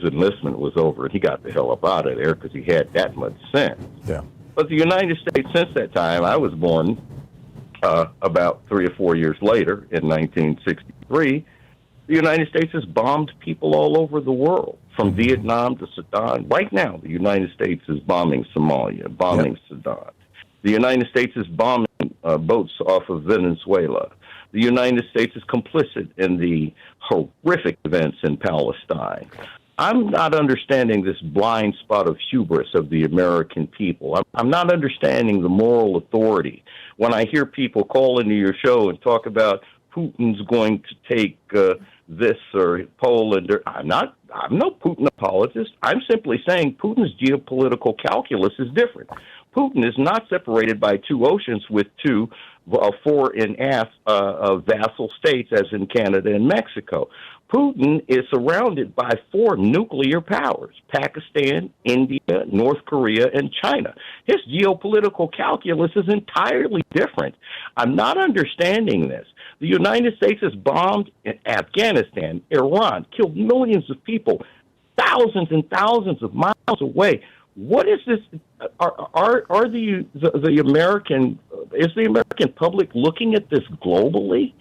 enlistment was over and he got the hell up out of there because he had that much sense. Yeah. But the United States, since that time, I was born about 3 or 4 years later in 1963, the United States has bombed people all over the world, from Vietnam to Sudan. Right now, the United States is bombing Somalia, bombing Sudan. The United States is bombing boats off of Venezuela. The United States is complicit in the horrific events in Palestine. I'm not understanding this blind spot of hubris of the American people. I'm not understanding the moral authority. When I hear people call into your show and talk about Putin's going to take this or Poland, I'm no Putin apologist. I'm simply saying Putin's geopolitical calculus is different. Putin is not separated by two oceans with two fore and aft vassal states, as in Canada and Mexico. Putin is surrounded by 4 nuclear powers: Pakistan, India, North Korea, and China. His geopolitical calculus is entirely different. I'm not understanding this. The United States has bombed Afghanistan, Iran, killed millions of people, thousands and thousands of miles away. What is this? Are the American is the American public looking at this globally?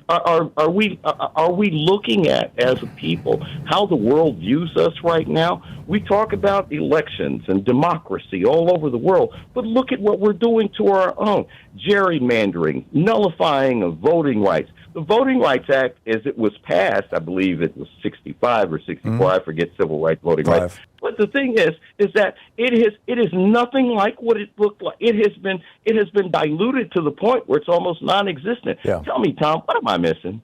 Are we looking at, as a people, how the world views us right now? We talk about elections and democracy all over the world, but look at what we're doing to our own. Gerrymandering, nullifying of voting rights. The Voting Rights Act, as it was passed, I believe it was 65 or 64, I forget, civil rights voting rights. But the thing is that it is nothing like what it looked like. It has been diluted to the point where it's almost non-existent. Yeah. Tell me, Tom, what am I missing?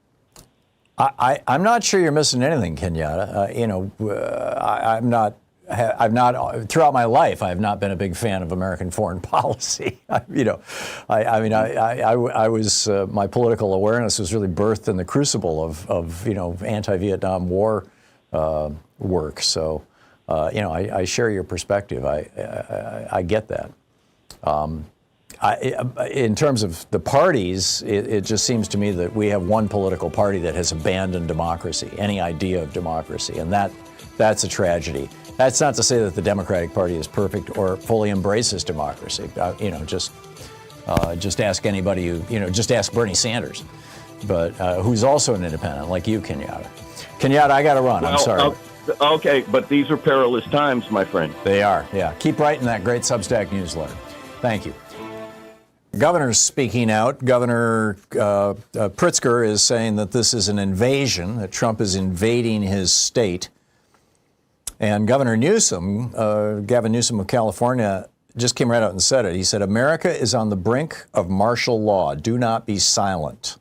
I'm not sure you're missing anything, Kenyatta. I've not throughout my life. I have not been a big fan of American foreign policy. I was my political awareness was really birthed in the crucible of anti-Vietnam War work. So I share your perspective. I get that. In terms of the parties, it just seems to me that we have one political party that has abandoned democracy, any idea of democracy, and that's a tragedy. That's not to say that the Democratic Party is perfect or fully embraces democracy. Just ask anybody who, just ask Bernie Sanders, but who's also an independent, like you, Kenyatta. Kenyatta, I got to run. I'm sorry. Okay, but these are perilous times, my friend. They are, yeah. Keep writing that great Substack newsletter. Thank you. Governor's speaking out. Governor Pritzker is saying that this is an invasion, that Trump is invading his state. And Governor Newsom, Gavin Newsom of California, just came right out and said it. He said, America is on the brink of martial law. Do not be silent.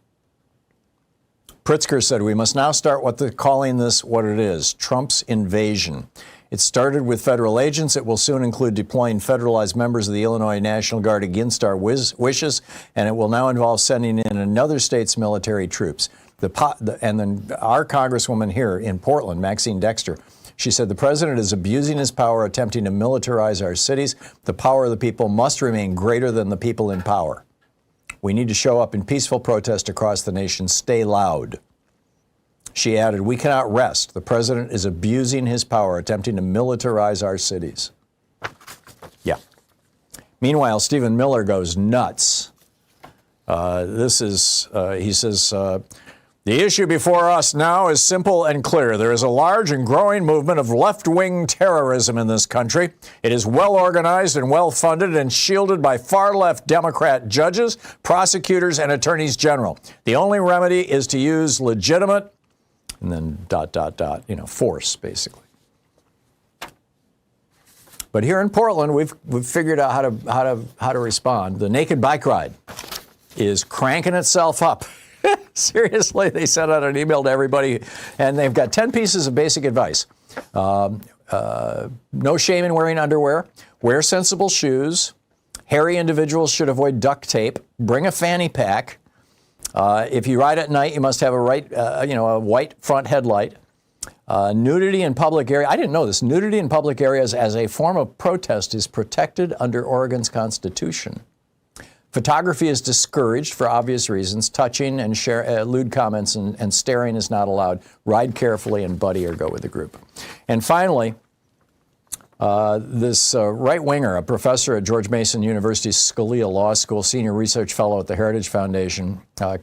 Pritzker said, we must now start calling this what it is, Trump's invasion. It started with federal agents. It will soon include deploying federalized members of the Illinois National Guard against our wishes, and it will now involve sending in another state's military troops. And then our congresswoman here in Portland, Maxine Dexter, she said the president is abusing his power, attempting to militarize our cities. The power of the people must remain greater than the people in power. We need to show up in peaceful protest across the nation. Stay loud. She added, we cannot rest. The president is abusing his power, attempting to militarize our cities. Yeah. Meanwhile, Stephen Miller goes nuts. He says, the issue before us now is simple and clear. There is a large and growing movement of left-wing terrorism in this country. It is well-organized and well-funded and shielded by far-left Democrat judges, prosecutors, and attorneys general. The only remedy is to use legitimate, and then ... force, basically. But here in Portland, we've figured out how to respond. The naked bike ride is cranking itself up. Seriously, they sent out an email to everybody, and they've got 10 pieces of basic advice. No shame in wearing underwear. Wear sensible shoes. Hairy individuals should avoid duct tape. Bring a fanny pack. If you ride at night, you must have a white front headlight. Nudity in public area. I didn't know this. Nudity in public areas as a form of protest is protected under Oregon's Constitution. Photography is discouraged for obvious reasons. Touching and lewd comments and staring is not allowed. Ride carefully and buddy or go with the group. And finally, this right-winger, a professor at George Mason University's Scalia Law School, senior research fellow at the Heritage Foundation, Eugene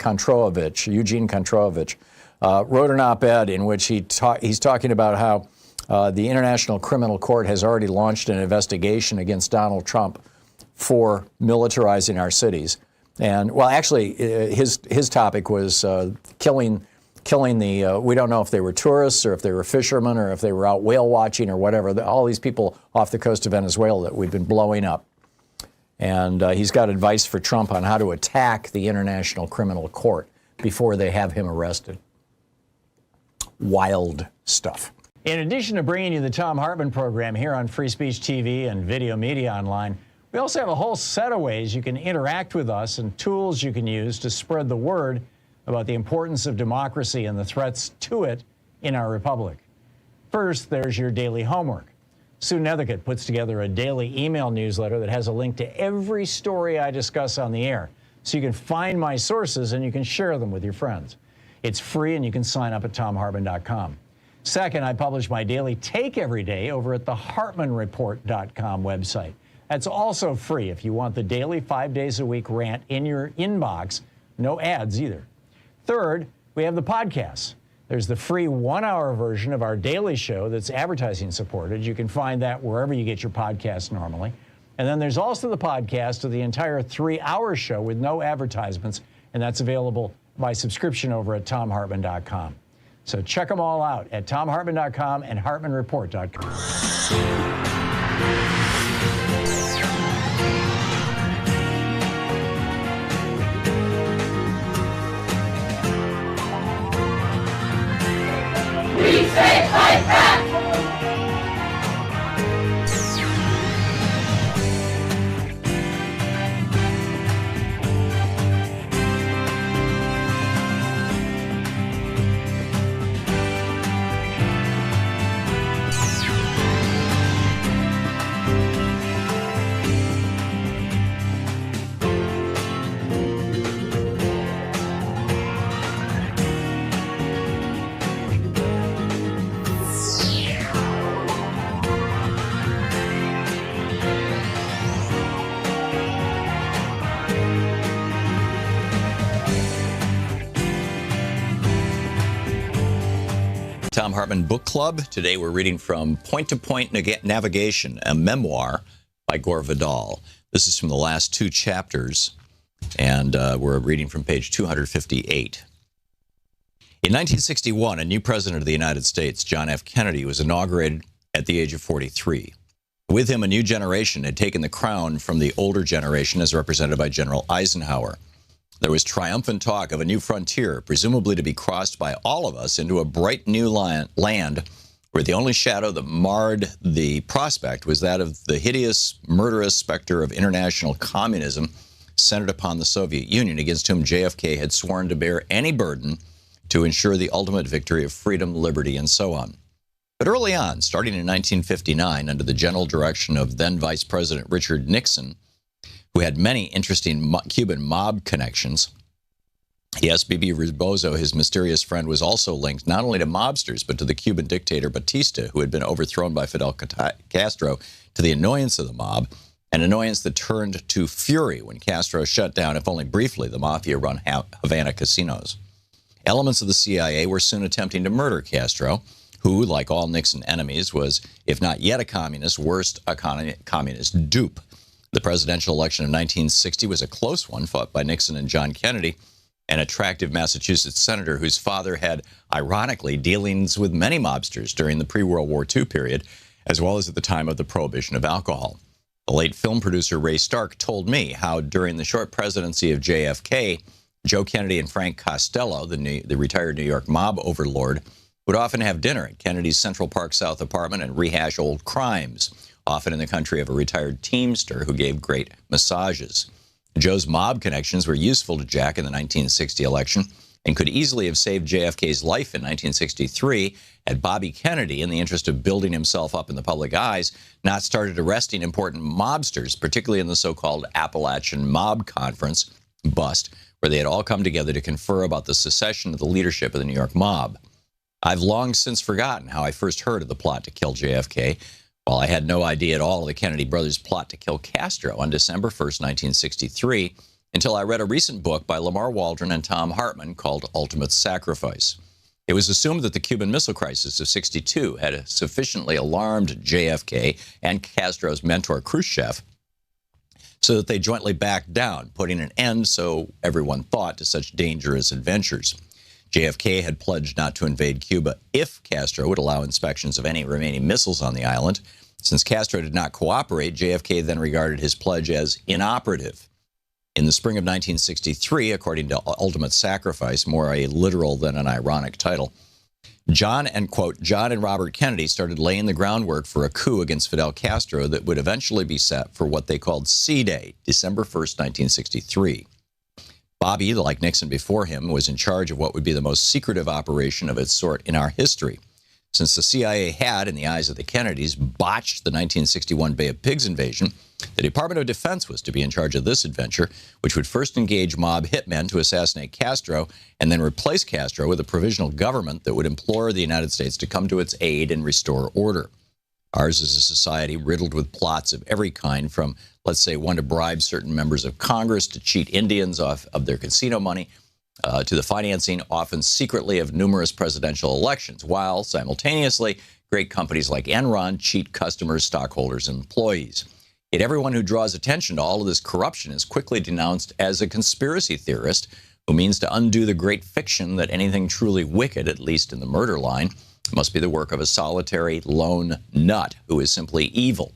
Kontrovich, wrote an op-ed in which he's talking about how the International Criminal Court has already launched an investigation against Donald Trump for militarizing our cities. And, well, actually, his topic was killing the, we don't know if they were tourists or if they were fishermen or if they were out whale watching or whatever, all these people off the coast of Venezuela that we've been blowing up. And he's got advice for Trump on how to attack the International Criminal Court before they have him arrested. Wild stuff. In addition to bringing you the Thom Hartmann program here on Free Speech TV and Video Media Online, we also have a whole set of ways you can interact with us and tools you can use to spread the word about the importance of democracy and the threats to it in our republic. First, there's your daily homework. Sue Nethercutt puts together a daily email newsletter that has a link to every story I discuss on the air, so you can find my sources and you can share them with your friends. It's free and you can sign up at thomhartmann.com. Second, I publish my daily take every day over at the hartmannreport.com website. That's also free if you want the daily 5 days a week rant in your inbox. No ads either. Third, we have the podcasts. There's the free 1-hour version of our daily show that's advertising supported. You can find that wherever you get your podcasts normally. And then there's also the podcast of the entire 3-hour show with no advertisements, and that's available by subscription over at thomhartmann.com. So check them all out at thomhartmann.com and hartmannreport.com. We say fight back! Thom Hartmann Book Club. Today we're reading from Point to Point Navigation, a memoir by Gore Vidal. This is from the last 2 chapters, and we're reading from page 258. In 1961, a new president of the United States, John F. Kennedy, was inaugurated at the age of 43. With him, a new generation had taken the crown from the older generation as represented by General Eisenhower. There was triumphant talk of a new frontier, presumably to be crossed by all of us into a bright new land where the only shadow that marred the prospect was that of the hideous, murderous specter of international communism centered upon the Soviet Union, against whom JFK had sworn to bear any burden to ensure the ultimate victory of freedom, liberty, and so on. But early on, starting in 1959, under the general direction of then Vice President Richard Nixon, who had many interesting Cuban mob connections. Yes, Bibi Rebozo, his mysterious friend, was also linked not only to mobsters, but to the Cuban dictator Batista, who had been overthrown by Fidel Castro, to the annoyance of the mob, an annoyance that turned to fury when Castro shut down, if only briefly, the mafia-run Havana casinos. Elements of the CIA were soon attempting to murder Castro, who, like all Nixon enemies, was, if not yet a communist, worst, a communist dupe. The presidential election of 1960 was a close one, fought by Nixon and John Kennedy, an attractive Massachusetts senator whose father had, ironically, dealings with many mobsters during the pre-World War II period, as well as at the time of the prohibition of alcohol. The late film producer Ray Stark told me how during the short presidency of JFK, Joe Kennedy and Frank Costello, the retired New York mob overlord, would often have dinner at Kennedy's Central Park South apartment and rehash old crimes, often in the country of a retired teamster who gave great massages. Joe's mob connections were useful to Jack in the 1960 election, and could easily have saved JFK's life in 1963 had Bobby Kennedy, in the interest of building himself up in the public eyes, not started arresting important mobsters, particularly in the so-called Appalachian Mob Conference, bust, where they had all come together to confer about the secession of the leadership of the New York mob. I've long since forgotten how I first heard of the plot to kill JFK, while I had no idea at all of the Kennedy brothers' plot to kill Castro on December 1st, 1963, until I read a recent book by Lamar Waldron and Thom Hartmann called Ultimate Sacrifice. It was assumed that the Cuban Missile Crisis of '62 had sufficiently alarmed JFK and Castro's mentor Khrushchev so that they jointly backed down, putting an end, so everyone thought, to such dangerous adventures. JFK had pledged not to invade Cuba if Castro would allow inspections of any remaining missiles on the island. Since Castro did not cooperate, JFK then regarded his pledge as inoperative. In the spring of 1963, according to Ultimate Sacrifice, more a literal than an ironic title, John and Robert Kennedy started laying the groundwork for a coup against Fidel Castro that would eventually be set for what they called C-Day, December 1st, 1963. Bobby, like Nixon before him, was in charge of what would be the most secretive operation of its sort in our history. Since the CIA had, in the eyes of the Kennedys, botched the 1961 Bay of Pigs invasion, the Department of Defense was to be in charge of this adventure, which would first engage mob hitmen to assassinate Castro and then replace Castro with a provisional government that would implore the United States to come to its aid and restore order. Ours is a society riddled with plots of every kind, from, let's say, one to bribe certain members of Congress to cheat Indians off of their casino money, to the financing, often secretly, of numerous presidential elections, while simultaneously great companies like Enron cheat customers, stockholders, and employees. Yet everyone who draws attention to all of this corruption is quickly denounced as a conspiracy theorist who means to undo the great fiction that anything truly wicked, at least in the murder line, must be the work of a solitary lone nut who is simply evil.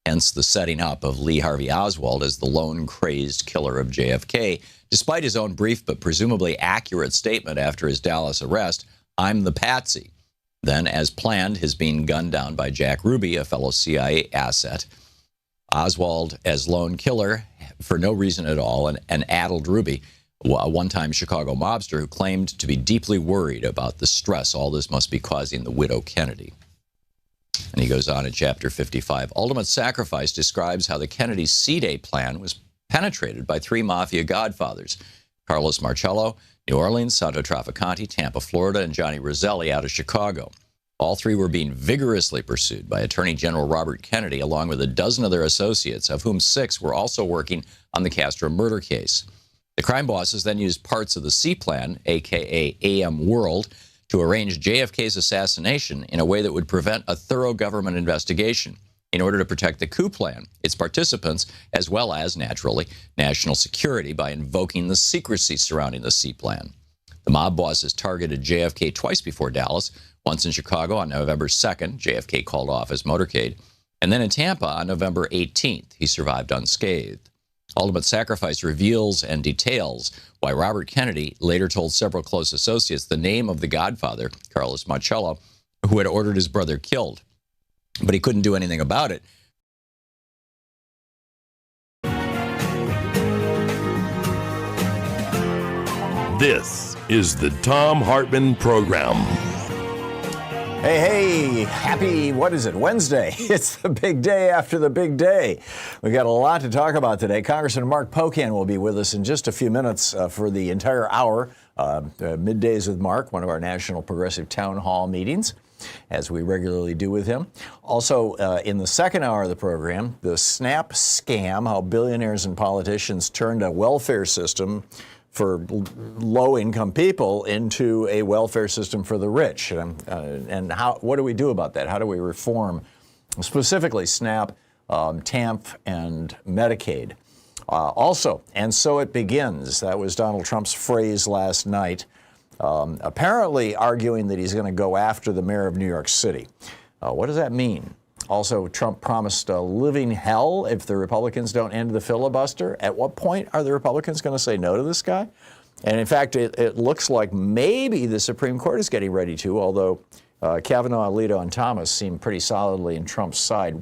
Hence the setting up of Lee Harvey Oswald as the lone crazed killer of JFK, despite his own brief but presumably accurate statement after his Dallas arrest, "I'm the patsy." Then, as planned, his being gunned down by Jack Ruby, a fellow CIA asset. Oswald as lone killer for no reason at all, and addled Ruby, a one-time Chicago mobster who claimed to be deeply worried about the stress all this must be causing the widow Kennedy. And he goes on in chapter 55. Ultimate Sacrifice describes how the Kennedy C-Day plan was penetrated by three mafia godfathers: Carlos Marcello, New Orleans; Santo Trafficante, Tampa, Florida; and Johnny Roselli out of Chicago. All three were being vigorously pursued by Attorney General Robert Kennedy, along with a dozen other associates, of whom 6 were also working on the Castro murder case. The crime bosses then used parts of the C-Plan, a.k.a. AM World, to arrange JFK's assassination in a way that would prevent a thorough government investigation in order to protect the coup plan, its participants, as well as, naturally, national security by invoking the secrecy surrounding the C-Plan. The mob bosses targeted JFK twice before Dallas, once in Chicago on November 2nd, JFK called off his motorcade, and then in Tampa on November 18th. He survived unscathed. Ultimate Sacrifice reveals and details why Robert Kennedy later told several close associates the name of the godfather, Carlos Marcello, who had ordered his brother killed. But he couldn't do anything about it. This is the Thom Hartmann Program. Hey, happy, what is it, Wednesday? It's the big day after the big day. We've got a lot to talk about today. Congressman Mark Pocan will be with us in just a few minutes for the entire hour. Middays with Mark, one of our national Progressive Townhall meetings, as we regularly do with him. Also, in the second hour of the program, the SNAP scam, how billionaires and politicians turned a welfare system for low-income people into a welfare system for the rich. And what do we do about that? How do we reform specifically SNAP, TAMF, and Medicaid? Also, and so it begins. That was Donald Trump's phrase last night, apparently arguing that he's going to go after the mayor of New York City. What does that mean? Also, Trump promised a living hell if the Republicans don't end the filibuster. At what point are the Republicans going to say no to this guy? And in fact, it looks like maybe the Supreme Court is getting ready to, although Kavanaugh, Alito, and Thomas seem pretty solidly in Trump's side,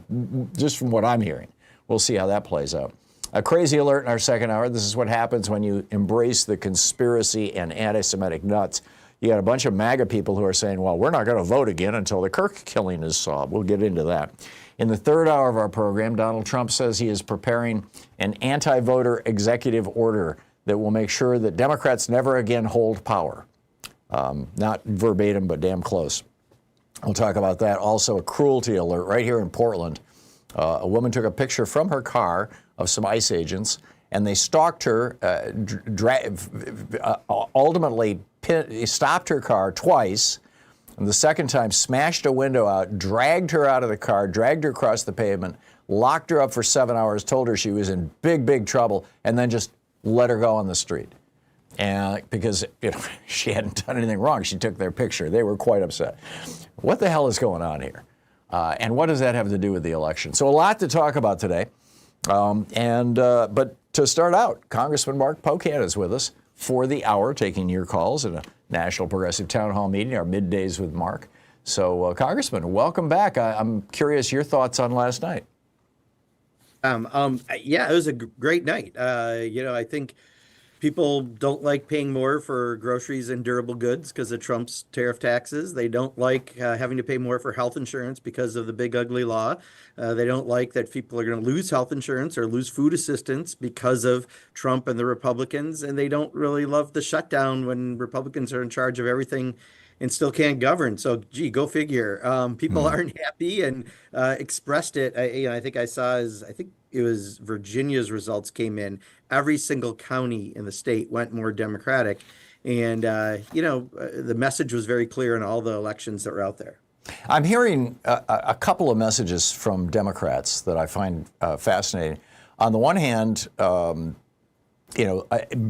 just from what I'm hearing. We'll see how that plays out. A crazy alert in our second hour. This is what happens when you embrace the conspiracy and anti-Semitic nuts. You got a bunch of MAGA people who are saying, well, we're not going to vote again until the Kirk killing is solved. We'll get into that. In the third hour of our program, Donald Trump says he is preparing an anti-voter executive order that will make sure that Democrats never again hold power. Not verbatim, but damn close. We'll talk about that. Also, a cruelty alert right here in Portland. A woman took a picture from her car of some ICE agents, and they stalked her, ultimately stopped her car twice, and the second time smashed a window out, dragged her out of the car, dragged her across the pavement, locked her up for 7 hours, told her she was in big, big trouble, and then just let her go on the street. And because she hadn't done anything wrong, she took their picture. They were quite upset. What the hell is going on here? And what does that have to do with the election? So a lot to talk about today. But to start out, Congressman Mark Pocan is with us for the hour, taking your calls in a National Progressive Townhall meeting, our middays with Mark. So, Congressman, welcome back. I'm curious your thoughts on last night. Yeah, it was a great night. I think people don't like paying more for groceries and durable goods because of Trump's tariff taxes. They don't like having to pay more for health insurance because of the big ugly law. They don't like that people are going to lose health insurance or lose food assistance because of Trump and the Republicans. And they don't really love the shutdown when Republicans are in charge of everything and still can't govern. So, gee, go figure. People aren't happy and expressed it. I think I saw I think it was Virginia's results came in. Every single county in the state went more Democratic. And, the message was very clear in all the elections that were out there. I'm hearing a couple of messages from Democrats that I find fascinating. On the one hand,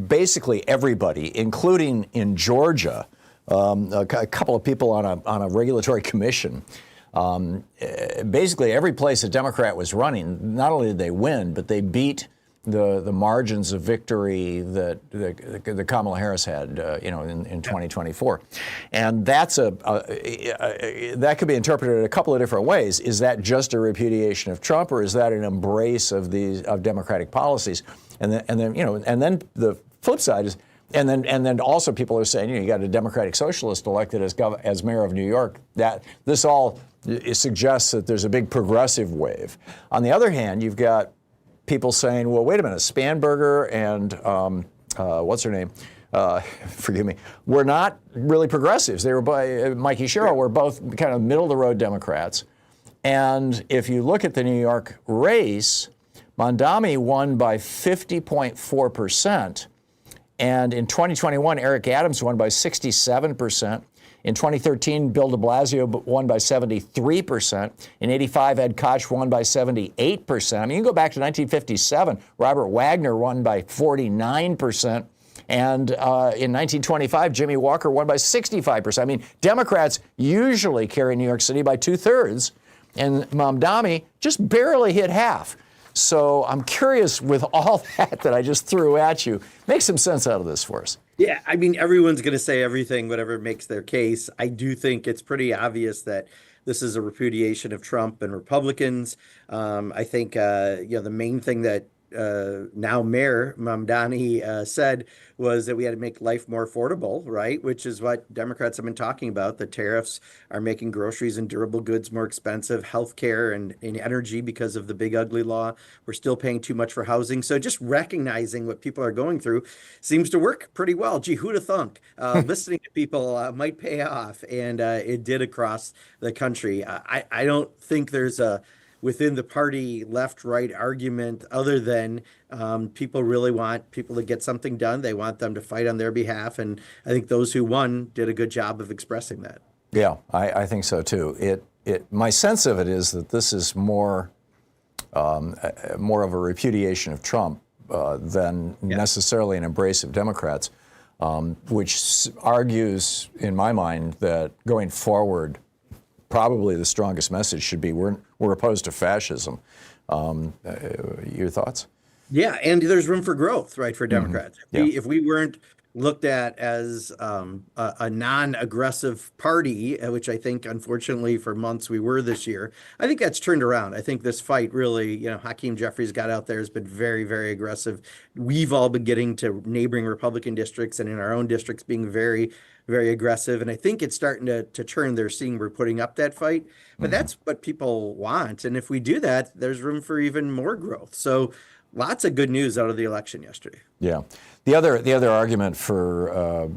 basically everybody, including in Georgia, a couple of people on a regulatory commission. Basically, every place a Democrat was running, not only did they win, but they beat the margins of victory that Kamala Harris had, in 2024, and that's that could be interpreted a couple of different ways. Is that just a repudiation of Trump, or is that an embrace of Democratic policies? And then the flip side is. And then also people are saying, you got a Democratic socialist elected as mayor of New York. That this all suggests that there's a big progressive wave. On the other hand, you've got people saying, well, wait a minute, Spanberger and what's her name? Forgive me. Were not really progressives. They were by Mikey Sherrill were both kind of middle of the road Democrats. And if you look at the New York race, Mondami won by 50.4%. And in 2021, Eric Adams won by 67%. In 2013, Bill de Blasio won by 73%. In 85, Ed Koch won by 78%. I mean, you can go back to 1957, Robert Wagner won by 49%. And in 1925, Jimmy Walker won by 65%. I mean, Democrats usually carry New York City by 2/3, and Mamdani just barely hit half. So I'm curious, with all that I just threw at you, make some sense out of this for us. Yeah, I mean, everyone's going to say everything, whatever makes their case. I do think it's pretty obvious that this is a repudiation of Trump and Republicans. I think, the main thing that now Mayor Mamdani said was that we had to make life more affordable, right? Which is what Democrats have been talking about. The tariffs are making groceries and durable goods more expensive, healthcare and energy because of the big ugly law. We're still paying too much for housing. So just recognizing what people are going through seems to work pretty well. Gee, who'd have thunk? Listening to people might pay off, and it did across the country. I don't think there's a within the party left-right argument other than people really want people to get something done. They want them to fight on their behalf. And I think those who won did a good job of expressing that. Yeah, I think so too. My sense of it is that this is more of a repudiation of Trump than necessarily an embrace of Democrats, which argues, in my mind, that going forward, probably the strongest message should be we're opposed to fascism. Your thoughts? Yeah, and there's room for growth, right, for Democrats. Mm-hmm. If we weren't looked at as a non-aggressive party, which I think, unfortunately, for months we were this year. I think that's turned around. I think this fight really, Hakeem Jeffries got out there, has been very, very aggressive. We've all been getting to neighboring Republican districts and in our own districts being very, very aggressive. And I think it's starting to turn. They're seeing we're putting up that fight. But that's what people want. And if we do that, there's room for even more growth. So lots of good news out of the election yesterday. Yeah. The other argument for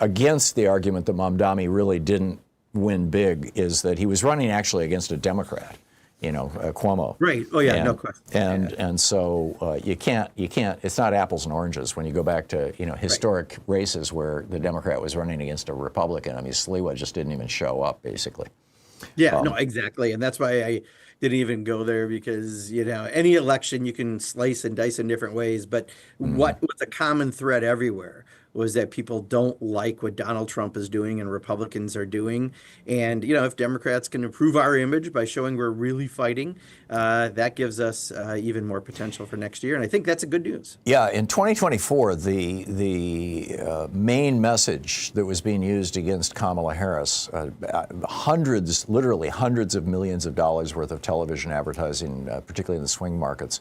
against the argument that Mamdani really didn't win big is that he was running actually against a Democrat, Cuomo. Right. Oh yeah, no question. And so you can't. It's not apples and oranges when you go back to historic races where the Democrat was running against a Republican. I mean, Sliwa just didn't even show up, basically. Yeah. No, exactly, and that's why I didn't even go there, because any election you can slice and dice in different ways, but what was a common thread everywhere was that people don't like what Donald Trump is doing and Republicans are doing. And, if Democrats can improve our image by showing we're really fighting, that gives us even more potential for next year. And I think that's a good news. Yeah, in 2024, the main message that was being used against Kamala Harris, literally hundreds of millions of dollars worth of television advertising, particularly in the swing markets,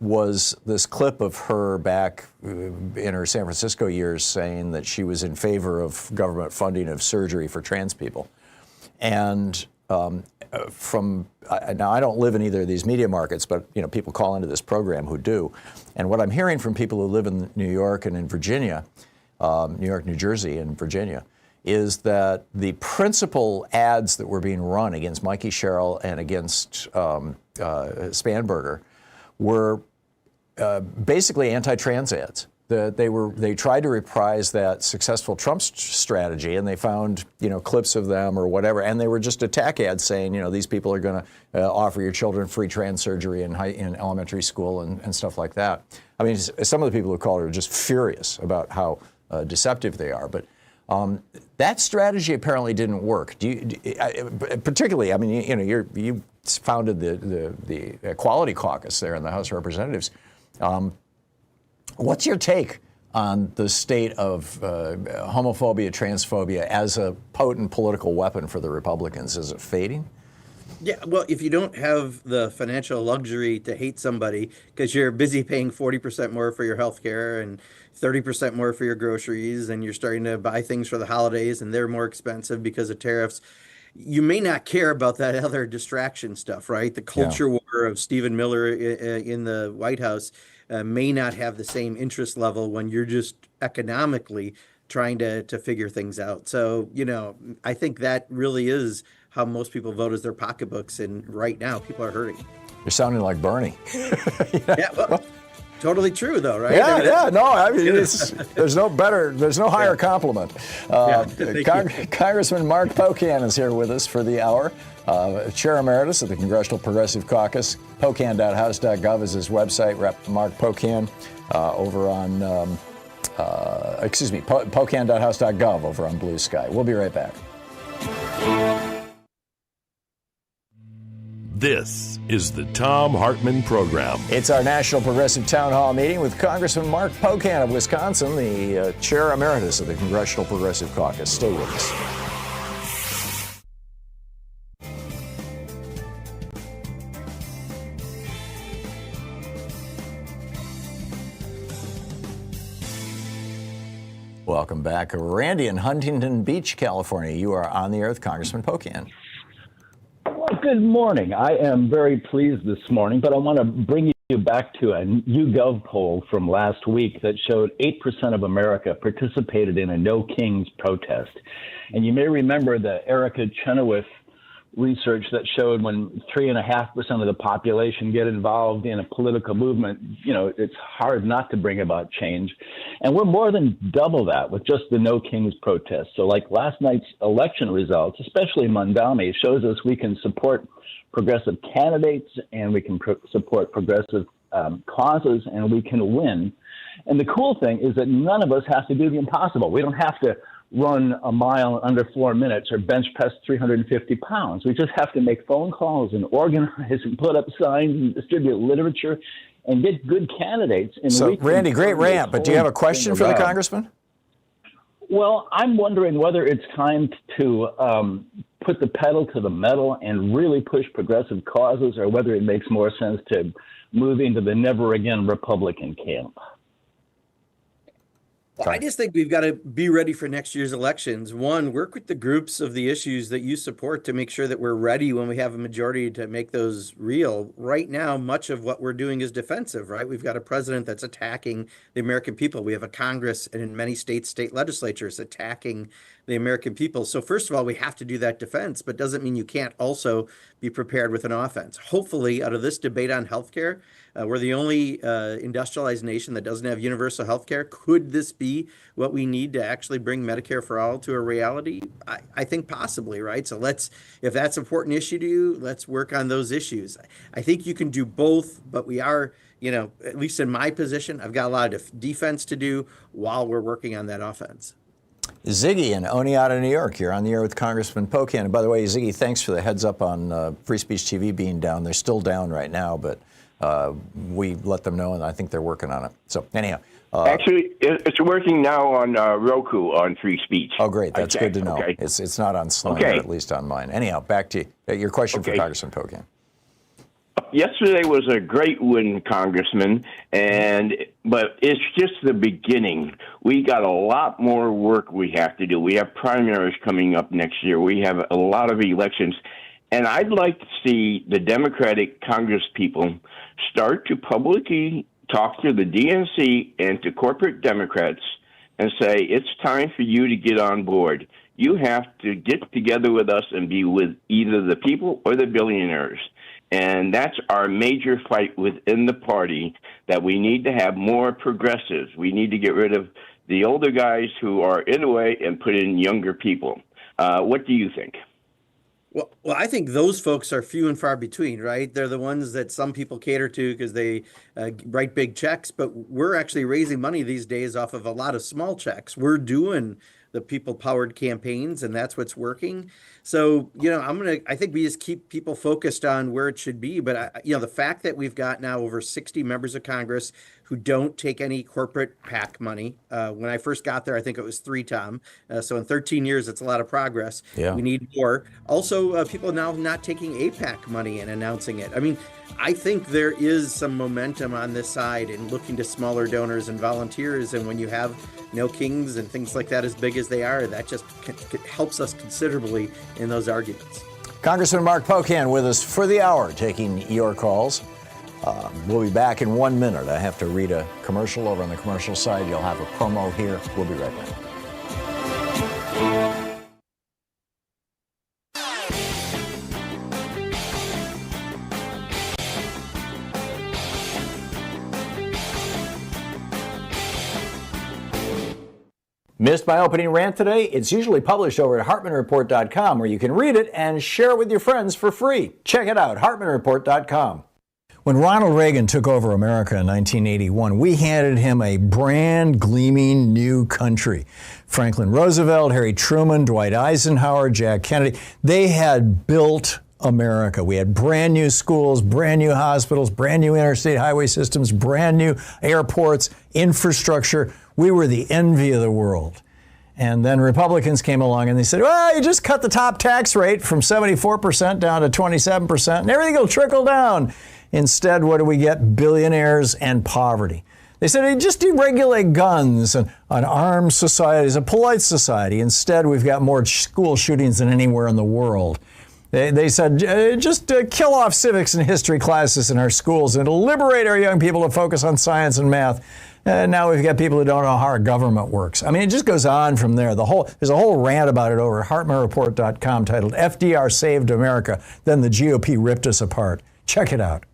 was this clip of her back in her San Francisco years saying that she was in favor of government funding of surgery for trans people. And now I don't live in either of these media markets, but people call into this program who do. And what I'm hearing from people who live in New York and in Virginia, New York, New Jersey, and Virginia, is that the principal ads that were being run against Mikey Sherrill and against Spanberger were basically anti-trans ads. They tried to reprise that successful Trump strategy, and they found clips of them or whatever, and they were just attack ads saying these people are going to offer your children free trans surgery in elementary school and stuff like that. I mean, some of the people who called are just furious about how deceptive they are, but. That strategy apparently didn't work. Particularly, I mean, you founded the Equality Caucus there in the House of Representatives. What's your take on the state of homophobia, transphobia as a potent political weapon for the Republicans? Is it fading? Yeah, well, if you don't have the financial luxury to hate somebody because you're busy paying 40% more for your health care and 30% more for your groceries, and you're starting to buy things for the holidays and they're more expensive because of tariffs, you may not care about that other distraction stuff, right? The culture war of Stephen Miller in the White House may not have the same interest level when you're just economically trying to figure things out. So, I think that really is how most people vote, as their pocketbooks, and right now people are hurting. You're sounding like Bernie. Yeah, well, totally true though, right? Yeah, no, I mean, there's no higher compliment. Congressman Mark Pocan is here with us for the hour. Chair Emeritus of the Congressional Progressive Caucus. Pocan.house.gov is his website. Rep. Mark Pocan over on, Pocan.house.gov over on Blue Sky. We'll be right back. This is the Thom Hartmann Program. It's our National Progressive Townhall meeting with Congressman Mark Pocan of Wisconsin, the Chair Emeritus of the Congressional Progressive Caucus. Stay with us. Welcome back. Randy in Huntington Beach, California. You are on the air with Congressman Pocan. Well, good morning. I am very pleased this morning, but I want to bring you back to a YouGov poll from last week that showed 8% of America participated in a No Kings protest. And you may remember the Erica Chenoweth research that showed when 3.5% of the population get involved in a political movement, it's hard not to bring about change. And we're more than double that with just the No Kings protest. So like last night's election results, especially Mamdani, shows us we can support progressive candidates and we can support progressive causes, and we can win. And the cool thing is that none of us has to do the impossible. We don't have to run a mile in under 4 minutes or bench press 350 pounds. We just have to make phone calls and organize and put up signs and distribute literature and get good candidates. And so, Randy, great rant, but do you have a question for the congressman? Well, I'm wondering whether it's time to put the pedal to the metal and really push progressive causes, or whether it makes more sense to move into the never again Republican camp. Well, I just think we've got to be ready for next year's elections. One, work with the groups of the issues that you support to make sure that we're ready when we have a majority to make those real. Right now, much of what we're doing is defensive, right? We've got a president that's attacking the American people. We have a Congress and in many states, state legislatures attacking the American people. So first of all, we have to do that defense, but doesn't mean you can't also be prepared with an offense. Hopefully, out of this debate on healthcare, we're the only industrialized nation that doesn't have universal health care. Could this be what we need to actually bring Medicare for all to a reality? I think possibly, right? So if that's an important issue to you, let's work on those issues. I think you can do both, but we are, at least in my position, I've got a lot of defense to do while we're working on that offense. Ziggy in Oneonta, New York. You're on the air with Congressman Pocan. And by the way, Ziggy, thanks for the heads up on Free Speech TV being down. They're still down right now, but we let them know, and I think they're working on it. So anyhow. Actually, it's working now on Roku on Free Speech. Oh, great. That's good to know. Okay. It's not on Sling, or at least on mine. Anyhow, back to you. Your question for Congressman Pocan. Yesterday was a great win, Congressman, but it's just the beginning. We got a lot more work we have to do. We have primaries coming up next year. We have a lot of elections. And I'd like to see the Democratic Congress people start to publicly talk to the DNC and to corporate Democrats and say, it's time for you to get on board. You have to get together with us and be with either the people or the billionaires. And that's our major fight within the party, that we need to have more progressives. We need to get rid of the older guys who are in the way and put in younger people. What do you think? Well, I think those folks are few and far between, right? They're the ones that some people cater to because they write big checks, but we're actually raising money these days off of a lot of small checks. We're doing the people-powered campaigns, and that's what's working. So, I think we just keep people focused on where it should be. But, the fact that we've got now over 60 members of Congress who don't take any corporate PAC money. When I first got there, I think it was 3, Tom. So in 13 years, it's a lot of progress. Yeah. We need more. Also, people now not taking APAC money and announcing it. I mean, I think there is some momentum on this side in looking to smaller donors and volunteers. And when you have no kings and things like that as big as they are, that just helps us considerably in those arguments. Congressman Mark Pocan with us for the hour, taking your calls. We'll be back in 1 minute. I have to read a commercial over on the commercial side. You'll have a promo here. We'll be right back. Missed my opening rant today? It's usually published over at HartmannReport.com, where you can read it and share it with your friends for free. Check it out, HartmannReport.com. When Ronald Reagan took over America in 1981, we handed him a brand gleaming new country. Franklin Roosevelt, Harry Truman, Dwight Eisenhower, Jack Kennedy, they had built America. We had brand new schools, brand new hospitals, brand new interstate highway systems, brand new airports, infrastructure. We were the envy of the world. And then Republicans came along and they said, well, you just cut the top tax rate from 74% down to 27% and everything will trickle down. Instead, what do we get? Billionaires and poverty. They said, hey, just deregulate guns and an armed society is a polite society. Instead, we've got more school shootings than anywhere in the world. They said, just kill off civics and history classes in our schools and it'll liberate our young people to focus on science and math. Now we've got people who don't know how our government works. I mean, it just goes on from there. There's a whole rant about it over at HartmannReport.com titled FDR Saved America, Then the GOP Ripped Us Apart. Check it out.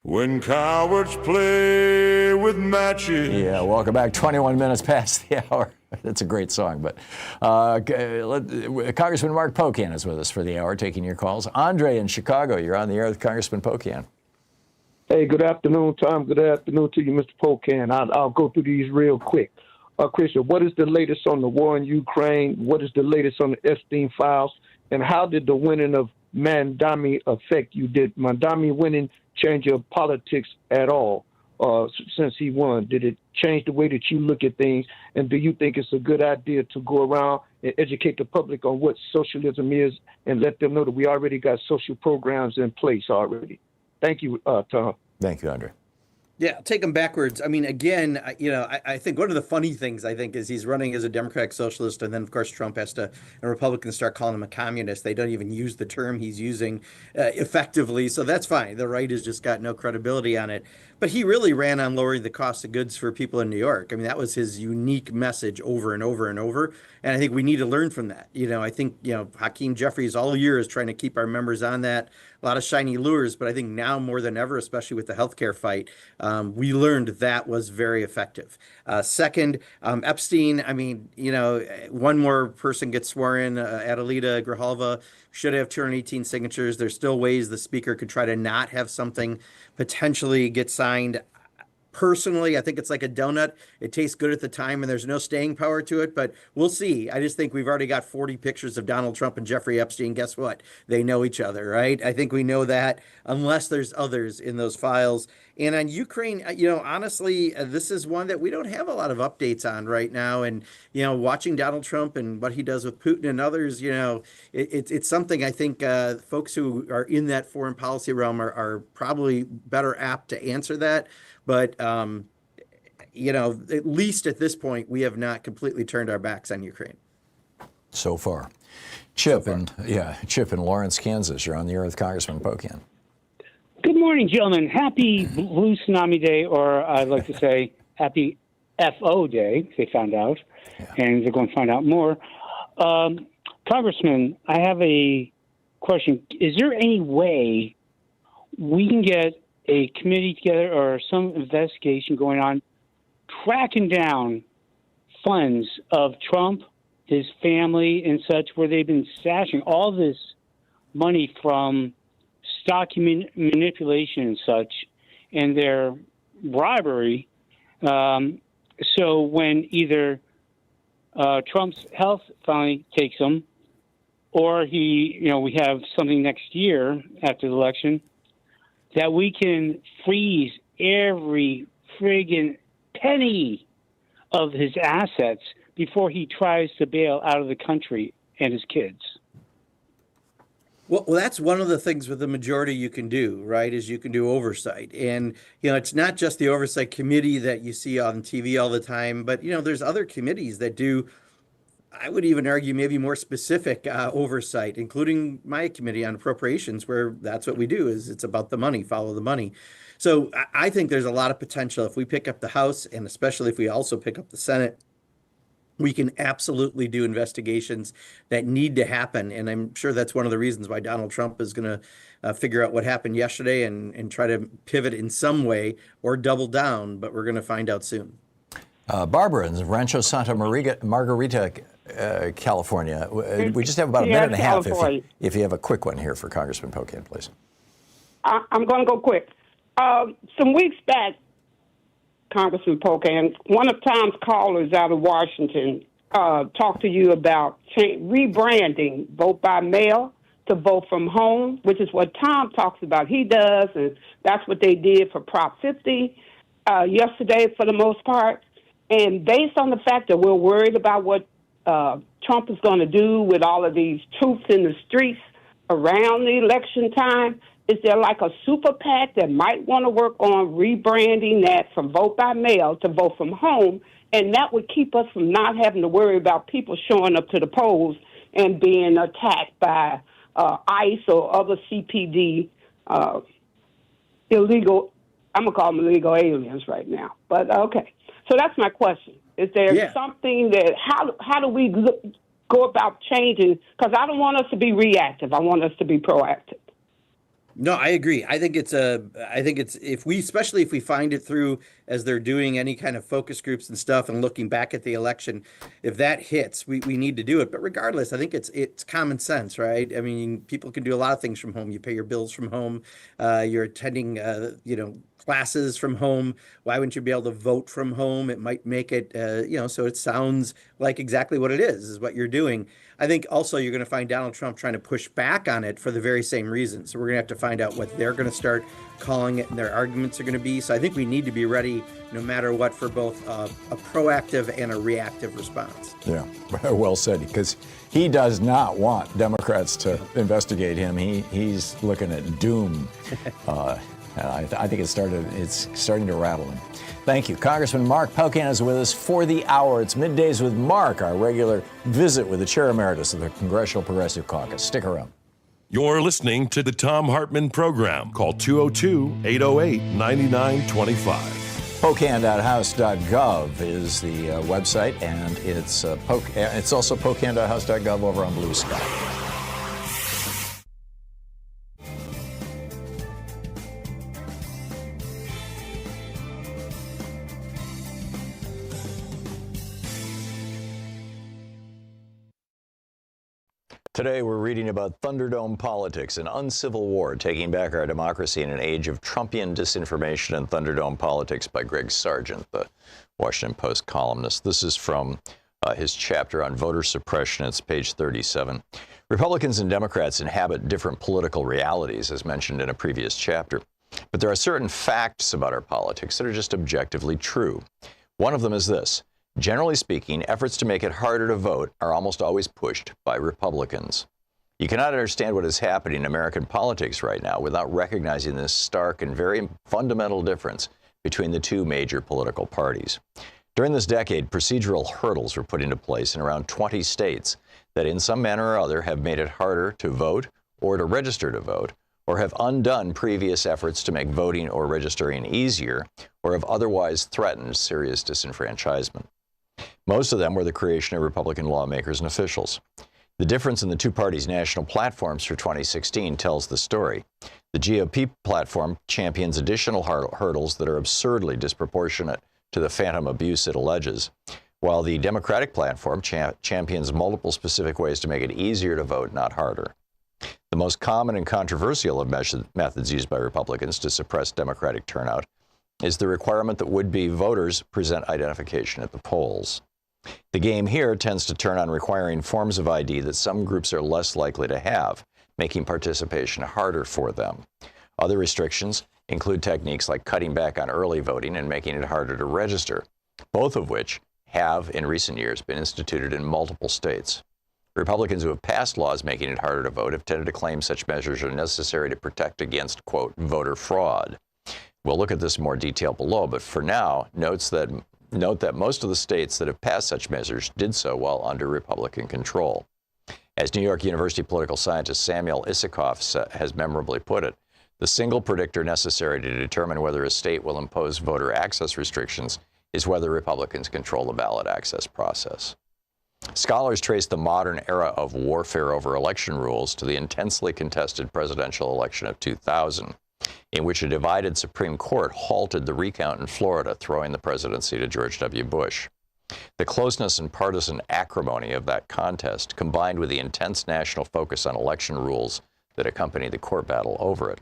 When cowards play with matches. Yeah, welcome back. 21 minutes past the hour. That's a great song. But Congressman Mark Pocan is with us for the hour, taking your calls. Andre in Chicago, you're on the air with Congressman Pocan. Hey, good afternoon, Tom. Good afternoon to you, Mr. Pocan. I'll go through these real quick. Christian, what is the latest on the war in Ukraine? What is the latest on the Epstein files? And how did the winning of Mandami affect you? Did Mandami winning change your politics at all? since he won? Did it change the way that you look at things? And do you think it's a good idea to go around and educate the public on what socialism is and let them know that we already got social programs in place already? Thank you, Tom. Thank you, Andre. Yeah, I'll take them backwards. I mean, again, I think one of the funny things I think is he's running as a Democratic socialist, and then of course Trump and Republicans start calling him a communist. They don't even use the term he's using effectively, so that's fine. The right has just got no credibility on it. But he really ran on lowering the cost of goods for people in New York. I mean, that was his unique message over and over and over. And I think we need to learn from that. I think, Hakeem Jeffries all year is trying to keep our members on that. A lot of shiny lures, but I think now more than ever, especially with the healthcare fight, we learned that was very effective. Second, Epstein, I mean, one more person gets sworn in, Adelita Grijalva should have 218 signatures. There's still ways the speaker could try to not have something potentially get signed. Personally, I think it's like a donut. It tastes good at the time and there's no staying power to it, but we'll see. I just think we've already got 40 pictures of Donald Trump and Jeffrey Epstein. Guess what? They know each other, right? I think we know that unless there's others in those files. And on Ukraine, honestly, this is one that we don't have a lot of updates on right now. And, watching Donald Trump and what he does with Putin and others, it's something I think folks who are in that foreign policy realm are probably better apt to answer that. But, at least at this point, we have not completely turned our backs on Ukraine. So far. Chip in Lawrence, Kansas. You're on the air with Congressman Pocan. Good morning, gentlemen. Happy Blue Tsunami Day, or I'd like to say happy FO Day, they found out. Yeah. And they're going to find out more. Congressman, I have a question. Is there any way we can get a committee together or some investigation going on tracking down funds of Trump, his family, and such, where they've been stashing all this money from stock manipulation and such, and their bribery. So when either Trump's health finally takes him, or we have something next year after the election, that we can freeze every friggin' penny of his assets before he tries to bail out of the country and his kids. Well, that's one of the things with the majority you can do, right, is you can do oversight. And, it's not just the oversight committee that you see on TV all the time, but, there's other committees that do, I would even argue, maybe more specific oversight, including my committee on appropriations, where that's what we do, is it's about the money, follow the money. So I think there's a lot of potential if we pick up the House, and especially if we also pick up the Senate. We can absolutely do investigations that need to happen. And I'm sure that's one of the reasons why Donald Trump is going to figure out what happened yesterday and try to pivot in some way or double down. But we're going to find out soon. Barbara in Rancho Santa Margarita, California. We just have about a minute and a half if you have a quick one here for Congressman Pocan, please. I'm going to go quick. Some weeks back, Congressman Pocan, one of Tom's callers out of Washington talked to you about rebranding vote by mail to vote from home, which is what Tom talks about. He does, and that's what they did for Prop 50 yesterday for the most part. And based on the fact that we're worried about what Trump is going to do with all of these troops in the streets around the election time, is there like a super PAC that might want to work on rebranding that from vote by mail to vote from home? And that would keep us from not having to worry about people showing up to the polls and being attacked by ICE or other CPD illegal, I'm going to call them illegal aliens right now. But okay. So that's my question. Is there something that, how do we go about changing? Because I don't want us to be reactive. I want us to be proactive. No, I agree. I think it's especially if we find it through as they're doing any kind of focus groups and stuff and looking back at the election, if that hits, we need to do it. But regardless, I think it's common sense, right? I mean, people can do a lot of things from home. You pay your bills from home. You're attending, classes from home. Why wouldn't you be able to vote from home? It might make it, so it sounds like exactly what it is what you're doing. I think also you're going to find Donald Trump trying to push back on it for the very same reason. So we're going to have to find out what they're going to start calling it and their arguments are going to be. So I think we need to be ready no matter what for both a proactive and a reactive response. Yeah, well said, because he does not want Democrats to investigate him. He's looking at doom. I think it's starting to rattle him. Thank you. Congressman Mark Pocan is with us for the hour. It's Middays with Mark, our regular visit with the Chair Emeritus of the Congressional Progressive Caucus. Stick around. You're listening to the Thom Hartmann Program. Call 202-808-9925. Pocan.house.gov is the website, and it's also Pocan.house.gov over on Blue Sky. Today, we're reading about Thunderdome politics, an uncivil war taking back our democracy in an age of Trumpian disinformation and Thunderdome politics by Greg Sargent, the Washington Post columnist. This is from his chapter on voter suppression. It's page 37. Republicans and Democrats inhabit different political realities, as mentioned in a previous chapter. But there are certain facts about our politics that are just objectively true. One of them is this. Generally speaking, efforts to make it harder to vote are almost always pushed by Republicans. You cannot understand what is happening in American politics right now without recognizing this stark and very fundamental difference between the two major political parties. During this decade, procedural hurdles were put into place in around 20 states that in some manner or other have made it harder to vote or to register to vote, or have undone previous efforts to make voting or registering easier, or have otherwise threatened serious disenfranchisement. Most of them were the creation of Republican lawmakers and officials. The difference in the two parties' national platforms for 2016 tells the story. The GOP platform champions additional hurdles that are absurdly disproportionate to the phantom abuse it alleges, while the Democratic platform champions multiple specific ways to make it easier to vote, not harder. The most common and controversial of methods used by Republicans to suppress Democratic turnout is the requirement that would-be voters present identification at the polls. The game here tends to turn on requiring forms of ID that some groups are less likely to have, making participation harder for them. Other restrictions include techniques like cutting back on early voting and making it harder to register, both of which have, in recent years, been instituted in multiple states. Republicans who have passed laws making it harder to vote have tended to claim such measures are necessary to protect against, quote, voter fraud. We'll look at this in more detail below, but for now, note that most of the states that have passed such measures did so while under Republican control. As New York University political scientist Samuel Isikoff has memorably put it, the single predictor necessary to determine whether a state will impose voter access restrictions is whether Republicans control the ballot access process. Scholars trace the modern era of warfare over election rules to the intensely contested presidential election of 2000. In which a divided Supreme Court halted the recount in Florida, throwing the presidency to George W. Bush. The closeness and partisan acrimony of that contest, combined with the intense national focus on election rules that accompanied the court battle over it,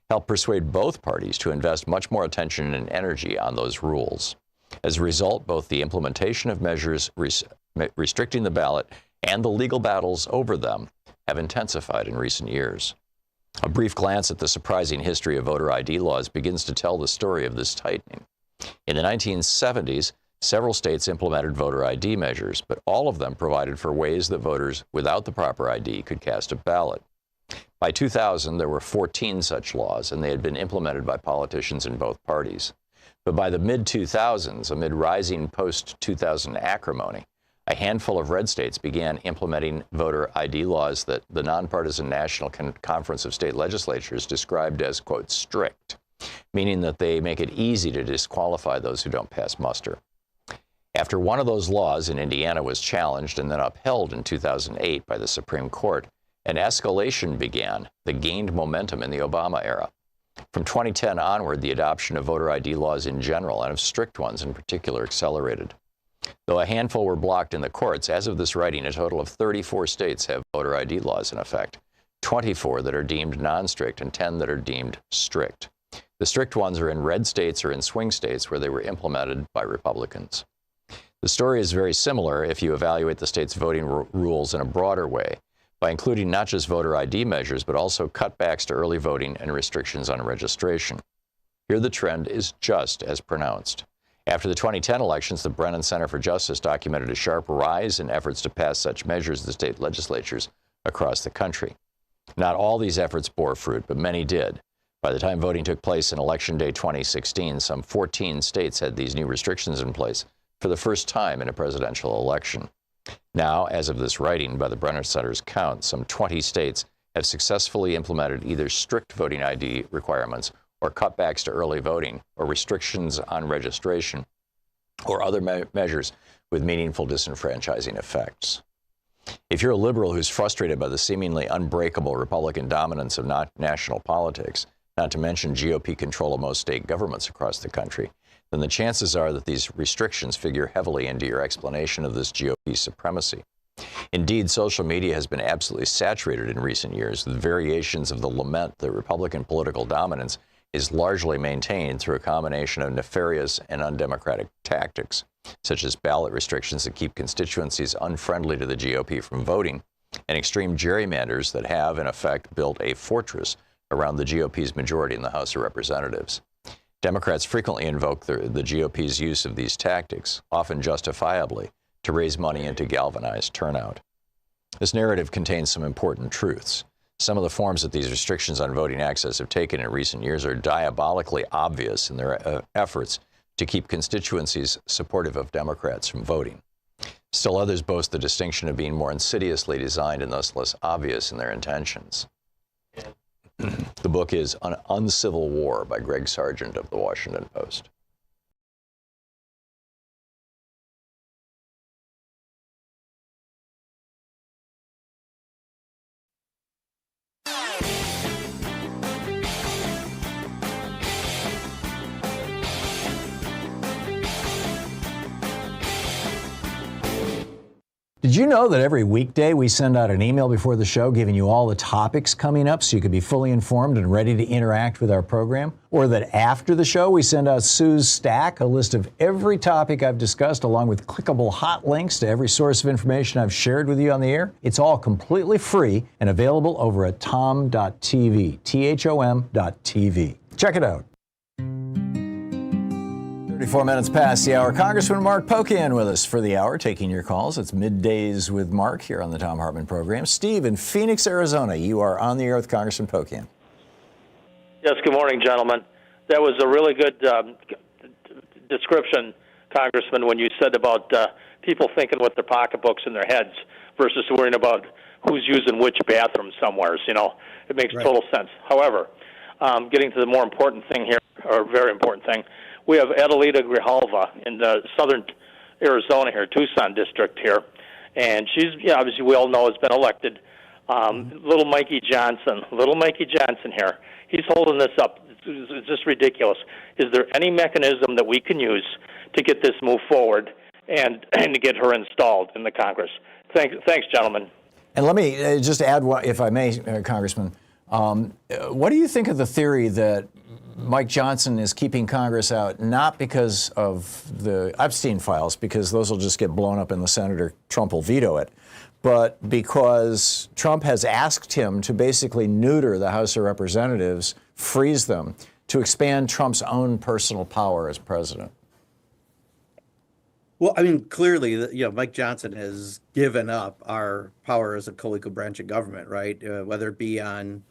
helped persuade both parties to invest much more attention and energy on those rules. As a result, both the implementation of measures restricting the ballot and the legal battles over them have intensified in recent years. A brief glance at the surprising history of voter ID laws begins to tell the story of this tightening. In the 1970s, several states implemented voter ID measures, but all of them provided for ways that voters without the proper ID could cast a ballot. By 2000, there were 14 such laws, and they had been implemented by politicians in both parties. But by the mid-2000s, amid rising post-2000 acrimony, a handful of red states began implementing voter ID laws that the nonpartisan National Conference of State Legislatures described as, quote, strict, meaning that they make it easy to disqualify those who don't pass muster. After one of those laws in Indiana was challenged and then upheld in 2008 by the Supreme Court, an escalation began that gained momentum in the Obama era. From 2010 onward, the adoption of voter ID laws in general, and of strict ones in particular, accelerated. Though a handful were blocked in the courts, as of this writing, a total of 34 states have voter ID laws in effect, 24 that are deemed non-strict and 10 that are deemed strict. The strict ones are in red states or in swing states where they were implemented by Republicans. The story is very similar if you evaluate the state's voting rules in a broader way, by including not just voter ID measures, but also cutbacks to early voting and restrictions on registration. Here the trend is just as pronounced. After the 2010 elections, the Brennan Center for Justice documented a sharp rise in efforts to pass such measures in the state legislatures across the country. Not all these efforts bore fruit, but many did. By the time voting took place in Election Day 2016, some 14 states had these new restrictions in place for the first time in a presidential election. Now, as of this writing, by the Brennan Center's count, some 20 states have successfully implemented either strict voting ID requirements or cutbacks to early voting or restrictions on registration or other measures with meaningful disenfranchising effects. If you're a liberal who's frustrated by the seemingly unbreakable Republican dominance of national politics, not to mention GOP control of most state governments across the country, then the chances are that these restrictions figure heavily into your explanation of this GOP supremacy. Indeed, social media has been absolutely saturated in recent years with variations of the lament that Republican political dominance is largely maintained through a combination of nefarious and undemocratic tactics, such as ballot restrictions that keep constituencies unfriendly to the GOP from voting, and extreme gerrymanders that have, in effect, built a fortress around the GOP's majority in the House of Representatives. Democrats frequently invoke the GOP's use of these tactics, often justifiably, to raise money and to galvanize turnout. This narrative contains some important truths. Some of the forms that these restrictions on voting access have taken in recent years are diabolically obvious in their efforts to keep constituencies supportive of Democrats from voting. Still others boast the distinction of being more insidiously designed and thus less obvious in their intentions. The book is An Uncivil War by Greg Sargent of The Washington Post. Did you know that every weekday we send out an email before the show giving you all the topics coming up so you can be fully informed and ready to interact with our program? Or that after the show we send out Sue's Stack, a list of every topic I've discussed along with clickable hot links to every source of information I've shared with you on the air? It's all completely free and available over at thom.tv, THOM.tv. Check it out. 34 minutes past the hour. Congressman Mark Pocan with us for the hour, taking your calls. It's Middays with Mark here on the Thom Hartmann program. Steve in Phoenix, Arizona, you are on the air with Congressman Pocan. Yes, good morning, gentlemen. That was a really good description, Congressman, when you said about people thinking with their pocketbooks in their heads versus worrying about who's using which bathroom somewhere. You know, it makes total sense. However, getting to the more important thing here, or very important thing, we have Adelita Grijalva in the southern Arizona here, Tucson district here, and she's, obviously we all know has been elected. Little Mikey Johnson here, he's holding this up. It's just ridiculous. Is there any mechanism that we can use to get this move forward and to get her installed in the Congress? Thanks, gentlemen. And let me just add, if I may, Congressman, what do you think of the theory that Mike Johnson is keeping Congress out, not because of the Epstein files, because those will just get blown up in the Senate or Trump will veto it, but because Trump has asked him to basically neuter the House of Representatives, freeze them, to expand Trump's own personal power as president? Well, I mean, clearly, Mike Johnson has given up our power as a co-equal branch of government, right? Whether it be on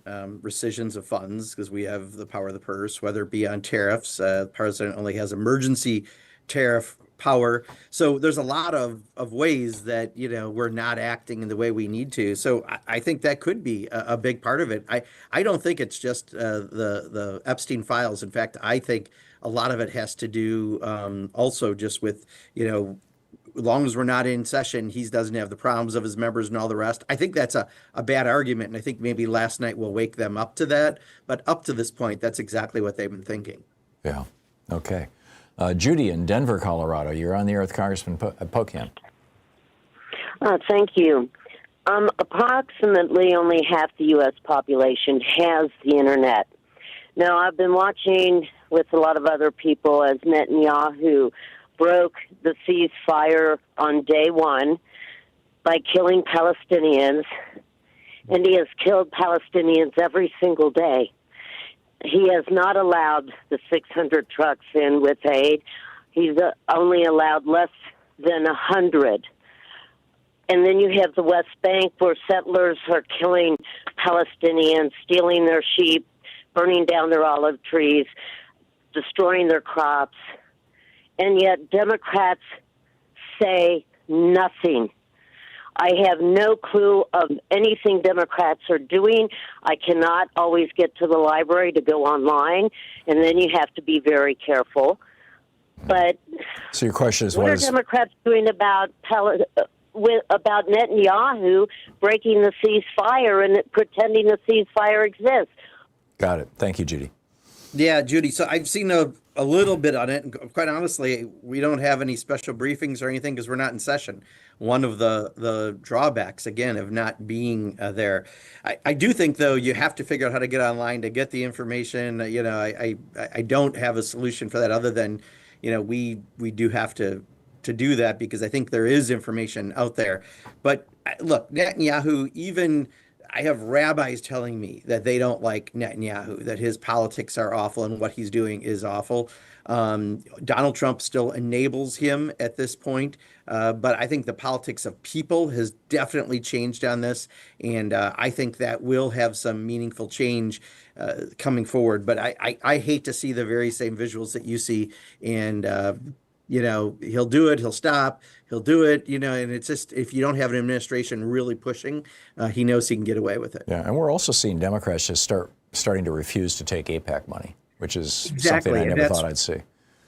rescissions of funds, because we have the power of the purse, whether it be on tariffs, the president only has emergency tariff power. So there's a lot of ways that, we're not acting in the way we need to. So I think that could be a big part of it. I don't think it's just the Epstein files. In fact, I think a lot of it has to do also just with, as long as we're not in session, he doesn't have the problems of his members and all the rest. I think that's a bad argument, and I think maybe last night will wake them up to that. But up to this point, that's exactly what they've been thinking. Yeah. Okay. Judy in Denver, Colorado. You're on the air with Congressman Pocan. Thank you. Approximately only half the U.S. population has the internet. Now, I've been watching with a lot of other people as Netanyahu broke the ceasefire on day one by killing Palestinians, and he has killed Palestinians every single day. He has not allowed the 600 trucks in with aid. He's only allowed less than 100. And then you have the West Bank where settlers are killing Palestinians, stealing their sheep, burning down their olive trees, destroying their crops. And yet Democrats say nothing. I have no clue of anything Democrats are doing. I cannot always get to the library to go online, and then you have to be very careful. But so your question is, what are Democrats doing about Netanyahu breaking the ceasefire and pretending the ceasefire exists? Got it. Thank you, Judy. Yeah, Judy. So I've seen a little bit on it, and quite honestly, we don't have any special briefings or anything because we're not in session. One of the drawbacks, again, of not being there. I do think, though, you have to figure out how to get online to get the information. I don't have a solution for that other than, we do have to do that because I think there is information out there. But look, Netanyahu, I have rabbis telling me that they don't like Netanyahu, that his politics are awful and what he's doing is awful. Donald Trump still enables him at this point, but I think the politics of people has definitely changed on this, and I think that will have some meaningful change coming forward. But I hate to see the very same visuals that you see, and he'll do it, he'll stop, he'll do it, and it's just, if you don't have an administration really pushing, he knows he can get away with it. Yeah, and we're also seeing Democrats just starting to refuse to take AIPAC money, which is something I never thought I'd see.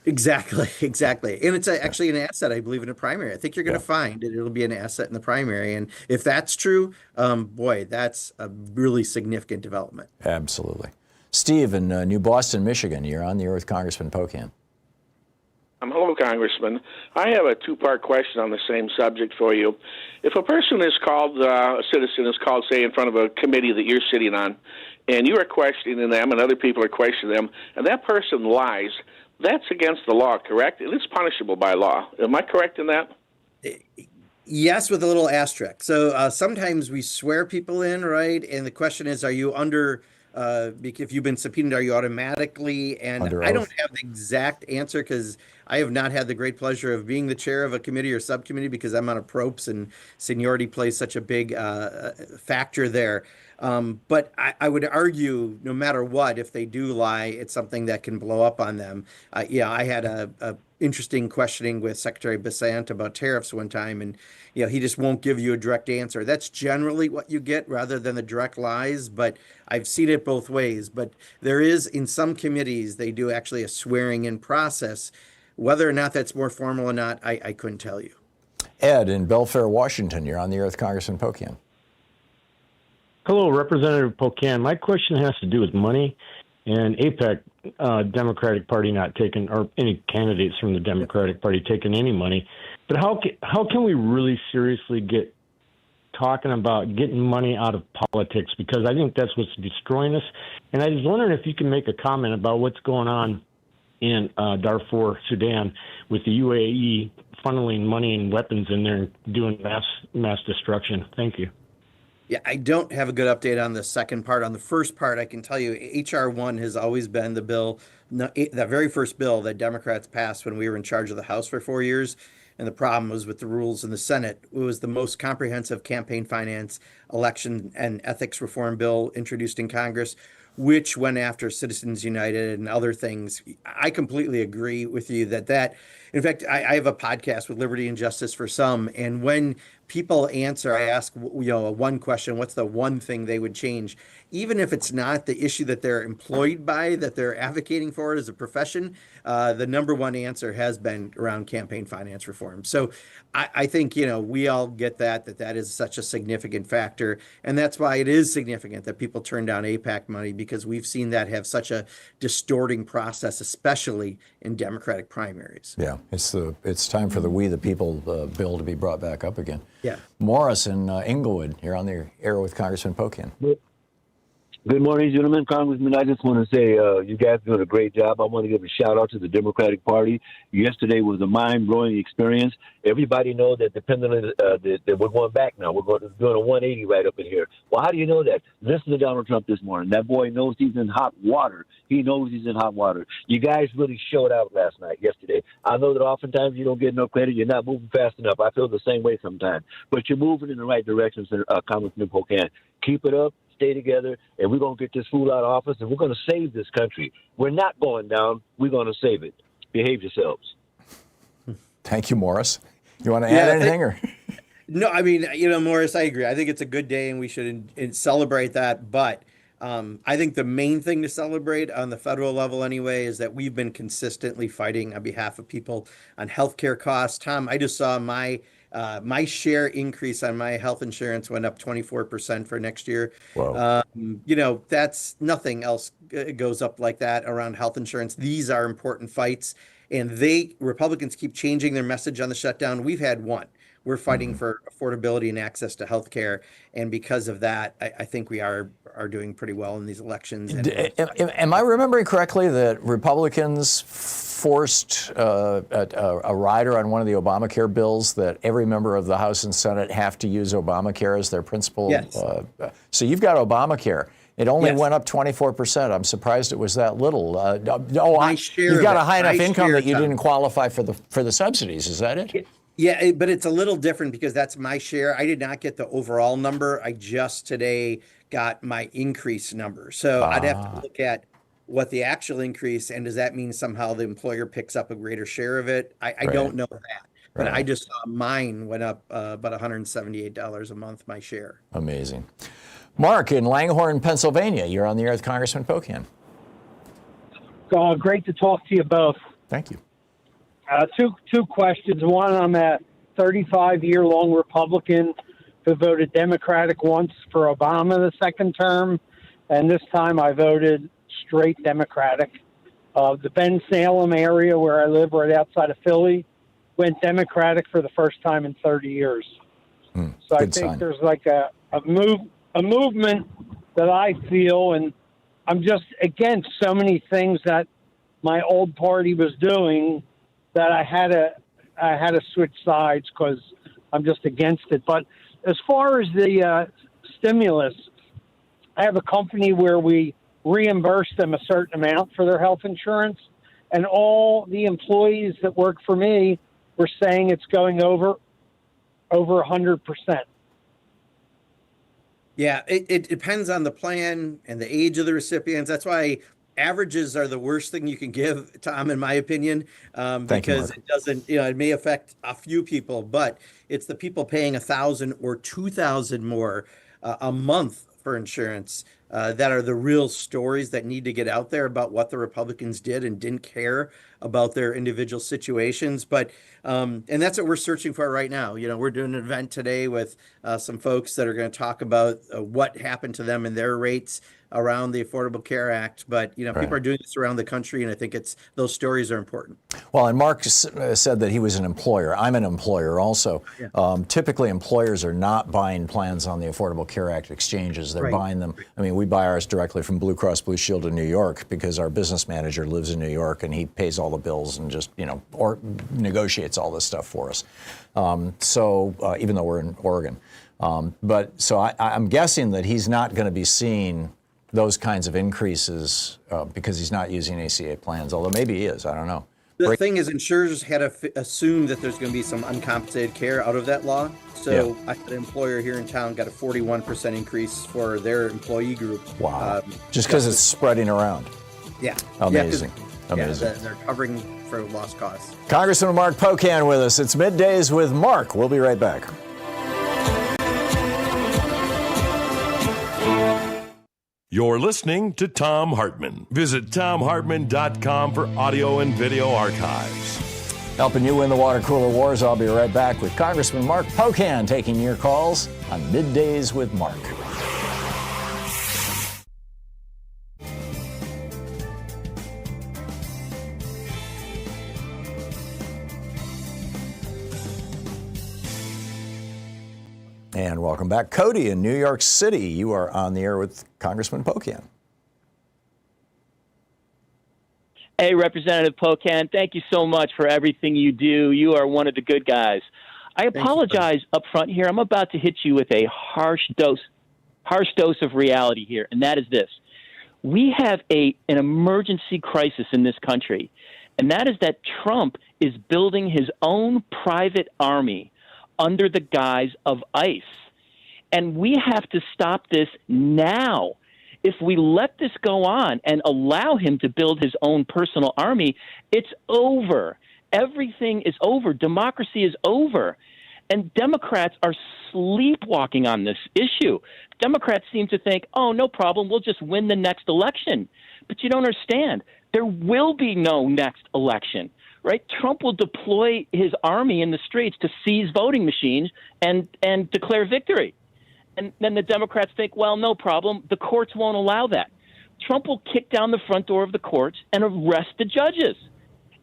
Exactly. And it's actually an asset, I believe, in a primary. I think you're going to find it'll be an asset in the primary. And if that's true, boy, that's a really significant development. Absolutely. Steve in New Boston, Michigan, you're on the air with Congressman Pocan. Hello, Congressman. I have a two-part question on the same subject for you. If a person is called, a citizen is called, say, in front of a committee that you're sitting on, and you are questioning them and other people are questioning them, and that person lies, that's against the law, correct? It is punishable by law. Am I correct in that? Yes, with a little asterisk. So sometimes we swear people in, right? And the question is, are you under... if you've been subpoenaed, are you automatically? And I don't have the exact answer because I have not had the great pleasure of being the chair of a committee or subcommittee because I'm on a PROPS and seniority plays such a big factor there. But I would argue no matter what, if they do lie, it's something that can blow up on them. I had a interesting questioning with Secretary Besant about tariffs one time, and he just won't give you a direct answer. That's generally what you get rather than the direct lies, but I've seen it both ways. But there is, in some committees, they do actually a swearing in process. Whether or not that's more formal or not, I couldn't tell you. Ed in Belfair, Washington, you're on the air with Congressman Pocan. Hello, Representative Pocan. My question has to do with money and AIPAC, Democratic Party not taking, or any candidates from the Democratic Party taking any money. But how can we really seriously get talking about getting money out of politics? Because I think that's what's destroying us. And I was wondering if you can make a comment about what's going on in Darfur, Sudan, with the UAE funneling money and weapons in there and doing mass destruction. Thank you. Yeah, I don't have a good update on the second part. On the first part, I can tell you H.R. 1 has always been the bill, the very first bill that Democrats passed when we were in charge of the House for 4 years. And the problem was with the rules in the Senate. It was the most comprehensive campaign finance, election, and ethics reform bill introduced in Congress, which went after Citizens United and other things. I completely agree with you that in fact, I have a podcast with Liberty and Justice for Some, and when people answer, I ask, one question, what's the one thing they would change? Even if it's not the issue that they're employed by, that they're advocating for as a profession, the number one answer has been around campaign finance reform. So I think, we all get that is such a significant factor. And that's why it is significant that people turn down AIPAC money, because we've seen that have such a distorting process, especially in Democratic primaries. Yeah, it's time for the We the People bill to be brought back up again. Yeah. Morris in Inglewood, you're on the air with Congressman Pocan. Good morning, gentlemen. Congressman, I just want to say you guys are doing a great job. I want to give a shout out to the Democratic Party. Yesterday was a mind-blowing experience. Everybody knows that that we're going back now. We're doing a 180 right up in here. Well, how do you know that? Listen to Donald Trump this morning. That boy knows he's in hot water. He knows he's in hot water. You guys really showed out yesterday. I know that oftentimes you don't get no credit. You're not moving fast enough. I feel the same way sometimes. But you're moving in the right direction, Congressman Pocan. Keep it up. Stay together, and we're going to get this fool out of office, and we're going to save this country. We're not going down. We're going to save it. Behave yourselves. Thank you, Morris. You want to add anything? Or? No, I mean, Morris, I agree. I think it's a good day, and we should celebrate that. But I think the main thing to celebrate on the federal level anyway is that we've been consistently fighting on behalf of people on healthcare costs. Tom, I just saw my share increase on my health insurance went up 24% for next year. Wow. That's nothing else goes up like that around health insurance. These are important fights, and Republicans keep changing their message on the shutdown. We've had one. We're fighting for affordability and access to health care. And because of that, I think we are doing pretty well in these elections. Am I remembering correctly that Republicans forced a rider on one of the Obamacare bills that every member of the House and Senate have to use Obamacare as their principal? Yes. So you've got Obamacare. It only went up 24%. I'm surprised it was that little. You've got a high enough income that you didn't qualify for the subsidies. Is that it? Yeah, but it's a little different because that's my share. I did not get the overall number. I just today got my increase number. So I'd have to look at what the actual increase, and does that mean somehow the employer picks up a greater share of it? I don't know that. But I just saw mine went up about $178 a month, my share. Amazing. Mark in Langhorne, Pennsylvania. You're on the air with Congressman Pocan. Great to talk to you both. Thank you. Two questions. One, I'm a 35-year-long Republican who voted Democratic once for Obama the second term, and this time I voted straight Democratic. The Ben Salem area where I live, right outside of Philly, went Democratic for the first time in 30 years. So I think there's like a movement that I feel, and I'm just against so many things that my old party was doing that I had to switch sides because I'm just against it. But as far as the stimulus, I have a company where we reimburse them a certain amount for their health insurance, and all the employees that work for me were saying it's going over 100%. Yeah, it depends on the plan and the age of the recipients. That's why averages are the worst thing you can give, Tom, in my opinion, because it doesn't, it may affect a few people, but it's the people paying $1,000 or $2,000 more a month for insurance that are the real stories that need to get out there about what the Republicans did and didn't care about their individual situations. But and that's what we're searching for right now. We're doing an event today with some folks that are going to talk about what happened to them and their rates around the Affordable Care Act. But, people are doing this around the country, and I think those stories are important. Well, and Mark said that he was an employer. I'm an employer also. Yeah. Typically, employers are not buying plans on the Affordable Care Act exchanges. They're buying them. I mean, we buy ours directly from Blue Cross Blue Shield in New York because our business manager lives in New York, and he pays all the bills and just, or negotiates all this stuff for us. So even though we're in Oregon. So I'm guessing that he's not going to be seeing those kinds of increases because he's not using ACA plans, although maybe he is. I don't know. The thing is, insurers had to assume that there's going to be some uncompensated care out of that law. So I had an employer here in town got a 41% increase for their employee group. Wow. Just because it's spreading around. Yeah. Amazing. Amazing. Yeah, they're covering for lost costs. Congressman Mark Pocan with us. It's Middays with Mark. We'll be right back. You're listening to Thom Hartmann. Visit thomhartmann.com for audio and video archives. Helping you win the water cooler wars. I'll be right back with Congressman Mark Pocan taking your calls on Middays with Mark. And welcome back. Cody in New York City, you are on the air with Congressman Pocan. Hey, Representative Pocan, thank you so much for everything you do. You are one of the good guys. I apologize up front here. I'm about to hit you with a harsh dose of reality here, and that is this. We have an emergency crisis in this country, and that is that Trump is building his own private army under the guise of ICE. And we have to stop this now. If we let this go on and allow him to build his own personal army, it's over. Everything is over. Democracy is over. And Democrats are sleepwalking on this issue. Democrats seem to think, oh, no problem, we'll just win the next election. But you don't understand. There will be no next election. Right? Trump will deploy his army in the streets to seize voting machines and declare victory. And then the Democrats think, well, no problem. The courts won't allow that. Trump will kick down the front door of the courts and arrest the judges.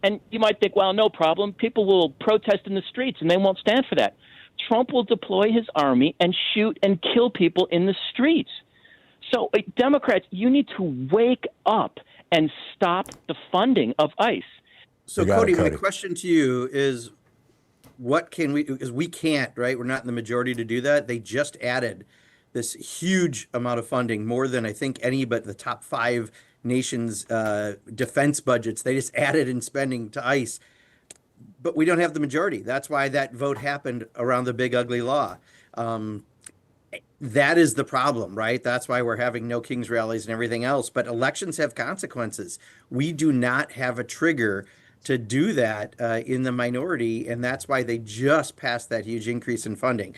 And you might think, well, no problem. People will protest in the streets and they won't stand for that. Trump will deploy his army and shoot and kill people in the streets. So Democrats, you need to wake up and stop the funding of ICE. So, Cody, my question to you is, what can we, because we can't, right? We're not in the majority to do that. They just added this huge amount of funding, more than I think any but the top 5 nations' defense budgets. They just added in spending to ICE. But we don't have the majority. That's why that vote happened around the big, ugly law. That is the problem, right? That's why we're having no King's rallies and everything else. But elections have consequences. We do not have a trigger to do that in the minority, and that's why they just passed that huge increase in funding.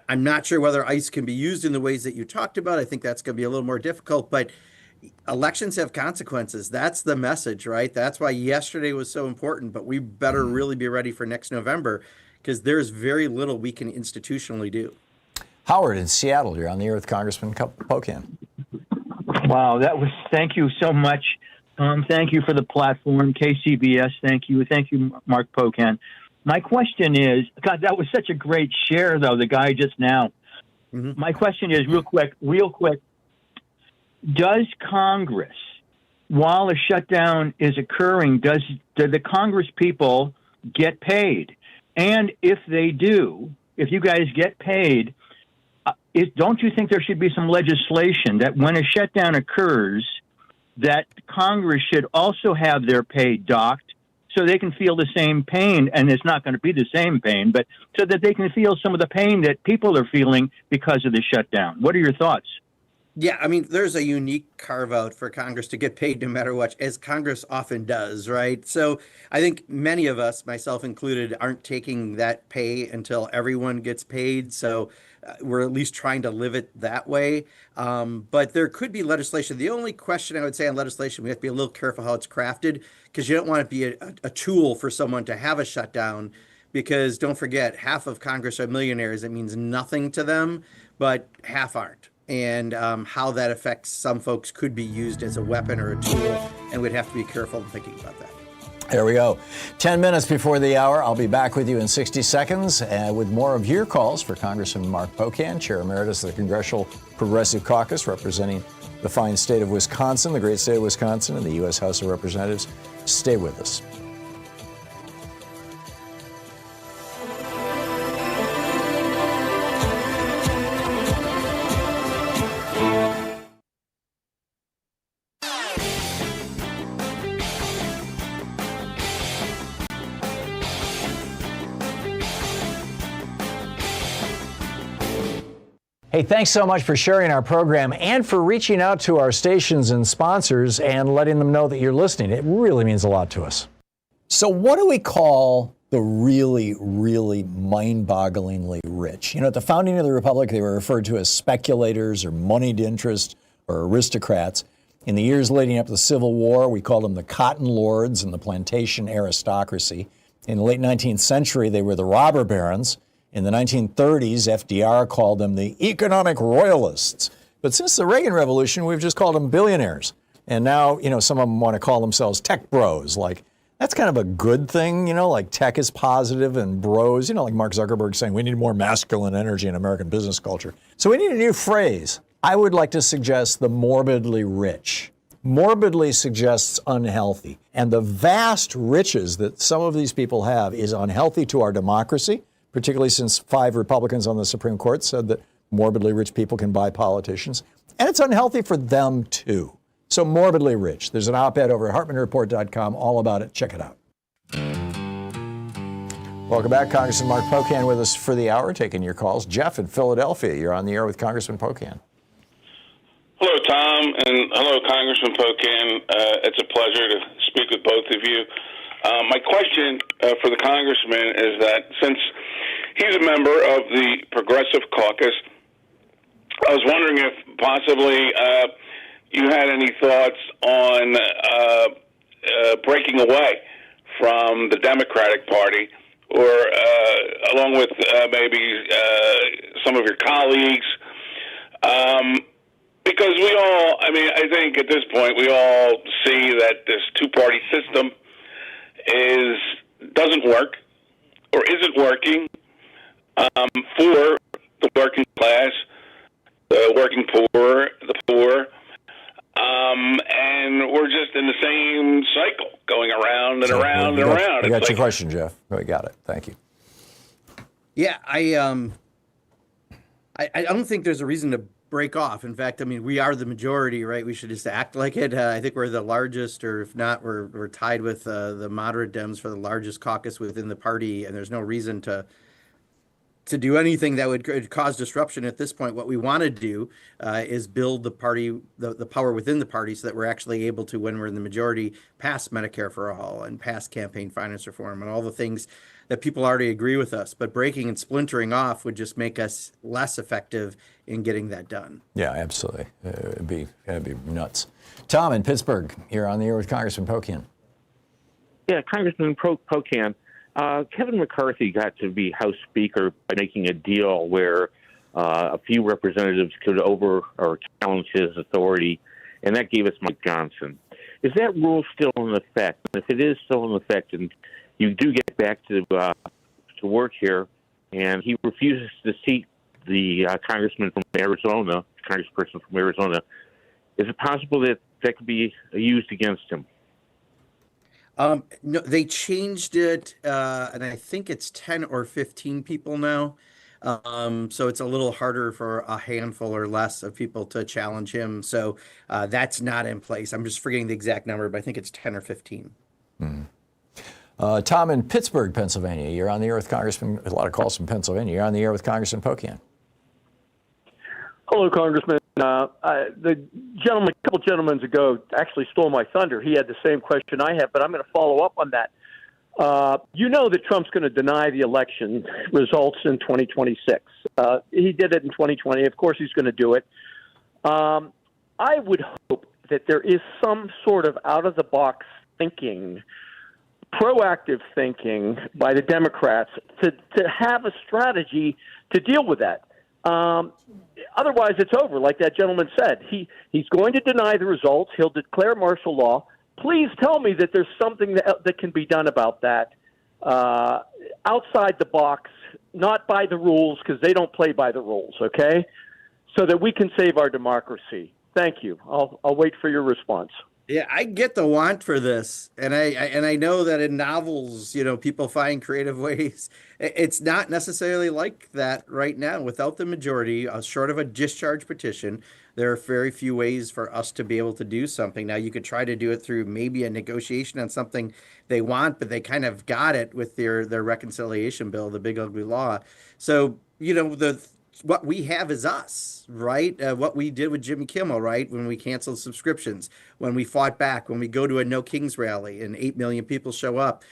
I'm not sure whether ICE can be used in the ways that you talked about. I think that's going to be a little more difficult, but elections have consequences. That's the message, right? That's why yesterday was so important, but we better really be ready for next November, because there's very little we can institutionally do. Howard in Seattle, you're on the air with Congressman Pocan. Wow, thank you so much. Thank you for the platform. KCBS, thank you. Thank you, Mark Pocan. My question is, God, that was such a great share, though, the guy just now. Mm-hmm. My question is, real quick, does Congress, while a shutdown is occurring, do the Congress people get paid? And if they do, if you guys get paid, don't you think there should be some legislation that when a shutdown occurs, that Congress should also have their pay docked so they can feel the same pain, and it's not going to be the same pain, but so that they can feel some of the pain that people are feeling because of the shutdown. What are your thoughts? Yeah, I mean, there's a unique carve-out for Congress to get paid no matter what, as Congress often does, right? So I think many of us, myself included, aren't taking that pay until everyone gets paid. So we're at least trying to live it that way. But there could be legislation. The only question I would say on legislation, we have to be a little careful how it's crafted, because you don't want to be a tool for someone to have a shutdown, because don't forget, half of Congress are millionaires. It means nothing to them, but half aren't. And how that affects some folks could be used as a weapon or a tool, and we'd have to be careful in thinking about that. There we go. 10 minutes before the hour. I'll be back with you in 60 seconds with more of your calls for Congressman Mark Pocan, Chair Emeritus of the Congressional Progressive Caucus, representing the fine state of Wisconsin, the great state of Wisconsin, and the U.S. House of Representatives. Stay with us. Hey, thanks so much for sharing our program and for reaching out to our stations and sponsors and letting them know that you're listening. It really means a lot to us. So what do we call the really, really mind-bogglingly rich? You know, at the founding of the Republic, they were referred to as speculators or moneyed interest or aristocrats. In the years leading up to the Civil War, we called them the cotton lords and the plantation aristocracy. In the late 19th century, they were the robber barons. In the 1930s, FDR called them the economic royalists. But since the Reagan Revolution, we've just called them billionaires. And now, some of them want to call themselves tech bros. Like, that's kind of a good thing, like tech is positive and bros, like Mark Zuckerberg saying we need more masculine energy in American business culture. So we need a new phrase. I would like to suggest the morbidly rich. Morbidly suggests unhealthy. And the vast riches that some of these people have is unhealthy to our democracy, particularly since 5 Republicans on the Supreme Court said that morbidly rich people can buy politicians. And it's unhealthy for them, too. So morbidly rich. There's an op-ed over at HartmannReport.com all about it. Check it out. Welcome back. Congressman Mark Pocan with us for the hour, taking your calls. Jeff in Philadelphia, you're on the air with Congressman Pocan. Hello, Tom, and hello, Congressman Pocan. It's a pleasure to speak with both of you. My question for the congressman is that since he's a member of the Progressive Caucus, I was wondering if possibly you had any thoughts on breaking away from the Democratic Party, or along with maybe some of your colleagues. Because we all, I think at this point we all see that this two-party system doesn't work or isn't working for the working class, the working poor, the poor, and we're just in the same cycle going around and around and around. I got your question, Jeff. We got it. Thank you. Yeah, I don't think there's a reason to break off. In fact, we are the majority, right? We should just act like it. I think we're the largest, or if not, we're tied with the moderate Dems for the largest caucus within the party, and there's no reason to do anything that would cause disruption at this point. What we want to do is build the party, the power within the party, so that we're actually able to, when we're in the majority, pass Medicare for all and pass campaign finance reform and all the things that people already agree with us. But breaking and splintering off would just make us less effective in getting that done. Yeah, absolutely. It'd be nuts. Tom in Pittsburgh, you're on the air with Congressman Pocan. Yeah, Congressman Pocan. Kevin McCarthy got to be House Speaker by making a deal where a few representatives could challenge his authority, and that gave us Mike Johnson. Is that rule still in effect? And if it is still in effect, and you do get back to work here, and he refuses to seat the congressperson from Arizona, is it possible that could be used against him? No, they changed it, and I think it's 10 or 15 people now. So it's a little harder for a handful or less of people to challenge him. So that's not in place. I'm just forgetting the exact number, but I think it's 10 or 15. Tom in Pittsburgh, Pennsylvania, you're on the air with Congressman. A lot of calls from Pennsylvania. You're on the air with Congressman Pocan. Hello, Congressman. The gentleman, a couple gentlemen ago, actually stole my thunder. He had the same question I have, but I'm going to follow up on that. You know that Trump's going to deny the election results in 2026. He did it in 2020. Of course, he's going to do it. I would hope that there is some sort of out-of-the-box thinking, proactive thinking by the Democrats to have a strategy to deal with that. Otherwise, it's over. Like that gentleman said, he's going to deny the results. He'll declare martial law. Please tell me that there's something that can be done about that outside the box, not by the rules, because they don't play by the rules, okay? So that we can save our democracy. Thank you. I'll wait for your response. Yeah, I get the want for this, and I know that in novels, people find creative ways. It's not necessarily like that right now. Without the majority, short of a discharge petition, there are very few ways for us to be able to do something. Now, you could try to do it through maybe a negotiation on something they want, but they kind of got it with their reconciliation bill, the big ugly law. So, what we have is us, right? What we did with Jimmy Kimmel, right? When we canceled subscriptions, when we fought back, when we go to a No Kings rally and 8 million people show up.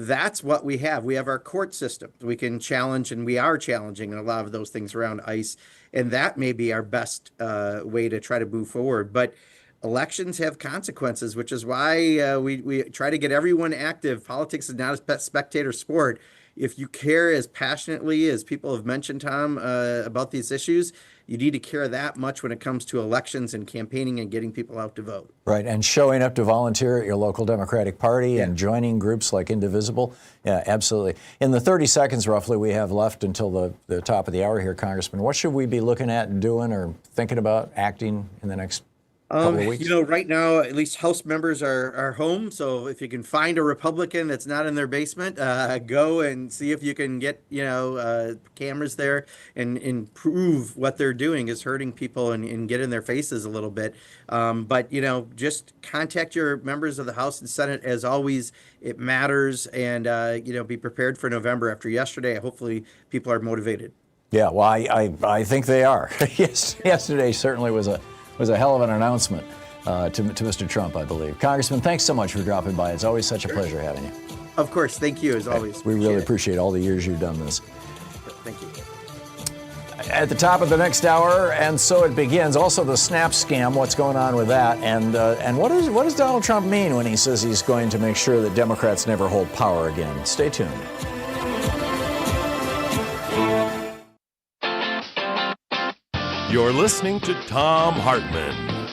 that's what we have. We have our court system. We can challenge, and we are challenging a lot of those things around ICE, and that may be our best way to try to move forward. But elections have consequences, which is why we try to get everyone active. Politics is not a spectator sport. If you care as passionately as people have mentioned, Tom, about these issues, you need to care that much when it comes to elections and campaigning and getting people out to vote. Right, and showing up to volunteer at your local Democratic Party and joining groups like Indivisible. Yeah, absolutely. In the 30 seconds roughly we have left until the top of the hour here, Congressman, what should we be looking at and doing or thinking about acting in the next couple of weeks? Right now, at least House members are home. So if you can find a Republican that's not in their basement, go and see if you can get, cameras there and prove what they're doing is hurting people and get in their faces a little bit. But just contact your members of the House and Senate. As always, it matters. And, be prepared for November. After yesterday, hopefully people are motivated. Yeah, well, I think they are. Yesterday certainly was a hell of an announcement to Mr. Trump, I believe. Congressman, thanks so much for dropping by. It's always such a pleasure having you. Of course. Thank you, as always. We really appreciate all the years you've done this. Thank you. At the top of the next hour, and so it begins. Also, the SNAP scam, what's going on with that? And what does Donald Trump mean when he says he's going to make sure that Democrats never hold power again? Stay tuned. You're listening to Thom Hartmann.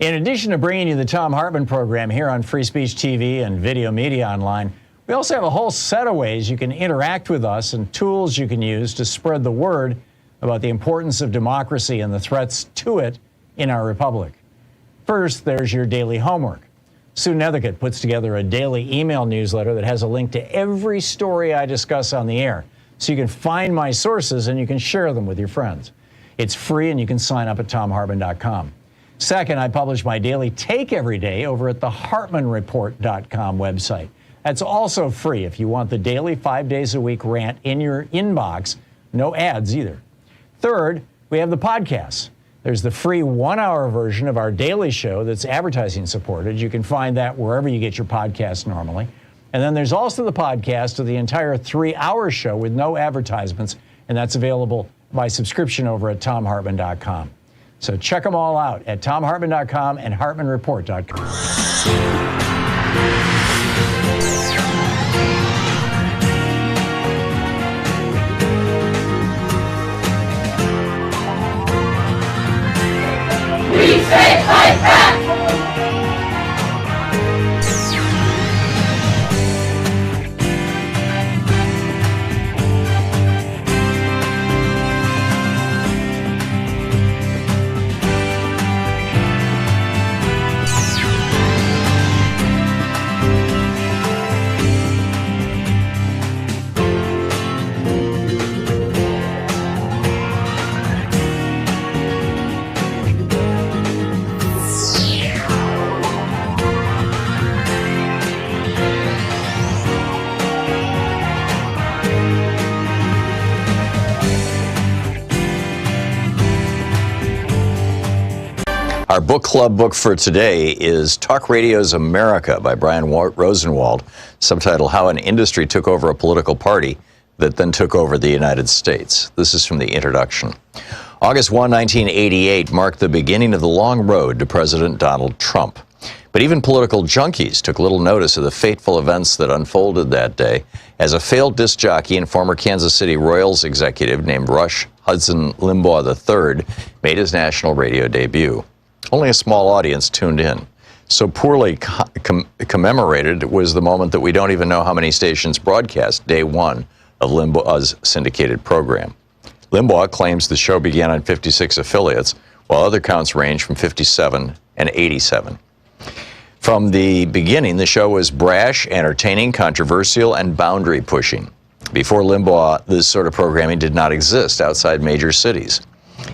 In addition to bringing you the Thom Hartmann program here on Free Speech TV and Video Media Online, we also have a whole set of ways you can interact with us and tools you can use to spread the word about the importance of democracy and the threats to it in our republic. First, there's your daily homework. Sue Nethercutt puts together a daily email newsletter that has a link to every story I discuss on the air. So you can find my sources and you can share them with your friends. It's free and you can sign up at thomhartmann.com. Second, I publish my daily take every day over at the hartmannreport.com website. That's also free if you want the daily 5 days a week rant in your inbox. No ads either. Third, we have the podcasts. There's the free 1-hour version of our daily show that's advertising supported. You can find that wherever you get your podcasts normally. And then there's also the podcast of the entire 3-hour show with no advertisements, and that's available by subscription over at thomhartmann.com. So check them all out at thomhartmann.com and hartmannreport.com. Our book club book for today is Talk Radio's America by Brian Rosenwald, subtitled How an Industry Took Over a Political Party That Then Took Over the United States. This is from the introduction. August 1, 1988 marked the beginning of the long road to President Donald Trump. But even political junkies took little notice of the fateful events that unfolded that day as a failed disc jockey and former Kansas City Royals executive named Rush Hudson Limbaugh III made his national radio debut. Only a small audience tuned in. So poorly commemorated was the moment that we don't even know how many stations broadcast day one of Limbaugh's syndicated program. Limbaugh claims the show began on 56 affiliates, while other counts range from 57 and 87. From the beginning, the show was brash, entertaining, controversial, and boundary-pushing. Before Limbaugh, this sort of programming did not exist outside major cities.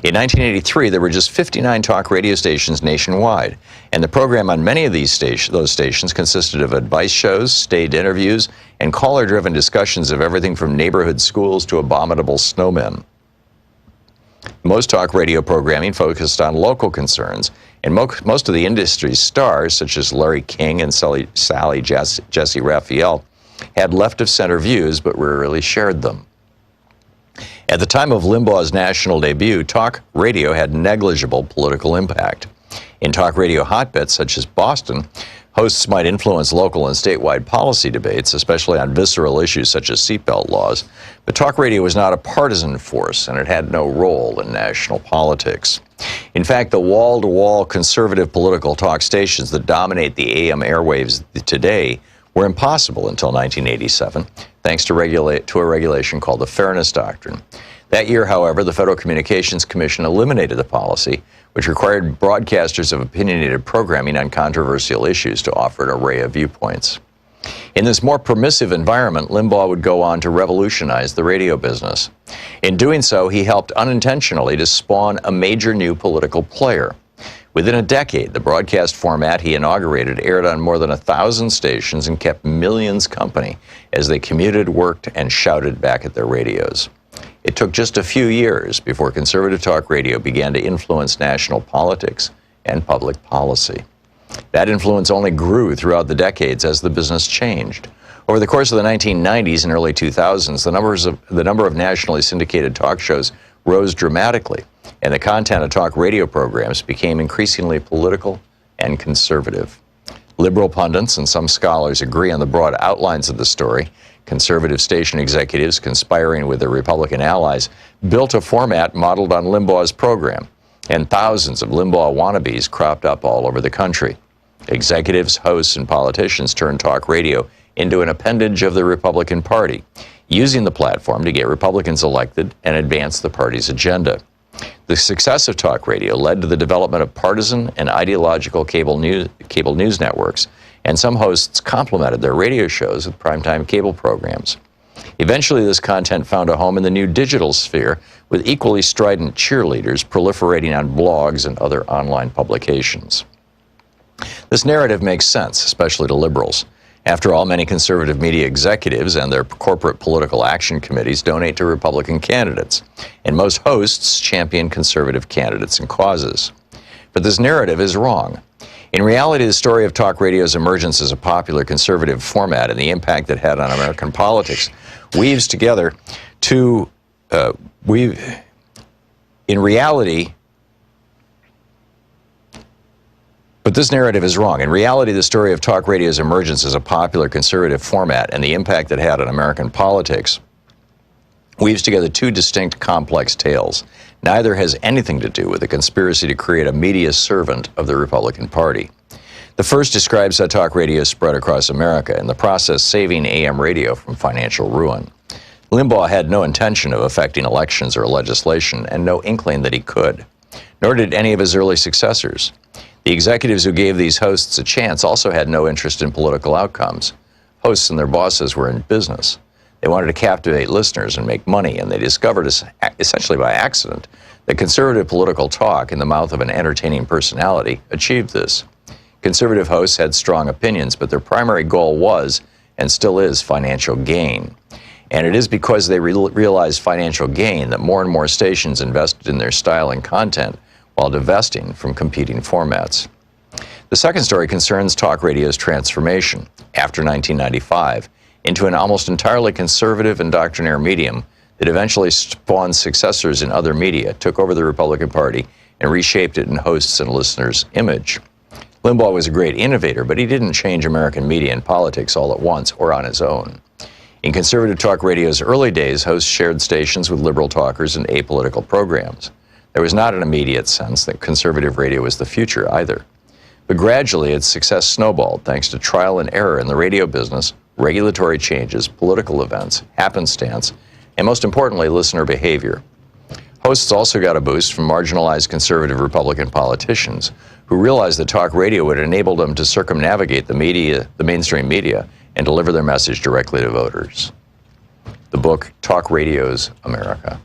In 1983, there were just 59 talk radio stations nationwide, and the program on many of those stations consisted of advice shows, staged interviews, and caller-driven discussions of everything from neighborhood schools to abominable snowmen. Most talk radio programming focused on local concerns And most of the industry's stars, such as Larry King and Jesse Raphael, had left-of-center views but rarely shared them. At the time of Limbaugh's national debut, talk radio had negligible political impact. In talk radio hotbeds such as Boston, hosts might influence local and statewide policy debates, especially on visceral issues such as seatbelt laws. But talk radio was not a partisan force, and it had no role in national politics. In fact, the wall-to-wall conservative political talk stations that dominate the AM airwaves today were impossible until 1987, thanks to a regulation called the Fairness Doctrine. That year, however, the Federal Communications Commission eliminated the policy, which required broadcasters of opinionated programming on controversial issues to offer an array of viewpoints. In this more permissive environment, Limbaugh would go on to revolutionize the radio business. In doing so, he helped unintentionally to spawn a major new political player. Within a decade, the broadcast format he inaugurated aired on more than 1,000 stations and kept millions company as they commuted, worked, and shouted back at their radios. It took just a few years before conservative talk radio began to influence national politics and public policy. That influence only grew throughout the decades as the business changed. Over the course of the 1990s and early 2000s, the number of nationally syndicated talk shows rose dramatically, and the content of talk radio programs became increasingly political and conservative. Liberal pundits and some scholars agree on the broad outlines of the story. Conservative station executives, conspiring with their Republican allies, built a format modeled on Limbaugh's program, and thousands of Limbaugh wannabes cropped up all over the country. Executives, hosts, and politicians turned talk radio into an appendage of the Republican Party, using the platform to get Republicans elected and advance the party's agenda. The success of talk radio led to the development of partisan and ideological cable news networks, and some hosts complemented their radio shows with primetime cable programs. Eventually, this content found a home in the new digital sphere, with equally strident cheerleaders proliferating on blogs and other online publications. This narrative makes sense, especially to liberals. After all, many conservative media executives and their corporate political action committees donate to Republican candidates, and most hosts champion conservative candidates and causes. But this narrative is wrong. In reality, the story of talk radio's emergence as a popular conservative format and the impact it had on American politics weaves together two, But this narrative is wrong. In reality, the story of talk radio's emergence as a popular conservative format and the impact it had on American politics weaves together two distinct, complex tales. Neither has anything to do with the conspiracy to create a media servant of the Republican Party. The first describes how talk radio spread across America, in the process saving AM radio from financial ruin. Limbaugh had no intention of affecting elections or legislation, and no inkling that he could. Nor did any of his early successors. The executives who gave these hosts a chance also had no interest in political outcomes. Hosts and their bosses were in business. They wanted to captivate listeners and make money, and they discovered, essentially by accident, that conservative political talk in the mouth of an entertaining personality achieved this. Conservative hosts had strong opinions, but their primary goal was, and still is, financial gain. And it is because they realized financial gain that more and more stations invested in their style and content while divesting from competing formats. The second story concerns talk radio's transformation, after 1995, into an almost entirely conservative and doctrinaire medium that eventually spawned successors in other media, took over the Republican Party, and reshaped it in hosts' and listeners' image. Limbaugh was a great innovator, but he didn't change American media and politics all at once or on his own. In conservative talk radio's early days, hosts shared stations with liberal talkers and apolitical programs. There was not an immediate sense that conservative radio was the future either. But gradually, its success snowballed thanks to trial and error in the radio business, regulatory changes, political events, happenstance, and most importantly, listener behavior. Hosts also got a boost from marginalized conservative Republican politicians who realized that talk radio would enable them to circumnavigate the mainstream media, and deliver their message directly to voters. The book, Talk Radio's America.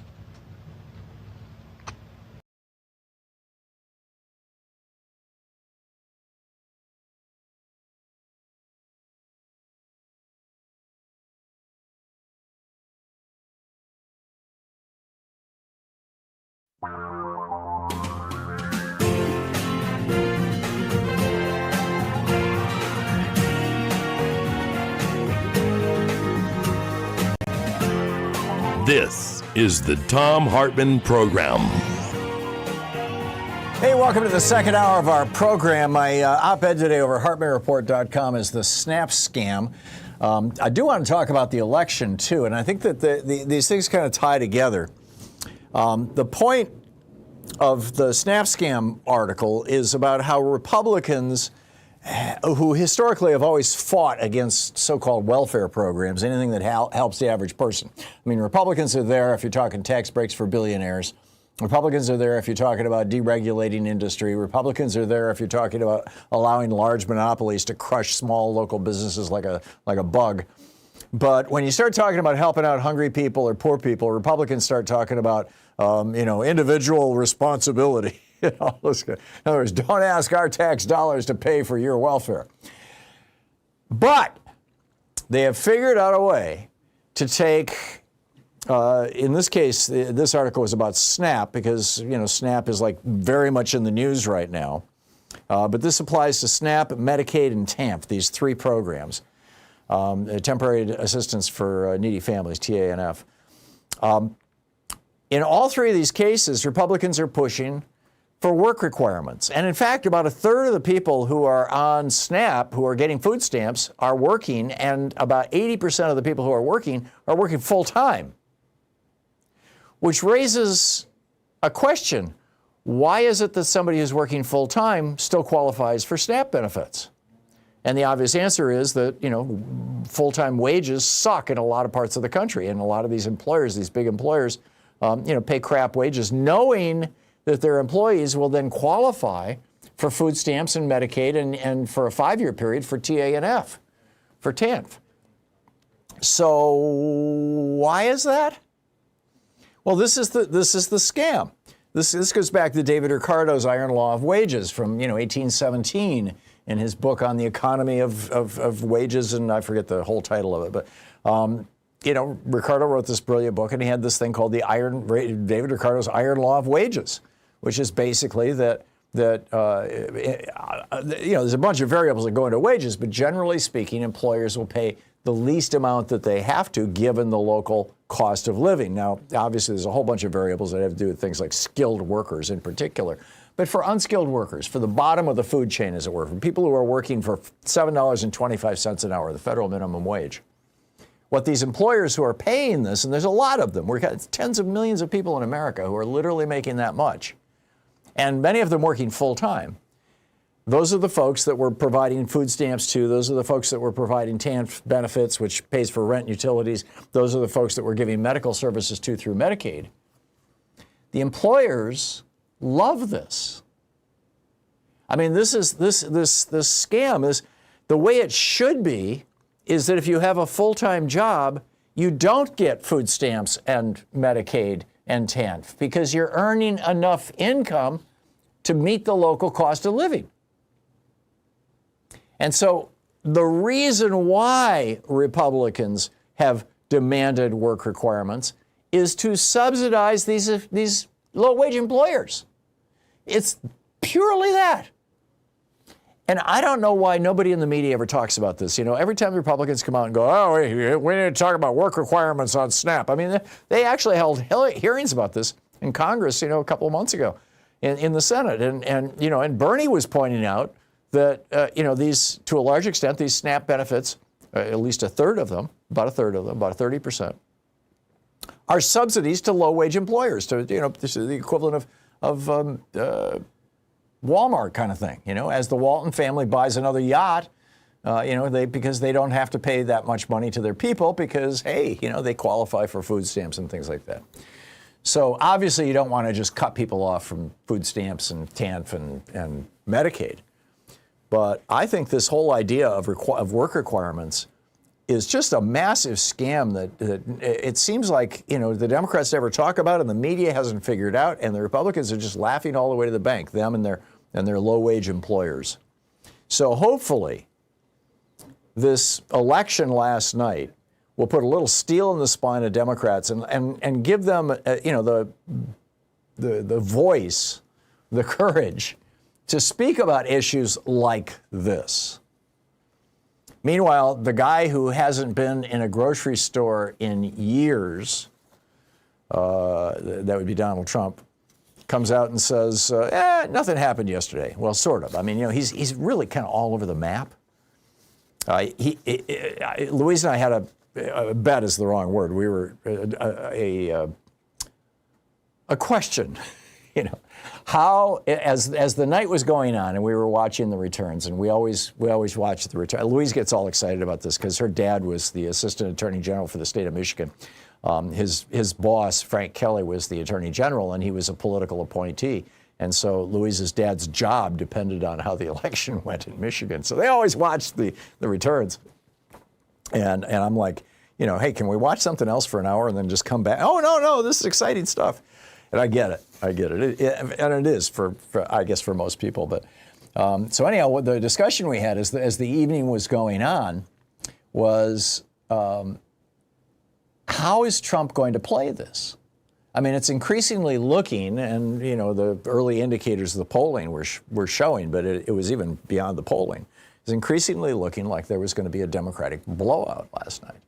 This is the Thom Hartmann Program. Hey, welcome to the second hour of our program. My op-ed today over HartmannReport.com is the SNAP scam. I do want to talk about the election, too, and I think that these things kind of tie together. The point of the SNAP scam article is about how Republicans, who historically have always fought against so-called welfare programs, anything that helps the average person. I mean, Republicans are there if you're talking tax breaks for billionaires. Republicans are there if you're talking about deregulating industry. Republicans are there if you're talking about allowing large monopolies to crush small local businesses like a bug. But when you start talking about helping out hungry people or poor people, Republicans start talking about individual responsibility. In other words, don't ask our tax dollars to pay for your welfare. But they have figured out a way to take. In this case, this article was about SNAP because, SNAP is like very much in the news right now. But this applies to SNAP, Medicaid, and TANF, these three programs, Temporary Assistance for Needy Families, TANF. In all three of these cases, Republicans are pushing for work requirements. And in fact, about a third of the people who are on SNAP, who are getting food stamps, are working, and about 80% of the people who are working full time. Which raises a question. Why is it that somebody who's working full-time still qualifies for SNAP benefits? And the obvious answer is that, full-time wages suck in a lot of parts of the country. And a lot of these employers, these big employers, pay crap wages, knowing that their employees will then qualify for food stamps and Medicaid and for a 5-year period for TANF, for TANF. So why is that? Well, this is the scam. This goes back to David Ricardo's Iron Law of Wages from 1817 in his book on the economy of wages, and I forget the whole title of it. But Ricardo wrote this brilliant book, and he had this thing called David Ricardo's Iron Law of Wages, which is basically that there's a bunch of variables that go into wages, but generally speaking, employers will pay the least amount that they have to given the local cost of living. Now, obviously, there's a whole bunch of variables that have to do with things like skilled workers in particular. But for unskilled workers, for the bottom of the food chain, as it were, for people who are working for $7.25 an hour, the federal minimum wage, what these employers who are paying this, and there's a lot of them, we've got tens of millions of people in America who are literally making that much, and many of them working full time. Those are the folks that we're providing food stamps to. Those are the folks that we're providing TANF benefits, which pays for rent and utilities. Those are the folks that we're giving medical services to through Medicaid. The employers love this. I mean, this scam is the way it should be. Is that if you have a full-time job, you don't get food stamps and Medicaid and TANF because you're earning enough income to meet the local cost of living. And so the reason why Republicans have demanded work requirements is to subsidize these low-wage employers. It's purely that. And I don't know why nobody in the media ever talks about this. Every time the Republicans come out and go, oh, we need to talk about work requirements on SNAP. I mean, they actually held hearings about this in Congress, a couple of months ago in the Senate. And Bernie was pointing out that, these, to a large extent, these SNAP benefits, at least a third of them, about 30%, are subsidies to low-wage employers, to, this is the equivalent of Walmart kind of thing, as the Walton family buys another yacht, because they don't have to pay that much money to their people because, hey, they qualify for food stamps and things like that. So obviously you don't want to just cut people off from food stamps and TANF and Medicaid. But I think this whole idea of work requirements is just a massive scam that it seems like, the Democrats never talk about and the media hasn't figured out, and the Republicans are just laughing all the way to the bank, them and their low-wage employers. So hopefully this election last night will put a little steel in the spine of Democrats and give them, the voice, the courage to speak about issues like this. Meanwhile, the guy who hasn't been in a grocery store in years, that would be Donald Trump, comes out and says, nothing happened yesterday. Well, sort of. I mean, he's really kind of all over the map. Louise and I had a bet is the wrong word. We were a question, how as the night was going on and we were watching the returns, and we always watch the return. Louise gets all excited about this because her dad was the assistant attorney general for the state of Michigan. His boss, Frank Kelly, was the attorney general, and he was a political appointee. And so Louise's dad's job depended on how the election went in Michigan. So they always watched the returns. And I'm like, hey, can we watch something else for an hour and then just come back? Oh, no, this is exciting stuff. And I get it. And it is for I guess for most people. But so anyhow, what the discussion we had as the evening was going on was, how is Trump going to play this? I mean, it's increasingly looking, and the early indicators of the polling were showing, but it was even beyond the polling. It's increasingly looking like there was going to be a Democratic blowout last night.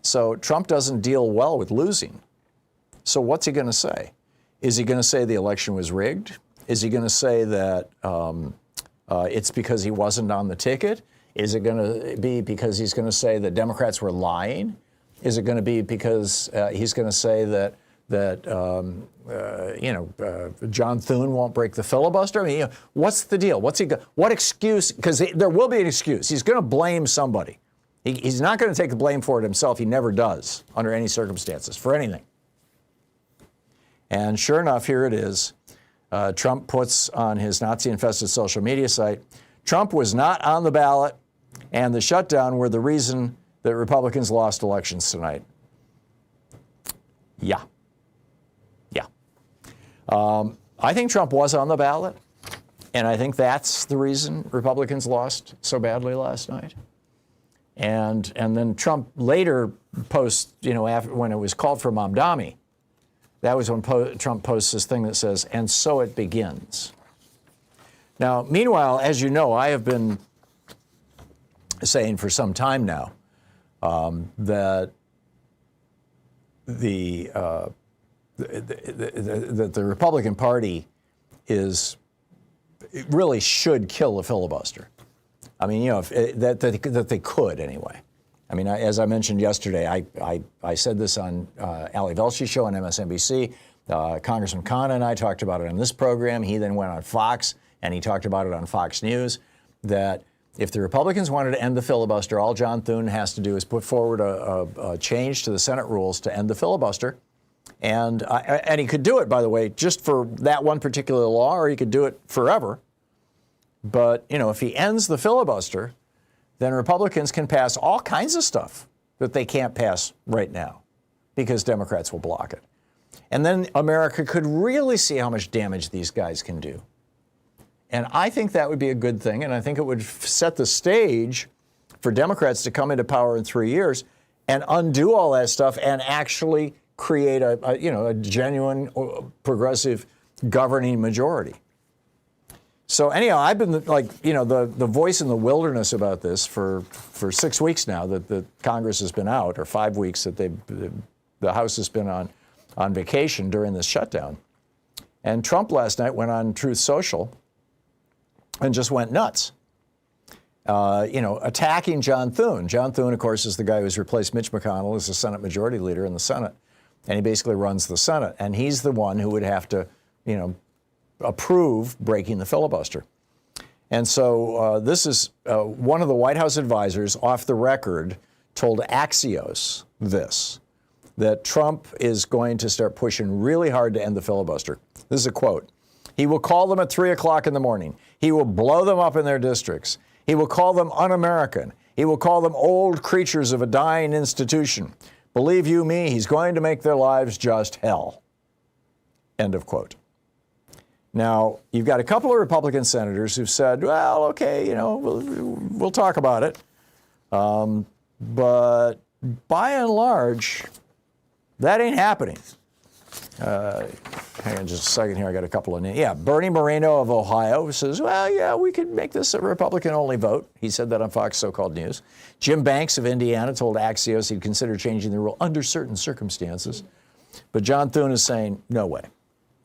So Trump doesn't deal well with losing. So what's he going to say? Is he going to say the election was rigged? Is he going to say that it's because he wasn't on the ticket? Is it going to be because he's going to say that Democrats were lying? Is it going to be because he's going to say that John Thune won't break the filibuster? I mean, what's the deal? What excuse? Because there will be an excuse. He's going to blame somebody. He's not going to take the blame for it himself. He never does under any circumstances for anything. And sure enough, here it is. Trump puts on his Nazi-infested social media site, Trump was not on the ballot, and the shutdown were the reason that Republicans lost elections tonight. Yeah. I think Trump was on the ballot, and I think that's the reason Republicans lost so badly last night. And then Trump later posts, after when it was called for Mamdani, that was when Trump posts this thing that says, and so it begins. Now, meanwhile, as you know, I have been saying for some time now that the Republican Party really should kill a filibuster. I mean, that they could anyway. I mean, as I mentioned yesterday, I said this on Ali Velsh's show on MSNBC. Congressman Khan and I talked about it on this program. He then went on Fox and he talked about it on Fox News, that if the Republicans wanted to end the filibuster, all John Thune has to do is put forward a change to the Senate rules to end the filibuster. And he could do it, by the way, just for that one particular law, or he could do it forever. But, if he ends the filibuster, then Republicans can pass all kinds of stuff that they can't pass right now because Democrats will block it. And then America could really see how much damage these guys can do. And I think that would be a good thing, and I think it would set the stage for Democrats to come into power in 3 years and undo all that stuff and actually create a genuine progressive governing majority. So anyhow, I've been the voice in the wilderness about this for 6 weeks now that the Congress has been out, or 5 weeks that the House has been on vacation during this shutdown. And Trump last night went on Truth Social and just went nuts, attacking John Thune. John Thune, of course, is the guy who's replaced Mitch McConnell as the Senate Majority Leader in the Senate, and he basically runs the Senate. And he's the one who would have to, approve breaking the filibuster. And so this is one of the White House advisors off the record told Axios that Trump is going to start pushing really hard to end the filibuster. This is a quote. He will call them at 3 o'clock in the morning. He will blow them up in their districts. He will call them un-American. He will call them old creatures of a dying institution. Believe you me, he's going to make their lives just hell. End of quote. Now, you've got a couple of Republican senators who've said, well, okay, we'll talk about it. But by and large, that ain't happening. Hang on just a second here. I got a couple of names. Yeah, Bernie Moreno of Ohio says, well, yeah, we could make this a Republican-only vote. He said that on Fox So-Called News. Jim Banks of Indiana told Axios he'd consider changing the rule under certain circumstances. But John Thune is saying, no way,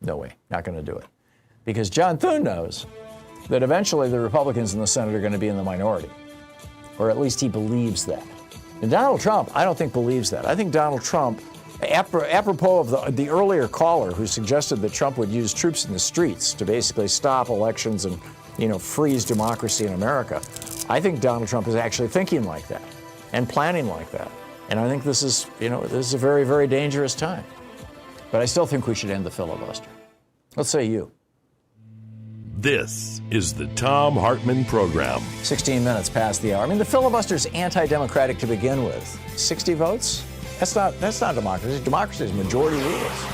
not going to do it. Because John Thune knows that eventually the Republicans in the Senate are going to be in the minority. Or at least he believes that. And Donald Trump, I don't think believes that. I think Donald Trump, apropos of the earlier caller who suggested that Trump would use troops in the streets to basically stop elections and, freeze democracy in America, I think Donald Trump is actually thinking like that and planning like that. And I think this is a very, very dangerous time. But I still think we should end the filibuster. Let's say you. This is the Thom Hartmann Program. 16 minutes past the hour. I mean, the filibuster's anti-democratic to begin with. 60 votes? That's not democracy. Democracy is majority rules.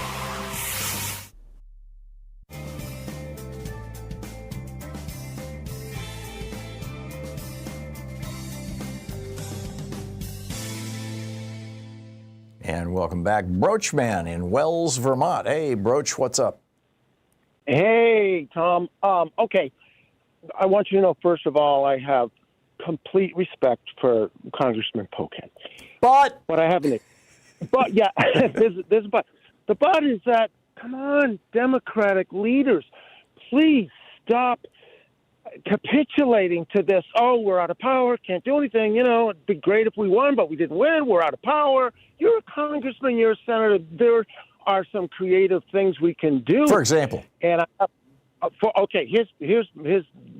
And welcome back, Broachman in Wells, Vermont. Hey, Broach, what's up? Hey, Tom. Okay. I want you to know, first of all, I have complete respect for Congressman Pocan. But I haven't. But, yeah, there's a but. The but is that, come on, Democratic leaders, please stop capitulating to this. Oh, we're out of power, can't do anything. It'd be great if we won, but we didn't win. We're out of power. You're a congressman, you're a senator. There are some creative things we can do. For example? And here's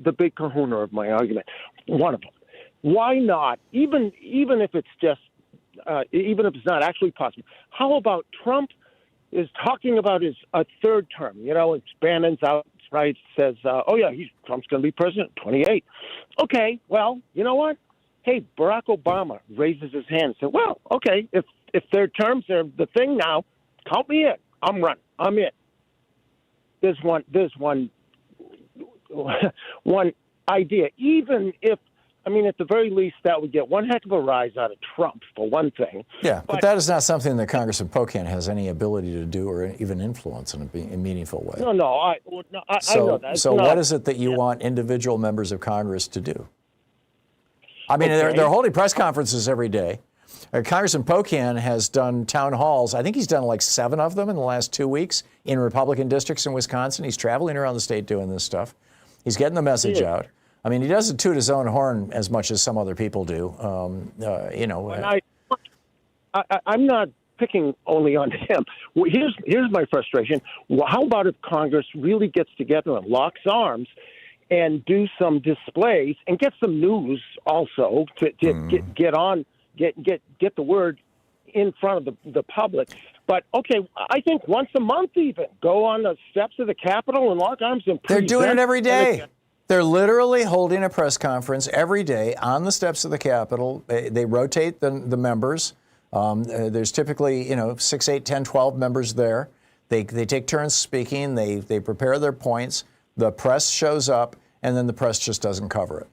the big kahuna of my argument. One of them. Why not? Even if it's just even if it's not actually possible. How about Trump is talking about a third term? It's Bannon's out, right? Says, Trump's going to be president 28. Okay, well, you know what? Hey, Barack Obama raises his hand and said, well, okay, if third terms are the thing now, count me in. I'm running. I'm in. There's one idea. Even if, at the very least, that would get one heck of a rise out of Trump, for one thing. Yeah, but that is not something that Congressman Pocan has any ability to do or even influence in a meaningful way. No, I know that. So what is it that you want individual members of Congress to do? They're holding press conferences every day. Congressman Pocan has done town halls. I think he's done like 7 of them in the last 2 weeks in Republican districts in Wisconsin. He's traveling around the state doing this stuff. He's getting the message out. He doesn't toot his own horn as much as some other people do. I'm not picking only on him. Well, here's my frustration. Well, how about if Congress really gets together and locks arms and do some displays and get some news also to get the word in front of the public. But, okay, I think once a month even, go on the steps of the Capitol and lock arms and They're doing it every day. They're literally holding a press conference every day on the steps of the Capitol. They rotate the members. There's typically, 6, 8, 10, 12 members there. They take turns speaking. They prepare their points. The press shows up, and then the press just doesn't cover it.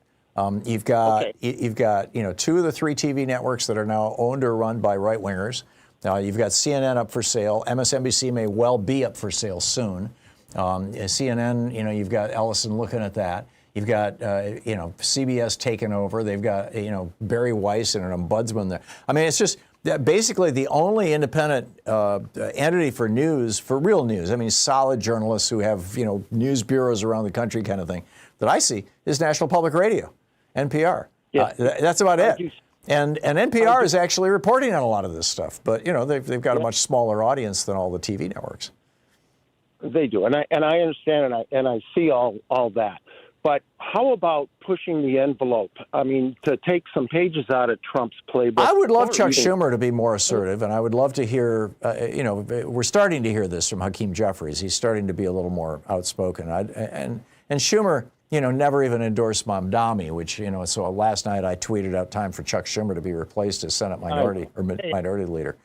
You've got 2 of the 3 TV networks that are now owned or run by right-wingers. You've got CNN up for sale. MSNBC may well be up for sale soon. CNN, you've got Ellison looking at that. You've got, CBS taking over. They've got, Barry Weiss and an ombudsman there. It's just basically the only independent entity for news, for real news. Solid journalists who have, news bureaus around the country kind of thing that I see is National Public Radio, NPR. Yeah. That's about it. And NPR is actually reporting on a lot of this stuff, but they've got a much smaller audience than all the TV networks. They do, and I understand, and I see all that. But how about pushing the envelope? To take some pages out of Trump's playbook. I would love Chuck Schumer to be more assertive, and I would love to hear, we're starting to hear this from Hakeem Jeffries. He's starting to be a little more outspoken. And Schumer, never even endorsed Mamdani, which, so last night I tweeted out time for Chuck Schumer to be replaced as Senate minority leader.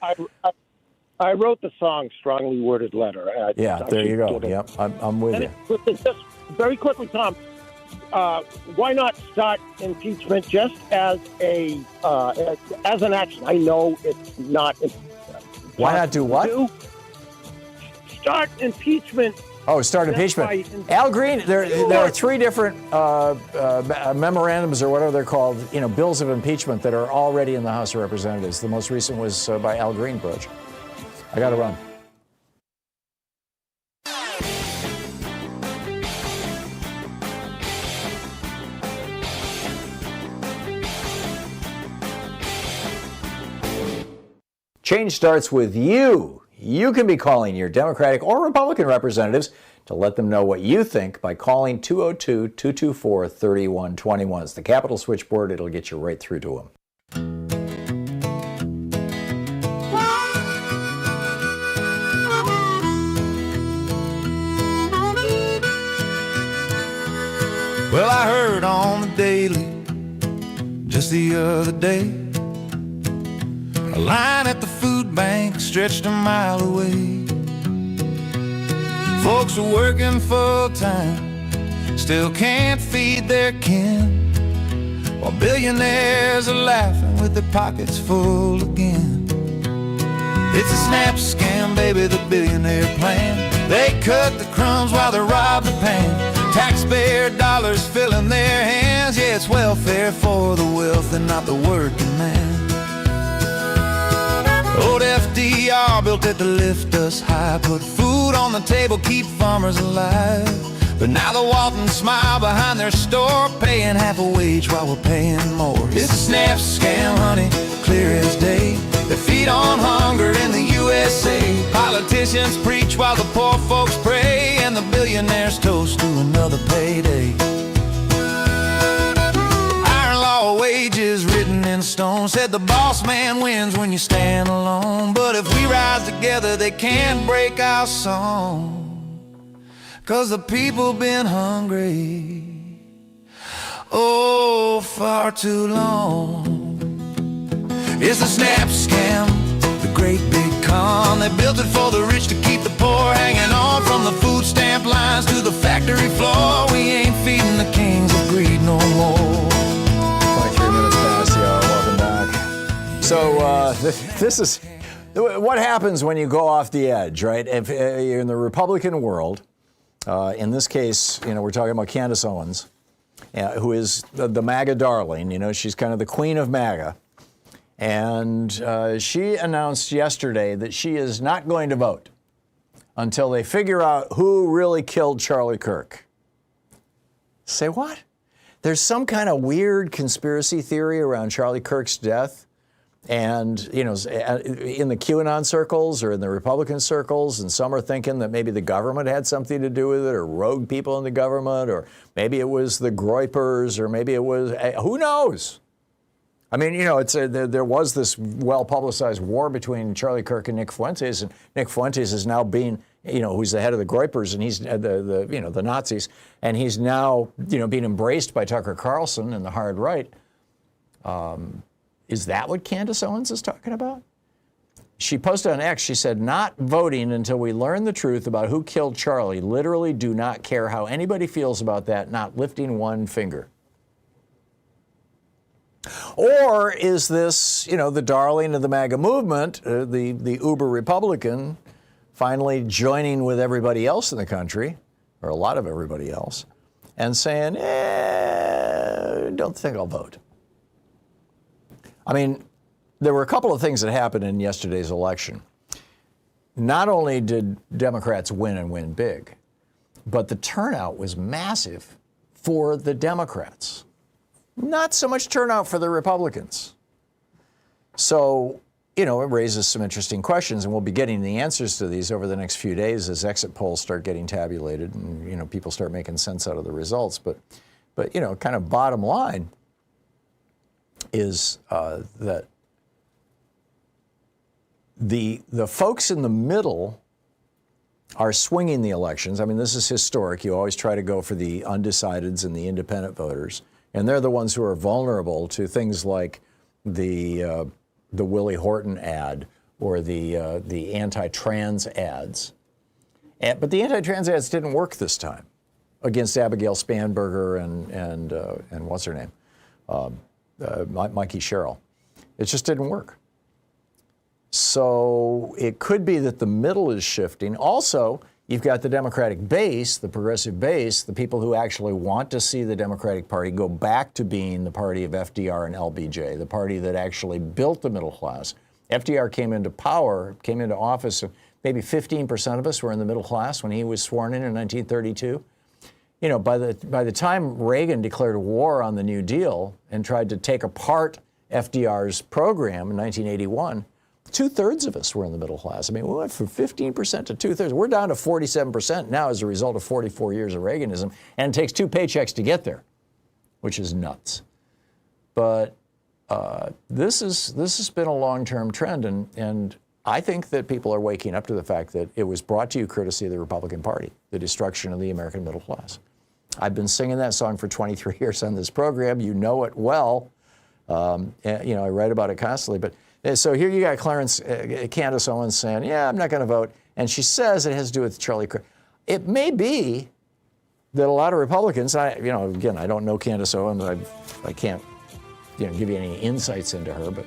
I wrote the song "Strongly Worded Letter." There you go. Yep, I'm with you. Just very quickly, Tom, why not start impeachment just as an action? I know it's not. Why not do what? Start impeachment. Oh, start impeachment. Al Green, there are 3 different memorandums or whatever they're called, bills of impeachment that are already in the House of Representatives. The most recent was by Al Greenbridge. I got to run. Change starts with you. You can be calling your Democratic or Republican representatives to let them know what you think by calling 202-224-3121. It's the Capitol switchboard. It'll get you right through to them. Well, I heard on the daily just the other day, a line at the food bank stretched a mile away. Folks are working full time, still can't feed their kin, while billionaires are laughing with their pockets full again. It's a SNAP scam, baby, the billionaire plan. They cut the crumbs while they rob the pan. Taxpayer dollars filling their hands. Yeah, it's welfare for the wealthy, not the working man. Old FDR built it to lift us high, put food on the table, keep farmers alive. But now the Waltons smile behind their store, paying half a wage while we're paying more. It's a SNAP scam, honey, clear as day. They feed on hunger in the USA. Politicians preach while the poor folks pray, and the billionaires toast to another payday. Iron law wages written in stone, said the boss man wins when you stand alone. But if we rise together, they can't break our song, 'cause the people been hungry, oh, far too long. It's a SNAP scam, the great big con. They built it for the rich to keep the poor hanging on. From the food stamp lines to the factory floor, we ain't feeding the kings of greed no more. 23 minutes past the hour. Welcome back. So this is what happens when you go off the edge, right? If you're in the Republican world, in this case, we're talking about Candace Owens, who is the MAGA darling. She's kind of the queen of MAGA. And she announced yesterday that she is not going to vote until they figure out who really killed Charlie Kirk. Say what? There's some kind of weird conspiracy theory around Charlie Kirk's death. And, in the QAnon circles or in the Republican circles, and some are thinking that maybe the government had something to do with it, or rogue people in the government, or maybe it was the Groypers, or maybe it was, who knows? I mean, there was this well-publicized war between Charlie Kirk and Nick Fuentes, and Nick Fuentes is now being, who's the head of the Groypers, and he's the Nazis, and he's now, being embraced by Tucker Carlson and the hard right. Is that what Candace Owens is talking about? She posted on X, she said, "Not voting until we learn the truth about who killed Charlie. Literally do not care how anybody feels about that, not lifting one finger." Or is this, the darling of the MAGA movement, the uber Republican, finally joining with everybody else in the country, or a lot of everybody else, and saying, don't think I'll vote. I mean, there were a couple of things that happened in yesterday's election. Not only did Democrats win and win big, but the turnout was massive for the Democrats. Not so much turnout for the Republicans. So, it raises some interesting questions, and we'll be getting the answers to these over the next few days as exit polls start getting tabulated and, people start making sense out of the results. But kind of bottom line is that the folks in the middle are swinging the elections. I mean, this is historic. You always try to go for the undecideds and the independent voters. And they're the ones who are vulnerable to things like the Willie Horton ad or the anti-trans ads. But the anti-trans ads didn't work this time against Abigail Spanberger and what's her name, Mikey Sherrill. It just didn't work. So it could be that the middle is shifting. Also, you've got the Democratic base, the progressive base, the people who actually want to see the Democratic Party go back to being the party of FDR and LBJ, the party that actually built the middle class. FDR came into office, maybe 15% of us were in the middle class when he was sworn in 1932. By the time Reagan declared war on the New Deal and tried to take apart FDR's program in 1981, 2/3 of us were in the middle class. I mean, we went from 15% to 2/3. We're down to 47% now as a result of 44 years of Reaganism, and it takes 2 paychecks to get there, which is nuts. But this has been a long-term trend, and I think that people are waking up to the fact that it was brought to you courtesy of the Republican Party, the destruction of the American middle class. I've been singing that song for 23 years on this program. You know it well. And, you know, I write about it constantly. But so here you got Candace Owens saying, yeah, I'm not going to vote. And she says it has to do with Charlie Kirk. It may be that a lot of Republicans, again, I don't know Candace Owens. I can't, give you any insights into her. But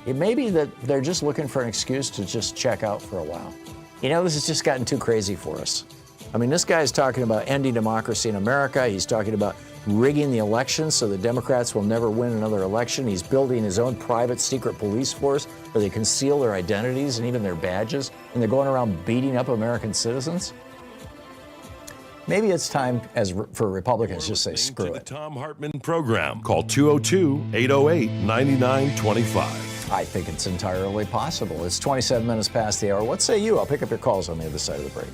it may be that they're just looking for an excuse to just check out for a while. This has just gotten too crazy for us. I mean, this guy's talking about ending democracy in America. He's talking about rigging the election so the Democrats will never win another election. He's building his own private secret police force where they conceal their identities and even their badges, and they're going around beating up American citizens. Maybe it's time for Republicans to just say, screw it. The Thom Hartmann program. Call 202-808-9925. I think it's entirely possible. It's 27 minutes past the hour. What say you? I'll pick up your calls on the other side of the break.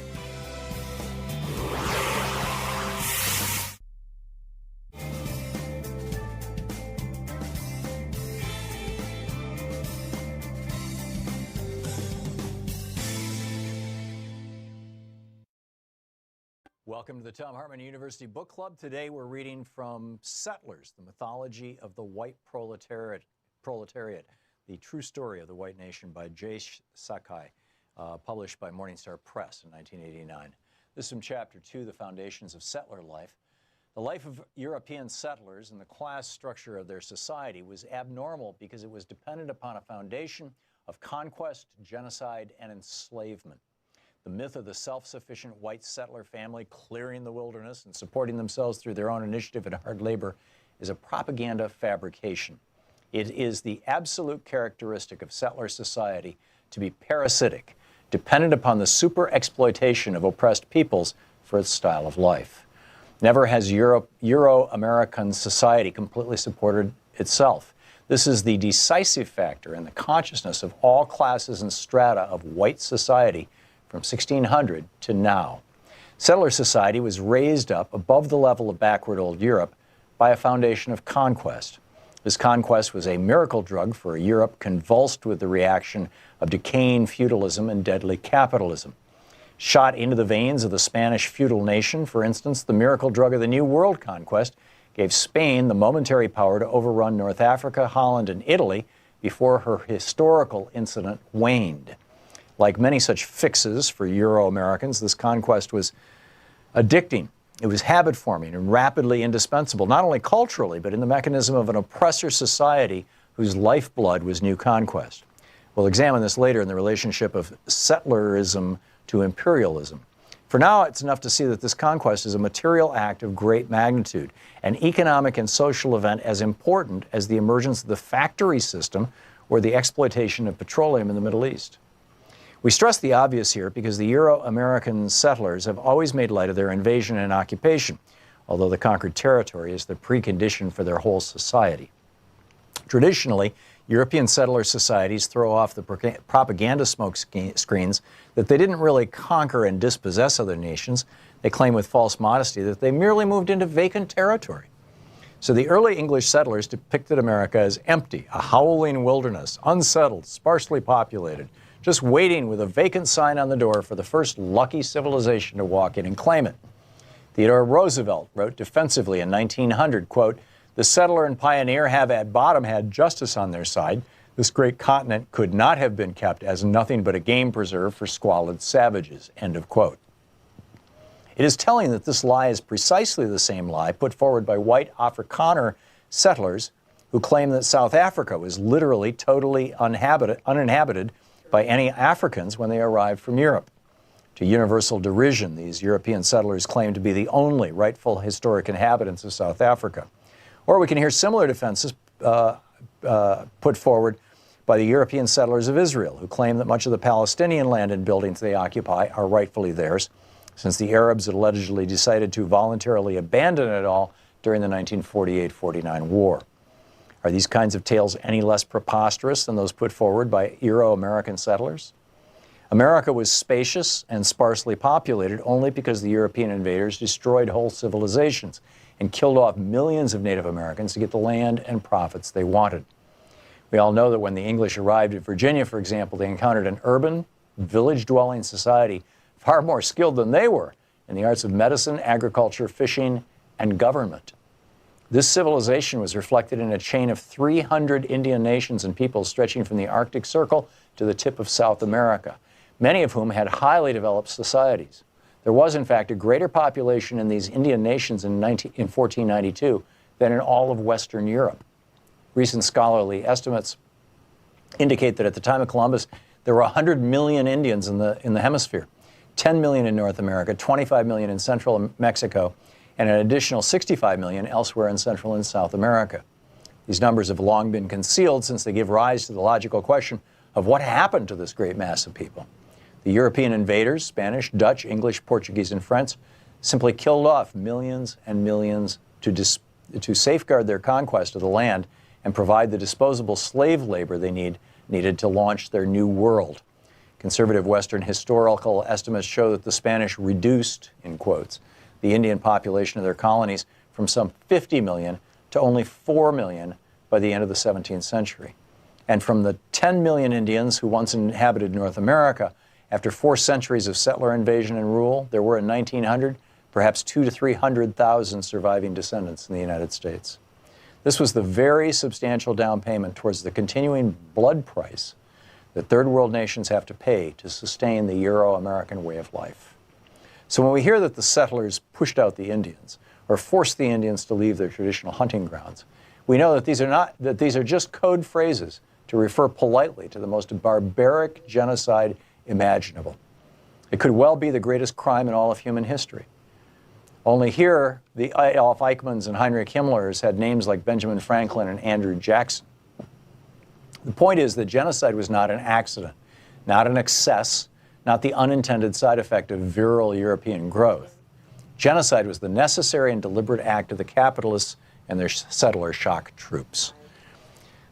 Welcome to the Thom Hartmann University Book Club. Today we're reading from Settlers, The Mythology of the White Proletariat, The True Story of the White Nation by J. Sakai, published by Morningstar Press in 1989. This is from Chapter 2, The Foundations of Settler Life. The life of European settlers and the class structure of their society was abnormal because it was dependent upon a foundation of conquest, genocide, and enslavement. The myth of the self-sufficient white settler family clearing the wilderness and supporting themselves through their own initiative and hard labor is a propaganda fabrication. It is the absolute characteristic of settler society to be parasitic, dependent upon the super-exploitation of oppressed peoples for its style of life. Never has Euro-American society completely supported itself. This is the decisive factor in the consciousness of all classes and strata of white society from 1600 to now. Settler society was raised up above the level of backward old Europe by a foundation of conquest. This conquest was a miracle drug for a Europe convulsed with the reaction of decaying feudalism and deadly capitalism. Shot into the veins of the Spanish feudal nation, for instance, the miracle drug of the New World conquest gave Spain the momentary power to overrun North Africa, Holland, and Italy before her historical incident waned. Like many such fixes for Euro-Americans, this conquest was addicting. It was habit-forming and rapidly indispensable, not only culturally, but in the mechanism of an oppressor society whose lifeblood was new conquest. We'll examine this later in the relationship of settlerism to imperialism. For now, it's enough to see that this conquest is a material act of great magnitude, an economic and social event as important as the emergence of the factory system or the exploitation of petroleum in the Middle East. We stress the obvious here because the Euro-American settlers have always made light of their invasion and occupation, although the conquered territory is the precondition for their whole society. Traditionally, European settler societies throw off the propaganda smoke screens that they didn't really conquer and dispossess other nations. They claim with false modesty that they merely moved into vacant territory. So the early English settlers depicted America as empty, a howling wilderness, unsettled, sparsely populated, just waiting with a vacant sign on the door for the first lucky civilization to walk in and claim it. Theodore Roosevelt wrote defensively in 1900, quote, "The settler and pioneer have at bottom had justice on their side. This great continent could not have been kept as nothing but a game preserve for squalid savages," end of quote. It is telling that this lie is precisely the same lie put forward by white Afrikaner settlers who claim that South Africa was literally totally uninhabited by any Africans when they arrived from Europe. To universal derision, these European settlers claim to be the only rightful historic inhabitants of South Africa. Or we can hear similar defenses put forward by the European settlers of Israel, who claim that much of the Palestinian land and buildings they occupy are rightfully theirs, since the Arabs had allegedly decided to voluntarily abandon it all during the 1948-49 war. Are these kinds of tales any less preposterous than those put forward by Euro-American settlers? America was spacious and sparsely populated only because the European invaders destroyed whole civilizations and killed off millions of Native Americans to get the land and profits they wanted. We all know that when the English arrived at Virginia, for example, they encountered an urban, village-dwelling society far more skilled than they were in the arts of medicine, agriculture, fishing, and government. This civilization was reflected in a chain of 300 Indian nations and peoples stretching from the Arctic Circle to the tip of South America, many of whom had highly developed societies. There was, in fact, a greater population in these Indian nations in 1492 than in all of Western Europe. Recent scholarly estimates indicate that at the time of Columbus, there were 100 million Indians in the hemisphere, 10 million in North America, 25 million in Central Mexico, and an additional 65 million elsewhere in Central and South America. These numbers have long been concealed since they give rise to the logical question of what happened to this great mass of people. The European invaders, Spanish, Dutch, English, Portuguese, and French, simply killed off millions and millions to safeguard their conquest of the land and provide the disposable slave labor they needed to launch their new world. Conservative Western historical estimates show that the Spanish reduced, in quotes, the Indian population of their colonies from some 50 million to only 4 million by the end of the 17th century. And from the 10 million Indians who once inhabited North America, after 4 centuries of settler invasion and rule, there were in 1900 perhaps 200,000 to 300,000 surviving descendants in the United States. This was the very substantial down payment towards the continuing blood price that third world nations have to pay to sustain the Euro-American way of life. So when we hear that the settlers pushed out the Indians or forced the Indians to leave their traditional hunting grounds, we know that these are just code phrases to refer politely to the most barbaric genocide imaginable. It could well be the greatest crime in all of human history. Only here, the Adolf Eichmanns and Heinrich Himmlers had names like Benjamin Franklin and Andrew Jackson. The point is that genocide was not an accident, not an excess, not the unintended side effect of virile European growth. Genocide was the necessary and deliberate act of the capitalists and their settler shock troops.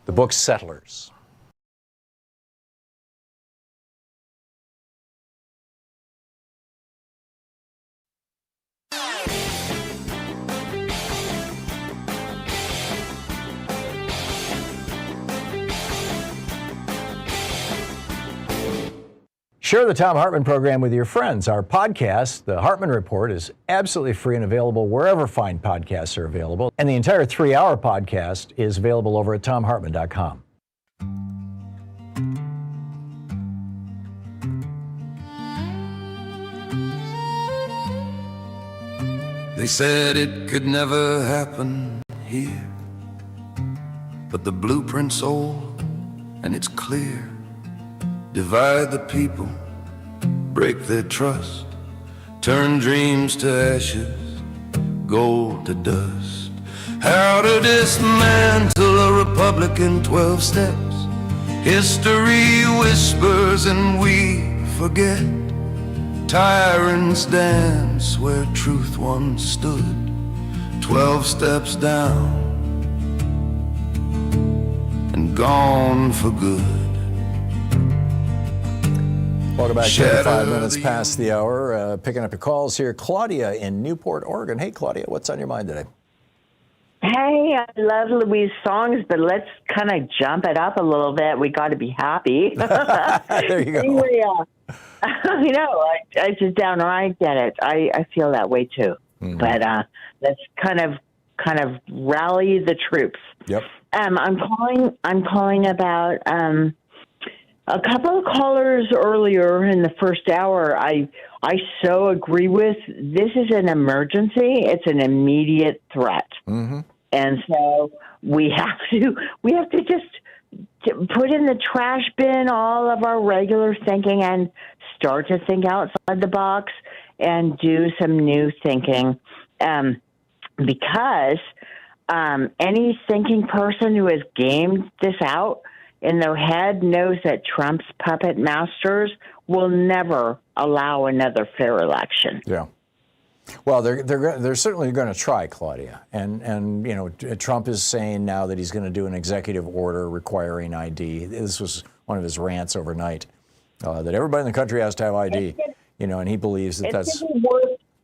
The book Settlers. Share the Thom Hartmann program with your friends. Our podcast, The Hartmann Report, is absolutely free and available wherever fine podcasts are available. And the entire 3-hour podcast is available over at thomhartmann.com. They said it could never happen here, but the blueprint's old and it's clear. Divide the people, break their trust, turn dreams to ashes, gold to dust. How to dismantle a republic in 12 steps. History whispers and we forget. Tyrants dance where truth once stood. 12 steps down and gone for good. Welcome back. 25 minutes past the hour. Picking up your calls here. Claudia in Newport, Oregon. Hey, Claudia, what's on your mind today? Hey, I love Louise's songs, but let's kind of jump it up a little bit. We got to be happy. There you go. Anyway, I just downright get it. I feel that way too. Mm-hmm. But let's kind of rally the troops. Yep. I'm calling about a couple of callers earlier in the first hour. I so agree with. This is an emergency. It's an immediate threat. Mm-hmm. And so we have to just put in the trash bin all of our regular thinking and start to think outside the box and do some new thinking. Because any thinking person who has gamed this out in their head knows that Trump's puppet masters will never allow another fair election. Yeah. Well, they're certainly going to try, Claudia, and you know, Trump is saying now that he's going to do an executive order requiring ID. This was one of his rants overnight, that everybody in the country has to have ID. You know, and he believes that that's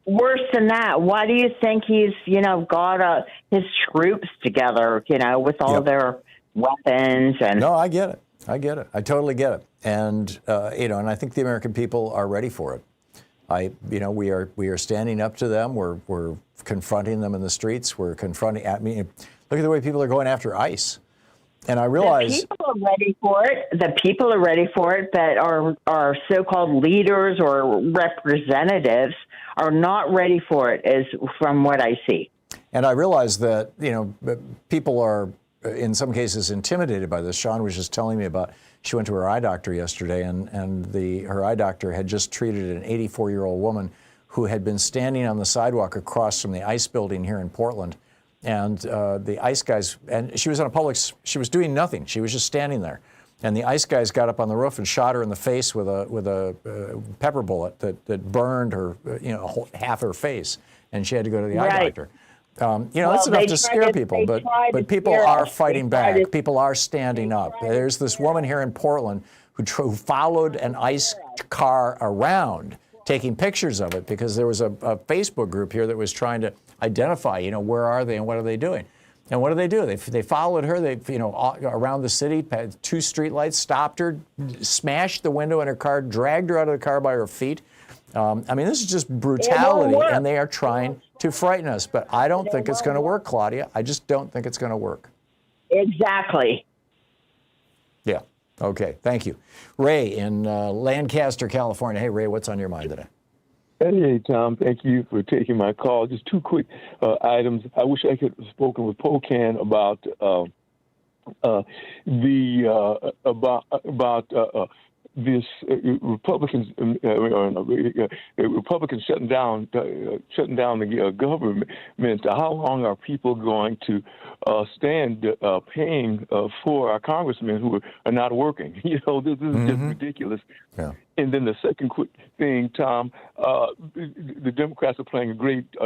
worse than that. Why do you think he's, you know, got his troops together, you know, with all their weapons and? No, I get it. I totally get it. And you know, and I think the American people are ready for it. You know, we are standing up to them. We're confronting them in the streets. We're confronting. I mean, look at the way people are going after ICE. And I realize the people are ready for it. The people are ready for it, but our so-called leaders or representatives are not ready for it, as from what I see. And I realize that, you know, people are in some cases intimidated by this. Sean was just telling me about. She went to her eye doctor yesterday, and her eye doctor had just treated an 84-year-old woman who had been standing on the sidewalk across from the ICE building here in Portland. And the ICE guys, and she was on she was doing nothing. She was just standing there. And the ICE guys got up on the roof and shot her in the face with a pepper bullet that burned her, you know, half her face. And she had to go to the eye doctor. You know, that's enough to scare people, but people are fighting back. People are standing up. There's this woman here in Portland who followed an ICE car around, taking pictures of it, because there was a Facebook group here that was trying to identify, you know, where are they and what are they doing? And what do? They followed her. They, you know, around the city, had 2 streetlights, stopped her, smashed the window in her car, dragged her out of the car by her feet. I mean, this is just brutality, and they are trying to frighten us. But I don't think it's going to work, Claudia. I just don't think it's going to work. Exactly. Yeah. Okay. Thank you. Ray in Lancaster, California. Hey, Ray, what's on your mind today? Hey, Tom. Thank you for taking my call. Just 2 quick items. I wish I could have spoken with Pocan about this Republicans shutting down the government. How long are people going to stand paying for our congressmen who are not working? You know, this is just ridiculous. Yeah. And then the second quick thing, Tom, the Democrats are playing a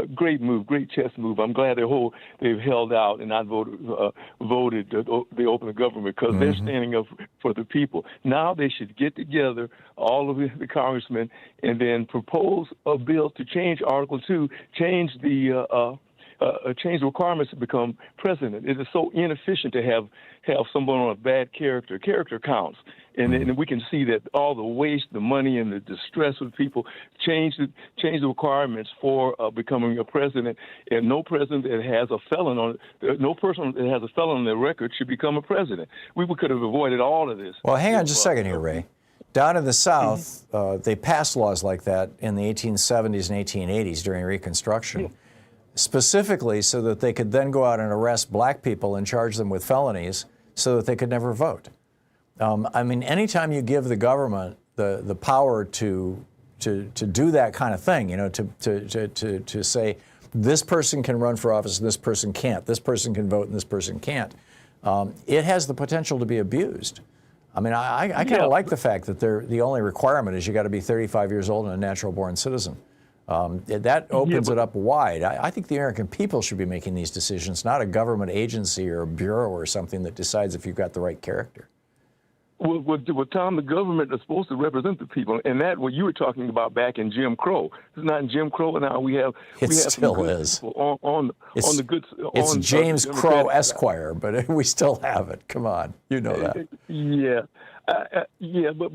great move, great chess move. I'm glad they've held out and not voted they open the government, because they're standing up for the people. Now they should get together, all of the congressmen, and then propose a bill to change Article 2, change the requirements to become president. It is so inefficient to have someone on a bad character. Character counts. And we can see that all the waste, the money, and the distress of people change the requirements for becoming a president. And no president that has a felon no person that has a felon on their record should become a president. We could have avoided all of this. Well, hang on just a second here, Ray. Down in the South, they passed laws like that in the 1870s and 1880s during Reconstruction, specifically so that they could then go out and arrest black people and charge them with felonies so that they could never vote. I mean, anytime you give the government the power to do that kind of thing, you know, to say this person can run for office and this person can't, this person can vote and this person can't, it has the potential to be abused. I mean, I kind of like the fact that the only requirement is you got to be 35 years old and a natural-born citizen. That opens it up wide. I think the American people should be making these decisions, not a government agency or a bureau or something that decides if you've got the right character. Well, Tom, the government is supposed to represent the people, and that what you were talking about back in Jim Crow. It's not in Jim Crow now. We have still is on the good. It's James Crow Esquire, but we still have it. Come on, you know that. Yeah. But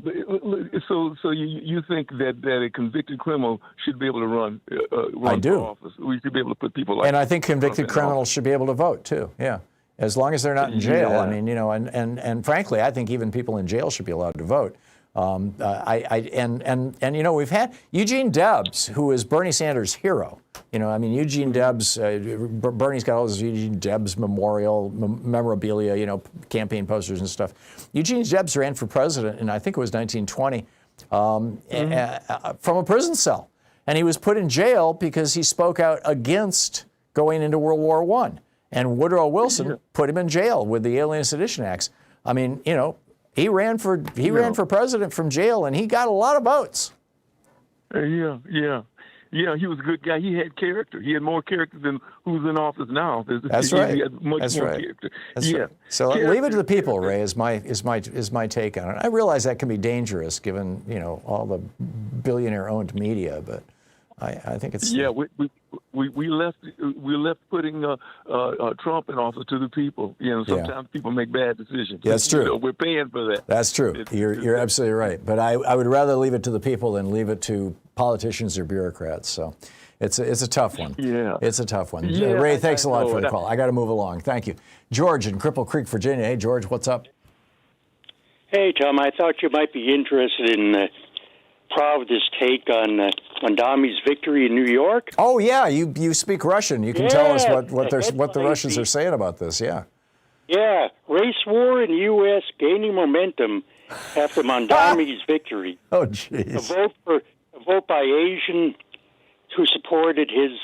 so you think that a convicted criminal should be able to run for office? We should be able to put people like. And I think convicted criminals should be able to vote too. Yeah, as long as they're not in jail. I mean, you know, and frankly, I think even people in jail should be allowed to vote. And you know, we've had Eugene Debs, who is Bernie Sanders' hero. You know, I mean, Eugene Debs, Bernie's got all this Eugene Debs memorial memorabilia, you know, campaign posters and stuff. Eugene Debs ran for president in, I think it was 1920, from a prison cell. And he was put in jail because he spoke out against going into World War I. And Woodrow Wilson put him in jail with the Alien Sedition Acts. I mean, you know, he ran for president from jail, and he got a lot of votes. Yeah. Yeah, he was a good guy. He had character. He had more character than who's in office now. That's right. He had much That's more right. character. That's yeah. right. So leave it to the people, Ray. Is my take on it. I realize that can be dangerous given all the billionaire-owned media, but I think it's we left putting Trump in office to the people. Sometimes people make bad decisions. That's true. We're paying for that. That's true. You're absolutely right. But I would rather leave it to the people than leave it to politicians or bureaucrats. So it's a tough one. Yeah. It's a tough one. Yeah, Ray, thanks a lot for the call. I got to move along. Thank you. George in Cripple Creek, Virginia. Hey, George, what's up? Hey, Tom, I thought you might be interested in Pravda's take on Mondami's victory in New York. Oh, yeah, you speak Russian. You can tell us what the Russians are saying about this, yeah. Yeah, race war in the U.S. gaining momentum after Mondami's victory. Oh, jeez. A vote by Asian who supported his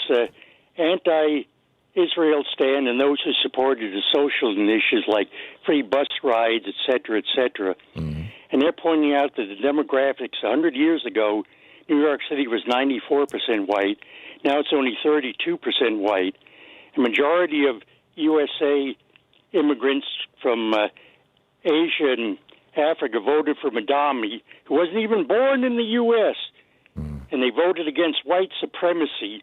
anti-Israel stand and those who supported the social initiatives like free bus rides, et cetera, et cetera. Mm-hmm. And they're pointing out that the demographics 100 years ago, New York City was 94% white. Now it's only 32% white. A majority of USA immigrants from Asia and Africa voted for Mondami, who wasn't even born in the U.S., and they voted against white supremacy.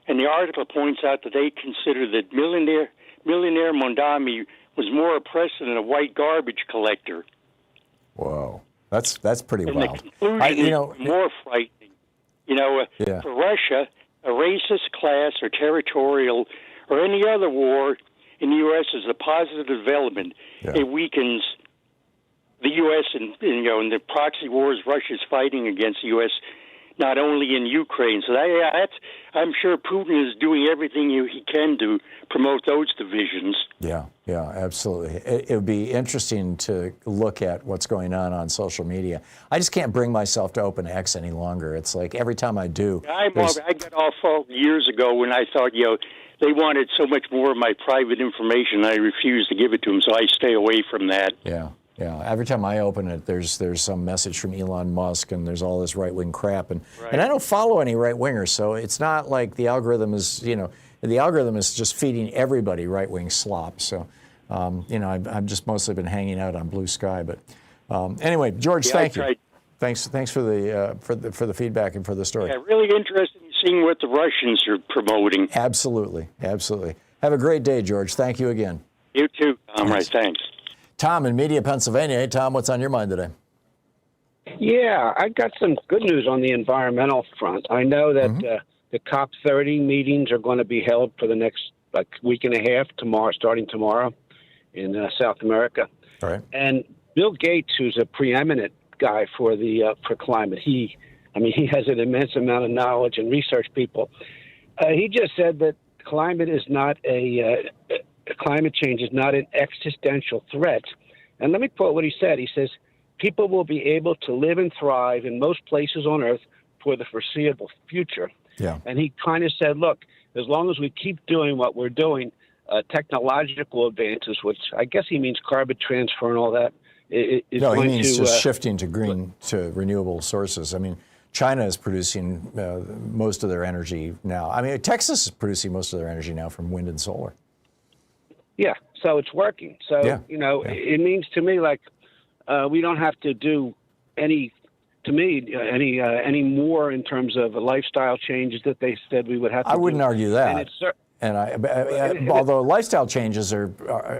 And the article points out that they consider that millionaire Mondami was more oppressive than a white garbage collector. Whoa, that's pretty and wild. The conclusion is more frightening. For Russia, a racist, class, or territorial, or any other war in the U.S. is a positive development. Yeah. It weakens the U.S. and the proxy wars Russia is fighting against the U.S. not only in Ukraine. So I'm sure Putin is doing everything he can to promote those divisions. Yeah, absolutely. It would be interesting to look at what's going on social media. I just can't bring myself to open X any longer. It's like every time I do. I got off years ago when I thought, they wanted so much more of my private information. I refused to give it to them, so I stay away from that. Yeah. Every time I open it, there's some message from Elon Musk, and there's all this right-wing crap, and I don't follow any right-wingers, so it's not like the algorithm is, the algorithm is just feeding everybody right-wing slop. So, I've just mostly been hanging out on Blue Sky. But anyway, George, thank you. Thanks for the feedback and for the story. Yeah, really interested in seeing what the Russians are promoting. Absolutely. Have a great day, George. Thank you again. You too. All right, thanks. Tom in Media, Pennsylvania. Hey, Tom, what's on your mind today? Yeah, I got some good news on the environmental front. I know that the COP30 meetings are going to be held for the next week and a half starting tomorrow in South America. All right. And Bill Gates, who's a preeminent guy for climate, he has an immense amount of knowledge and research people. He just said that climate change is not an existential threat. And let me quote what he said. He says, people will be able to live and thrive in most places on Earth for the foreseeable future. Yeah. And he kind of said, look, as long as we keep doing what we're doing, technological advances, which I guess he means carbon transfer and all that. He means just shifting to renewable sources. I mean, China is producing most of their energy now. I mean, Texas is producing most of their energy now from wind and solar. Yeah, so it's working. So, it means to me we don't have to do any more in terms of lifestyle changes that they said we would have to do. I wouldn't argue that. Although lifestyle changes are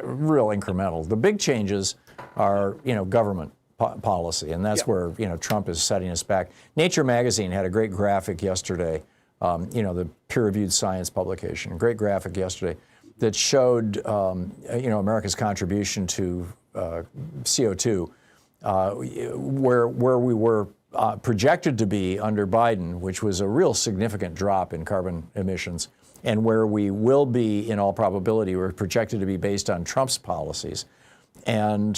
real incremental. The big changes are, government policy, and that's where, Trump is setting us back. Nature magazine had a great graphic yesterday, the peer-reviewed science publication, great graphic yesterday that showed, America's contribution to CO2, where we were projected to be under Biden, which was a real significant drop in carbon emissions, and where we will be, in all probability, we're projected to be based on Trump's policies. And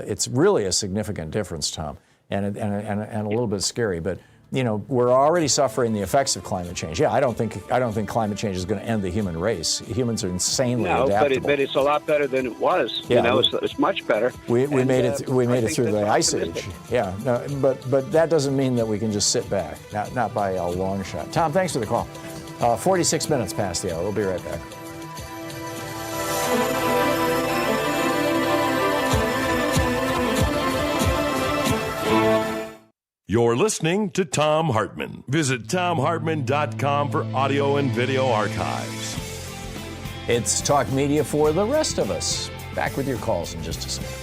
it's really a significant difference, Tom, and a little bit scary. But we're already suffering the effects of climate change. Yeah, I don't think climate change is going to end the human race. Humans are insanely adaptable. But it's a lot better than it was. Yeah, it's much better. We made it through the ice age. Yeah, no, but that doesn't mean that we can just sit back. Not by a long shot. Tom, thanks for the call. 46 minutes past the hour. We'll be right back. You're listening to Thom Hartmann. Visit thomhartmann.com for audio and video archives. It's talk media for the rest of us. Back with your calls in just a second.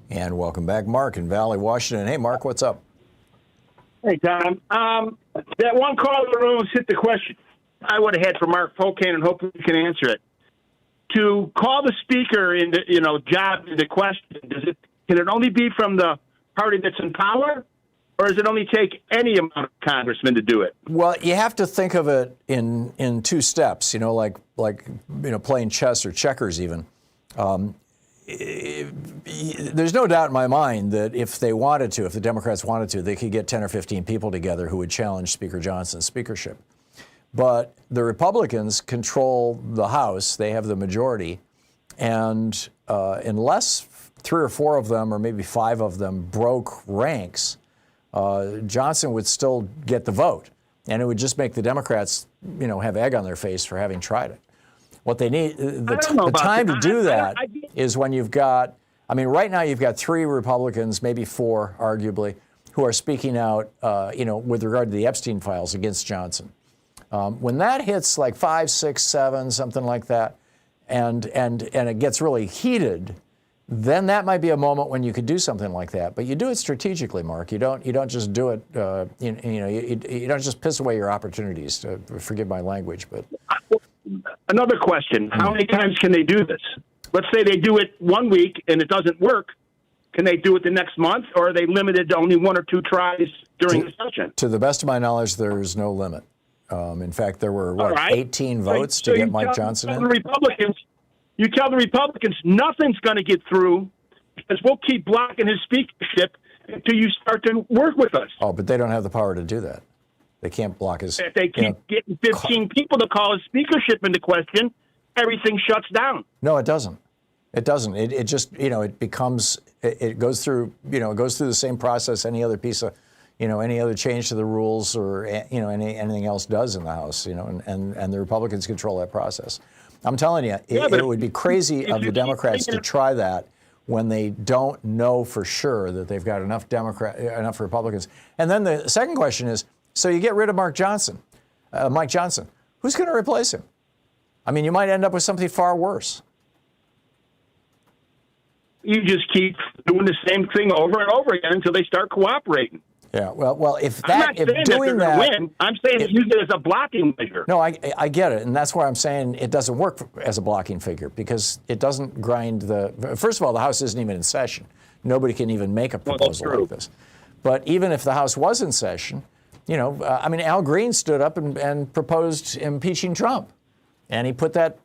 And welcome back, Mark in Valley, Washington. Hey, Mark, what's up? Hey, Tom. That one caller almost hit the question I would have had for Mark Pocan, and hopefully you can answer it. To call the speaker into, job into question, can it only be from the party that's in power, or does it only take any amount of congressmen to do it? Well, you have to think of it in two steps. Like playing chess or checkers even. There's no doubt in my mind that if the Democrats wanted to, they could get 10 or 15 people together who would challenge Speaker Johnson's speakership. But the Republicans control the House. They have the majority. And unless 3 or 4 of them, or maybe 5 of them, broke ranks, Johnson would still get the vote. And it would just make the Democrats, have egg on their face for having tried it. What they need, the time to do that is when you've got, right now you've got 3 Republicans, maybe 4, arguably, who are speaking out, with regard to the Epstein files against Johnson. When that hits like 5, 6, 7, something like that, and it gets really heated, then that might be a moment when you could do something like that. But you do it strategically, Mark. You don't just do it. You don't just piss away your opportunities. Forgive my language, but. Another question. How many times can they do this? Let's say they do it one week and it doesn't work. Can they do it the next month, or are they limited to only 1 or 2 tries during the session? To the best of my knowledge, there is no limit. In fact, there were, 18 votes to get Mike Johnson in? You tell the Republicans nothing's going to get through because we'll keep blocking his speakership until you start to work with us. Oh, but they don't have the power to do that. They can't block his... If they keep getting 15 people to call his speakership into question, everything shuts down. No, it doesn't. It doesn't. It just, it becomes... It goes through, the same process any other piece of, any other change to the rules or, anything else does in the House, and the Republicans control that process. I'm telling you, it would be crazy of the Democrats to try that when they don't know for sure that they've got enough Republicans. And then the second question is, so you get rid of Mike Johnson. Who's going to replace him? You might end up with something far worse. You just keep doing the same thing over and over again until they start cooperating. Yeah, well, if doing that, win. I'm saying use it as a blocking measure. No, I get it, and that's why I'm saying it doesn't work as a blocking figure because it doesn't grind the. First of all, the House isn't even in session. Nobody can even make a proposal like this. But even if the House was in session, Al Green stood up and proposed impeaching Trump, and he put that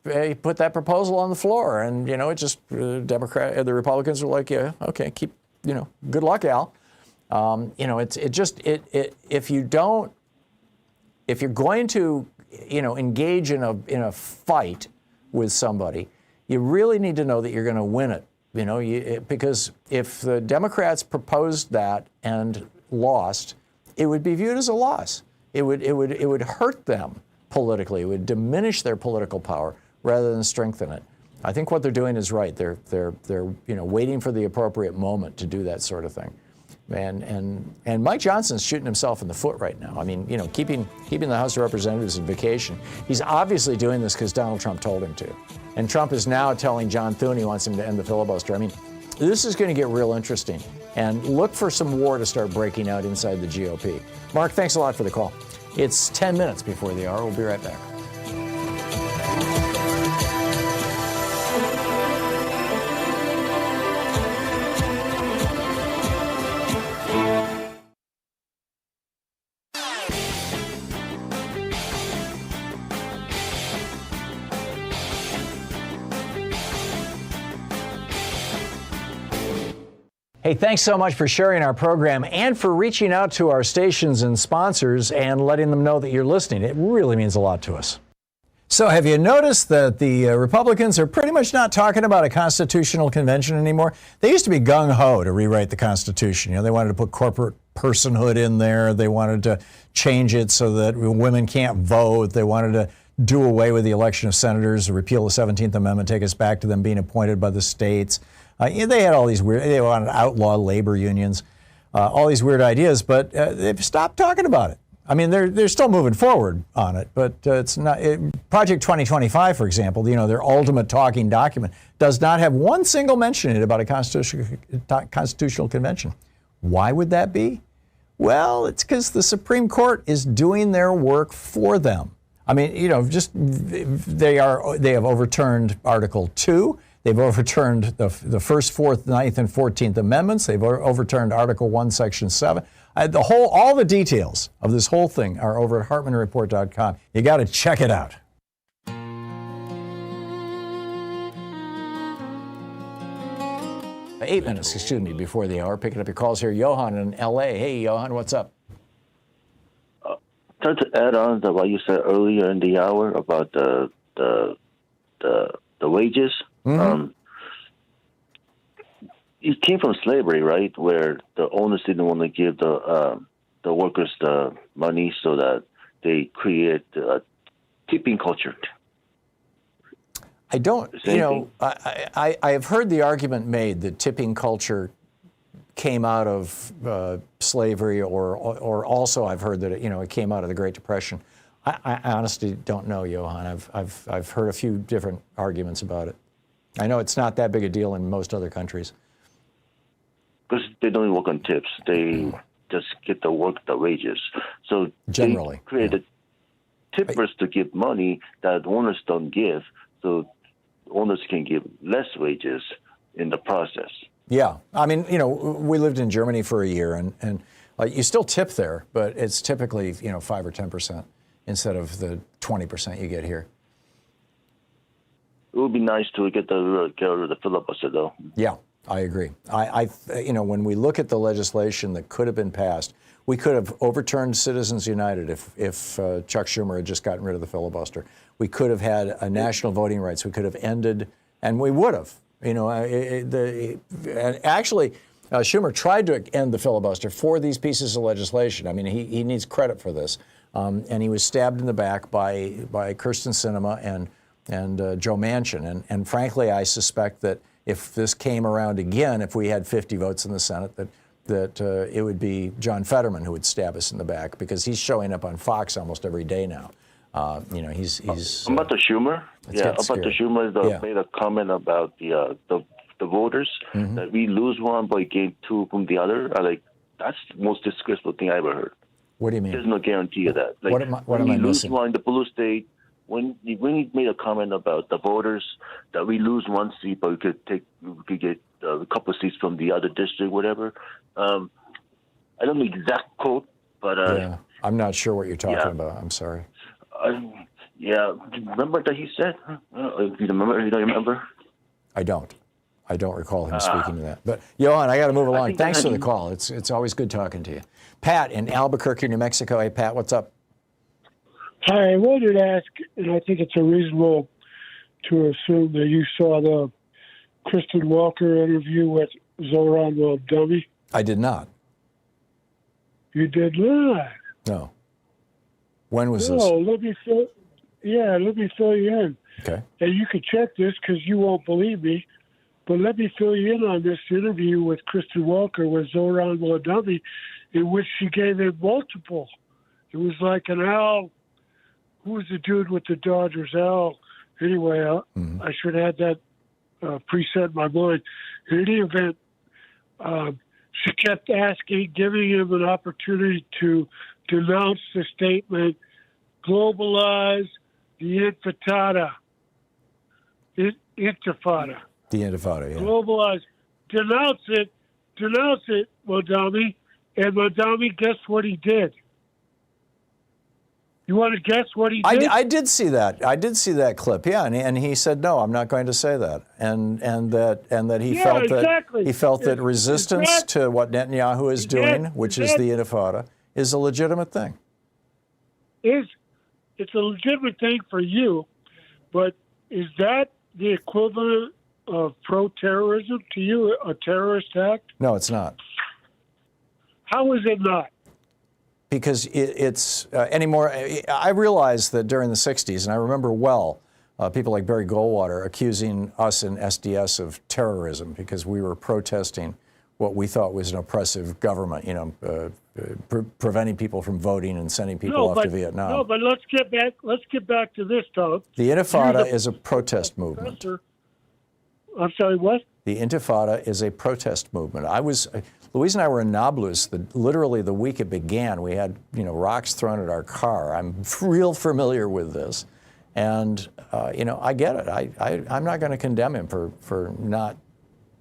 proposal on the floor, and it just the Republicans were like, yeah, okay, keep good luck, Al. If you're going to engage in a fight with somebody, you really need to know that you're going to win it. Because if the Democrats proposed that and lost, it would be viewed as a loss. It would hurt them politically. It would diminish their political power rather than strengthen it. I think what they're doing is right. They're waiting for the appropriate moment to do that sort of thing. And Mike Johnson's shooting himself in the foot right now. Keeping the House of Representatives in vacation. He's obviously doing this because Donald Trump told him to. And Trump is now telling John Thune he wants him to end the filibuster. This is going to get real interesting. And look for some war to start breaking out inside the GOP. Mark, thanks a lot for the call. It's 10 minutes before the hour. We'll be right back. Hey, thanks so much for sharing our program and for reaching out to our stations and sponsors and letting them know that you're listening. It really means a lot to us. So have you noticed that the Republicans are pretty much not talking about a constitutional convention anymore? They used to be gung-ho to rewrite the Constitution. You know, they wanted to put corporate personhood in there. They wanted to change it so that women can't vote. They wanted to do away with the election of senators, repeal the 17th Amendment, take us back to them being appointed by the states. They had all these weird, they wanted to outlaw labor unions, all these weird ideas, but they've stopped talking about it. I mean, they're still moving forward on it, but it's not. Project 2025, for example, you know, their ultimate talking document does not have one single mention in it about a constitutional convention. Why would that be? Well, it's because the Supreme Court is doing their work for them. I mean, you know, just they have overturned Article 2. They've overturned the 1st, 4th, 9th, and 14th Amendments. They've overturned Article 1, Section 7. All the details of this whole thing are over at HartmannReport.com. You got to check it out. Eight minutes, before the hour. Picking up your calls here. Johan in L.A. Hey, Johan, what's up? Trying to add on to what you said earlier in the hour about the wages. Mm-hmm. It came from slavery, right? Where the owners didn't want to give the workers the money, so that they create a tipping culture. I don't, you know, I have heard the argument made that tipping culture came out of slavery, or also I've heard that it came out of the Great Depression. I honestly don't know, Johan. I've heard a few different arguments about it. I know it's not that big a deal in most other countries. Because they don't work on tips. They just get the wages. So generally, they created tippers to give money that owners don't give, so owners can give less wages in the process. Yeah. I mean, we lived in Germany for a year, and you still tip there, but it's typically, 5 or 10% instead of the 20% you get here. It would be nice to get rid of the filibuster, though. Yeah, I agree. When we look at the legislation that could have been passed, we could have overturned Citizens United if Chuck Schumer had just gotten rid of the filibuster. We could have had a national voting rights. We could have ended, and we would have. Actually, Schumer tried to end the filibuster for these pieces of legislation. I mean, he needs credit for this. And he was stabbed in the back by Kyrsten Sinema and Joe Manchin. And frankly, I suspect that if this came around again, if we had 50 votes in the Senate, that it would be John Fetterman who would stab us in the back, because he's showing up on Fox almost every day now. He's about the Schumer. They made a comment about the voters, that we lose one but gain two from the other. That's the most disgraceful thing I ever heard. What do you mean? There's no guarantee of that. What am I missing? One in the blue state, when he made a comment about the voters, that we lose one seat, but we could get a couple of seats from the other district, whatever. I don't know the exact quote, but I'm not sure what you're talking about. I'm sorry. Remember that he said? If you remember, you don't remember? I don't recall him speaking to that. But Johan, I got to move along. Thanks for the call. It's always good talking to you. Pat in Albuquerque, New Mexico. Hey, Pat, what's up? Hi, I wanted to ask, and I think it's reasonable to assume that you saw the Kristen Welker interview with Zoran Wildami. I did not. You did not? No. When was this? No, let me fill you in. Okay. And you can check this because you won't believe me, but let me fill you in on this interview with Kristen Welker with Zoran Wildami, in which she gave him multiple. It was like an Al. Who was the dude with the Dodgers? Al. Anyway, I should have had that preset in my mind. In any event, she kept giving him an opportunity to denounce the statement, globalize the intifada. Intifada. The intifada, yeah. Globalize. Denounce it, Wildami. And Wildami, guess what he did? You want to guess what he did? I did see that. I did see that clip. Yeah, and he said, "No, I'm not going to say that." And that he felt that resistance to what Netanyahu is doing, which is the Intifada, is a legitimate thing. It's a legitimate thing for you, but is that the equivalent of pro-terrorism to you, a terrorist act? No, it's not. How is it not? Because it's anymore. I realized that during the 60s, and I remember well, people like Barry Goldwater accusing us in SDS of terrorism because we were protesting what we thought was an oppressive government, preventing people from voting and sending people off to Vietnam. No, but let's get back to this, Tom. The Intifada is a protest movement. I'm sorry, what? The Intifada is a protest movement. Louise and I were in Nablus, literally the week it began. We had, rocks thrown at our car. I'm real familiar with this. And, I get it. I'm not going to condemn him for not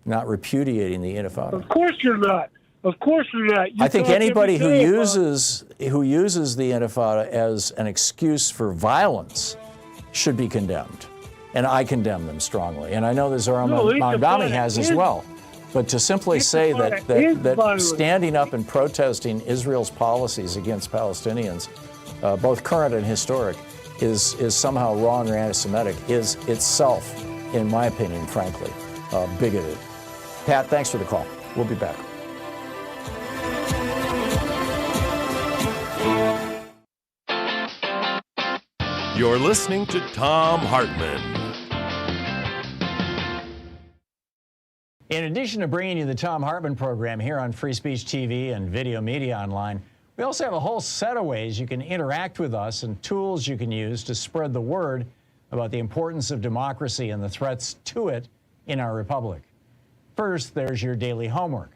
repudiating the Intifada. Of course you're not. Of course you're not. I think anybody who uses the Intifada as an excuse for violence should be condemned. And I condemn them strongly. And I know that Zoran Mamdani has as well. But to simply say that standing up and protesting Israel's policies against Palestinians, both current and historic, is somehow wrong or anti-Semitic is itself, in my opinion, frankly, bigoted. Pat, thanks for the call. We'll be back. You're listening to Thom Hartmann. In addition to bringing you the Thom Hartmann program here on Free Speech TV and Video Media Online, we also have a whole set of ways you can interact with us and tools you can use to spread the word about the importance of democracy and the threats to it in our republic. First, there's your daily homework.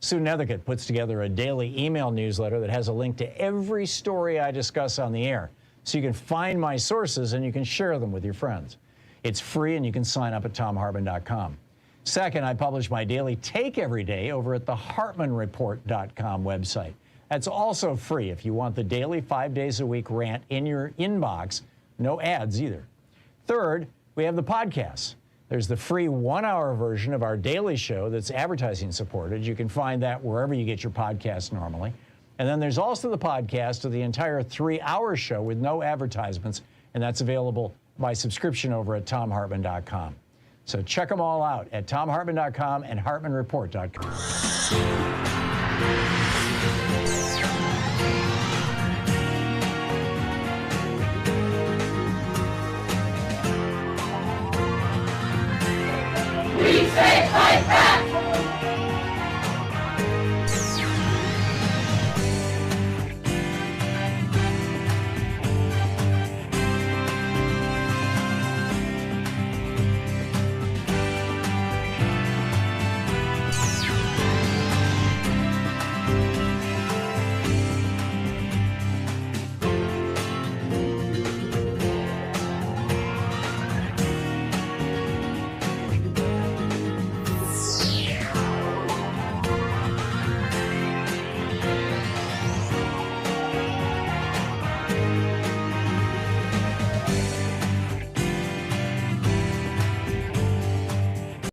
Sue Nethercutt puts together a daily email newsletter that has a link to every story I discuss on the air, so you can find my sources and you can share them with your friends. It's free and you can sign up at thomhartmann.com. Second, I publish my daily take every day over at the HartmannReport.com website. That's also free if you want the daily 5 days a week rant in your inbox. No ads either. Third, we have the podcasts. There's the free 1-hour version of our daily show that's advertising supported. You can find that wherever you get your podcasts normally. And then there's also the podcast of the entire 3-hour show with no advertisements, and that's available by subscription over at thomhartmann.com. So check them all out at thomhartmann.com and hartmannreport.com. We say fight back!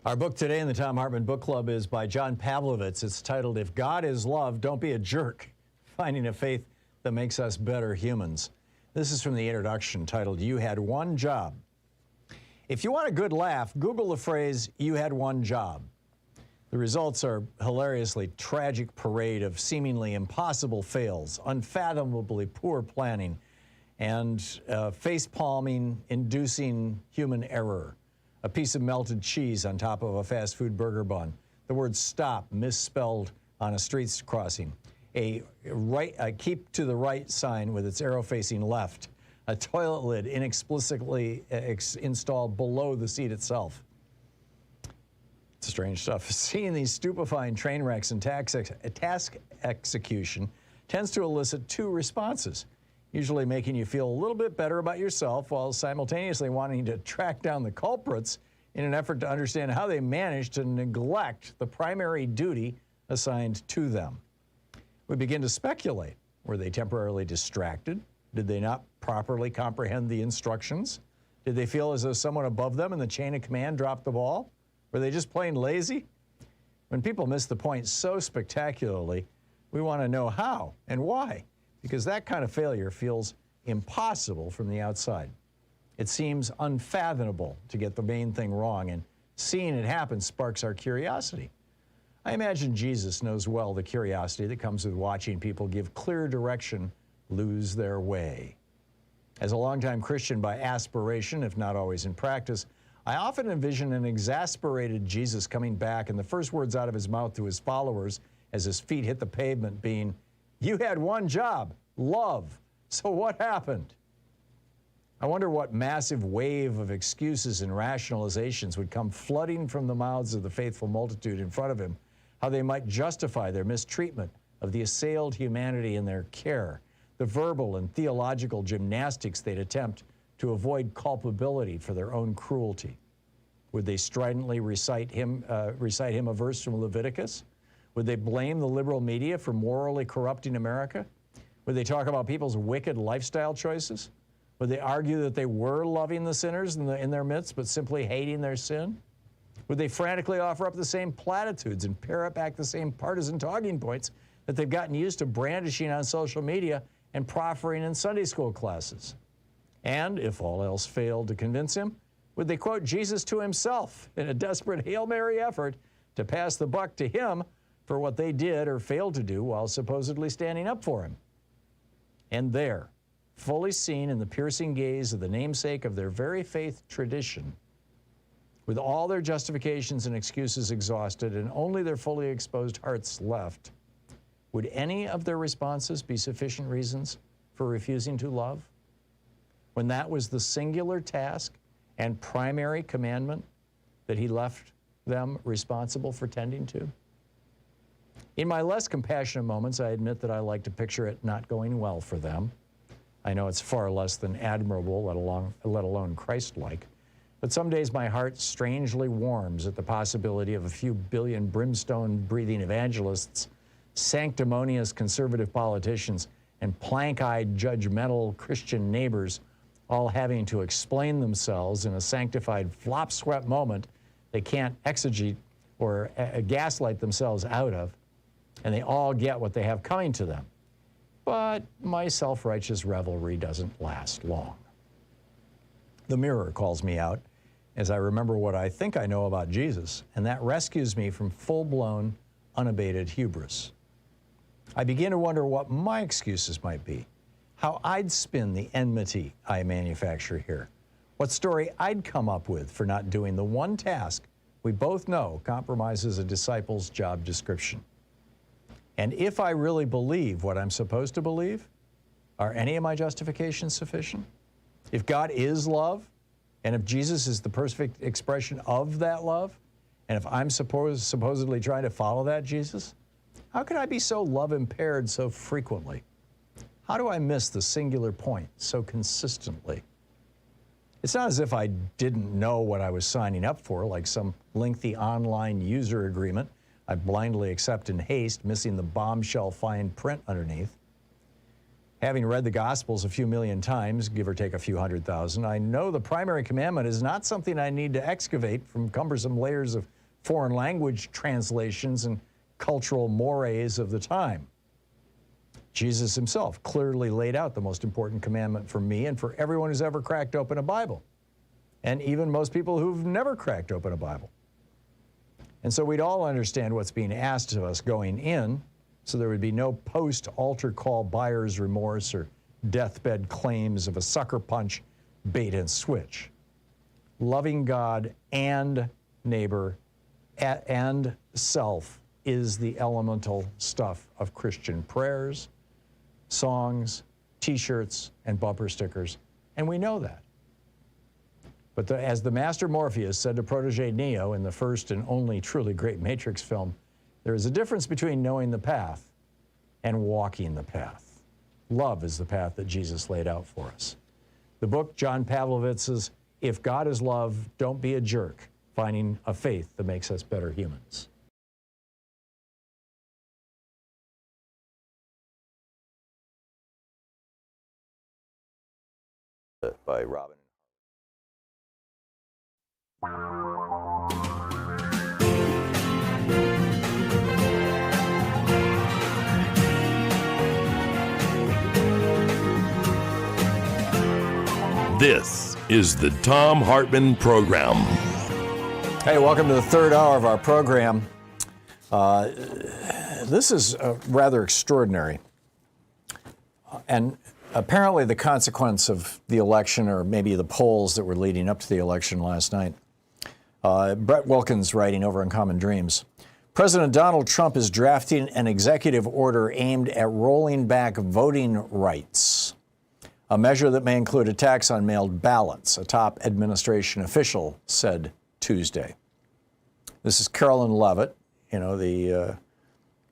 Our book today in the Thom Hartmann Book Club is by John Pavlovitz. It's titled, If God is Love, Don't Be a Jerk, Finding a Faith That Makes Us Better Humans. This is from the introduction titled, You Had One Job. If you want a good laugh, Google the phrase, you had one job. The results are a hilariously tragic parade of seemingly impossible fails, unfathomably poor planning, and face-palming inducing human error. A piece of melted cheese on top of a fast food burger bun. The word stop misspelled on a street crossing. A keep to the right sign with its arrow facing left. A toilet lid inexplicably installed below the seat itself. It's strange stuff. Seeing these stupefying train wrecks and task execution tends to elicit two responses. Usually making you feel a little bit better about yourself while simultaneously wanting to track down the culprits in an effort to understand how they managed to neglect the primary duty assigned to them. We begin to speculate. Were they temporarily distracted? Did they not properly comprehend the instructions? Did they feel as though someone above them in the chain of command dropped the ball? Were they just plain lazy? When people miss the point so spectacularly, we want to know how and why, because that kind of failure feels impossible from the outside. It seems unfathomable to get the main thing wrong, and seeing it happen sparks our curiosity. I imagine Jesus knows well the curiosity that comes with watching people give clear direction lose their way. As a longtime Christian by aspiration, if not always in practice, I often envision an exasperated Jesus coming back and the first words out of his mouth to his followers as his feet hit the pavement being, "You had one job, love. So what happened?" I wonder what massive wave of excuses and rationalizations would come flooding from the mouths of the faithful multitude in front of him, how they might justify their mistreatment of the assailed humanity in their care, the verbal and theological gymnastics they'd attempt to avoid culpability for their own cruelty. Would they stridently recite him a verse from Leviticus? Would they blame the liberal media for morally corrupting America? Would they talk about people's wicked lifestyle choices? Would they argue that they were loving the sinners in their midst, but simply hating their sin? Would they frantically offer up the same platitudes and parrot back the same partisan talking points that they've gotten used to brandishing on social media and proffering in Sunday school classes? And if all else failed to convince him, would they quote Jesus to himself in a desperate Hail Mary effort to pass the buck to him for what they did or failed to do while supposedly standing up for him? And there, fully seen in the piercing gaze of the namesake of their very faith tradition, with all their justifications and excuses exhausted and only their fully exposed hearts left, would any of their responses be sufficient reasons for refusing to love? When that was the singular task and primary commandment that he left them responsible for tending to? In my less compassionate moments, I admit that I like to picture it not going well for them. I know it's far less than admirable, let alone Christ-like. But some days my heart strangely warms at the possibility of a few billion brimstone-breathing evangelists, sanctimonious conservative politicians, and plank-eyed judgmental Christian neighbors all having to explain themselves in a sanctified flop-swept moment they can't exegete or gaslight themselves out of, and they all get what they have coming to them. But my self-righteous revelry doesn't last long. The mirror calls me out as I remember what I think I know about Jesus, and that rescues me from full-blown, unabated hubris. I begin to wonder what my excuses might be, how I'd spin the enmity I manufacture here, what story I'd come up with for not doing the one task we both know compromises a disciple's job description. And if I really believe what I'm supposed to believe, are any of my justifications sufficient? If God is love, and if Jesus is the perfect expression of that love, and if I'm supposedly trying to follow that Jesus, how could I be so love impaired so frequently? How do I miss the singular point so consistently? It's not as if I didn't know what I was signing up for, like some lengthy online user agreement I blindly accept in haste, missing the bombshell fine print underneath. Having read the Gospels a few million times, give or take a few 100,000, I know the primary commandment is not something I need to excavate from cumbersome layers of foreign language translations and cultural mores of the time. Jesus himself clearly laid out the most important commandment for me and for everyone who's ever cracked open a Bible, and even most people who've never cracked open a Bible. And so we'd all understand what's being asked of us going in, so there would be no post-altar call buyer's remorse or deathbed claims of a sucker punch, bait and switch. Loving God and neighbor and self is the elemental stuff of Christian prayers, songs, T-shirts, and bumper stickers, and we know that. But as the master Morpheus said to protege Neo in the first and only truly great Matrix film, there is a difference between knowing the path and walking the path. Love is the path that Jesus laid out for us. The book, John Pavlovitz's If God is Love, Don't Be a Jerk, Finding a Faith That Makes Us Better Humans. by Robin. This is the Thom Hartmann Program. Hey, welcome to the third hour of our program. This is rather extraordinary. And apparently the consequence of the election, or maybe the polls that were leading up to the election last night. Brett Wilkins writing over on Common Dreams. President Donald Trump is drafting an executive order aimed at rolling back voting rights, a measure that may include a tax on mailed ballots, a top administration official said Tuesday. This is Carolyn Leavitt, the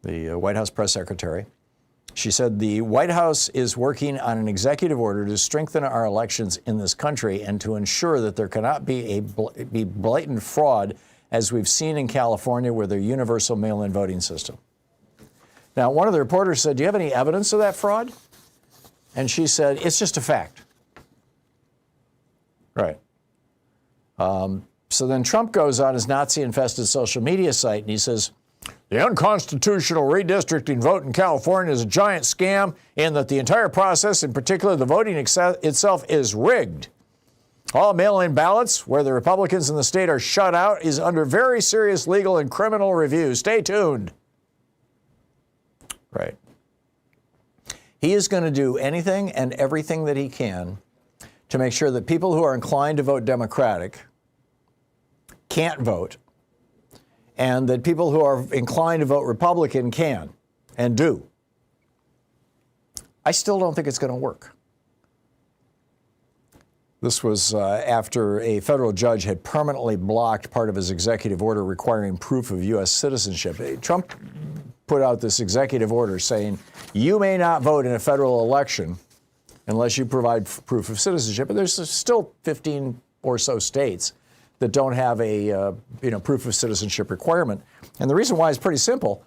White House press secretary. She said the White House is working on an executive order to strengthen our elections in this country and to ensure that there cannot be blatant fraud, as we've seen in California with their universal mail-in voting system. Now, one of the reporters said, "Do you have any evidence of that fraud?" And she said, "It's just a fact." Right. So then Trump goes on his Nazi-infested social media site and he says, "The unconstitutional redistricting vote in California is a giant scam in that the entire process, in particular the voting itself, is rigged. All mail-in ballots, where the Republicans in the state are shut out, is under very serious legal and criminal review. Stay tuned." Right. He is going to do anything and everything that he can to make sure that people who are inclined to vote Democratic can't vote, and that people who are inclined to vote Republican can and do. I still don't think it's going to work. This was after a federal judge had permanently blocked part of his executive order requiring proof of U.S. citizenship. Trump put out this executive order saying you may not vote in a federal election unless you provide proof of citizenship. But there's still 15 or so states that don't have a proof of citizenship requirement. And the reason why is pretty simple.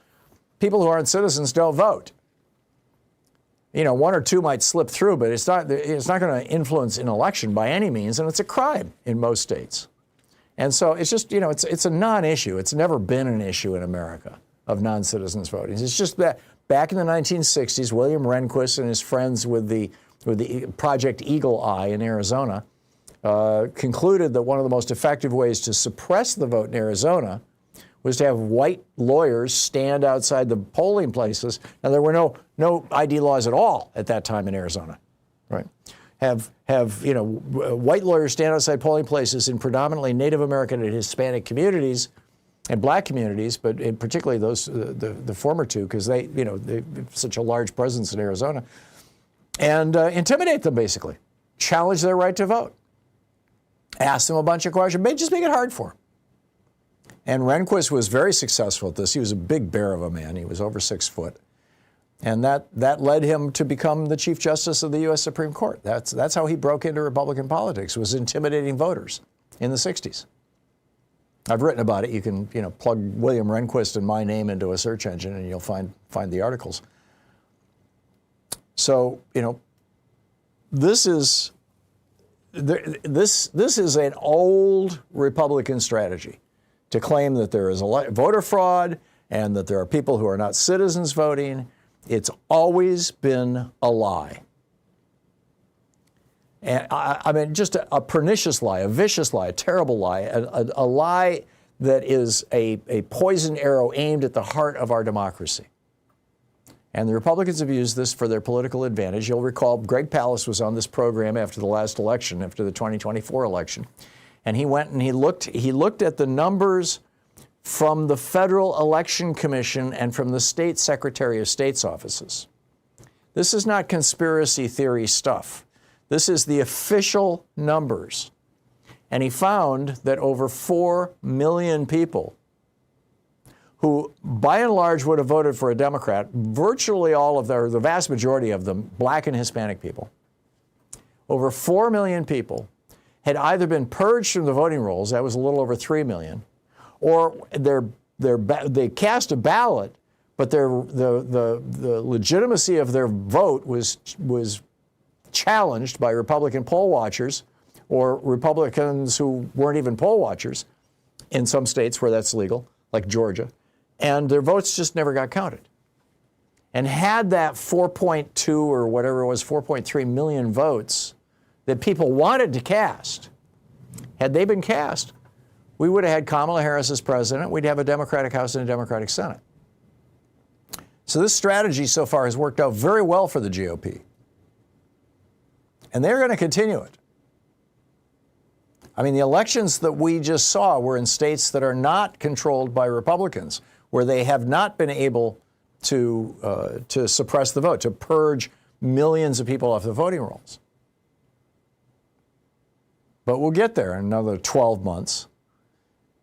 People who aren't citizens don't vote. One or two might slip through, but it's not going to influence an election by any means, and it's a crime in most states. And so it's just, it's a non-issue. It's never been an issue in America of non-citizens voting. It's just that back in the 1960s, William Rehnquist and his friends with the Project Eagle Eye in Arizona concluded that one of the most effective ways to suppress the vote in Arizona was to have white lawyers stand outside the polling places. Now, there were no ID laws at all at that time in Arizona, right? Have white lawyers stand outside polling places in predominantly Native American and Hispanic communities and black communities, but in particularly those the former two, because they have such a large presence in Arizona, and intimidate them, basically, challenge their right to vote, ask them a bunch of questions, just make it hard for them. And Rehnquist was very successful at this. He was a big bear of a man. He was over 6 foot. And that led him to become the Chief Justice of the U.S. Supreme Court. That's how he broke into Republican politics, was intimidating voters in the 60s. I've written about it. You can plug William Rehnquist and my name into a search engine and you'll find the articles. So, this is an old Republican strategy to claim that there is voter fraud and that there are people who are not citizens voting. It's always been a lie. And I mean, just a pernicious lie, a vicious lie, a terrible lie, a lie that is a poison arrow aimed at the heart of our democracy. And the Republicans have used this for their political advantage. You'll recall Greg Palast was on this program after the last election, after the 2024 election. And he went and he looked at the numbers from the Federal Election Commission and from the state Secretary of State's offices. This is not conspiracy theory stuff. This is the official numbers. And he found that over 4 million people who, by and large, would have voted for a Democrat, virtually all of them, the vast majority of them, black and Hispanic people, over 4 million people had either been purged from the voting rolls, that was a little over 3 million, or they cast a ballot, but the legitimacy of their vote was challenged by Republican poll watchers or Republicans who weren't even poll watchers in some states where that's legal, like Georgia, and their votes just never got counted. And had that 4.2 or whatever it was, 4.3 million votes that people wanted to cast, had they been cast, we would have had Kamala Harris as president. We'd have a Democratic House and a Democratic Senate. So this strategy so far has worked out very well for the GOP. And they're going to continue it. I mean, the elections that we just saw were in states that are not controlled by Republicans, where they have not been able to suppress the vote, to purge millions of people off the voting rolls. But we'll get there in another 12 months.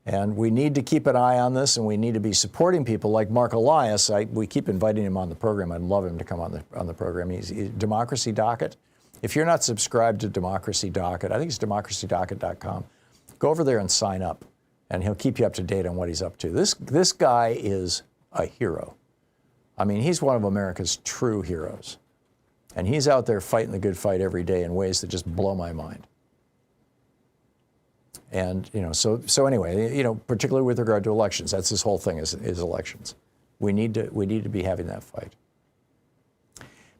And we need to keep an eye on this, and we need to be supporting people like Mark Elias. We keep inviting him on the program. I'd love him to come on the program. He's Democracy Docket. If you're not subscribed to Democracy Docket, I think it's democracydocket.com. Go over there and sign up, and he'll keep you up to date on what he's up to. This guy is a hero. I mean, he's one of America's true heroes. And he's out there fighting the good fight every day in ways that just blow my mind. And, so anyway, particularly with regard to elections, that's this whole thing is elections. We need to be having that fight.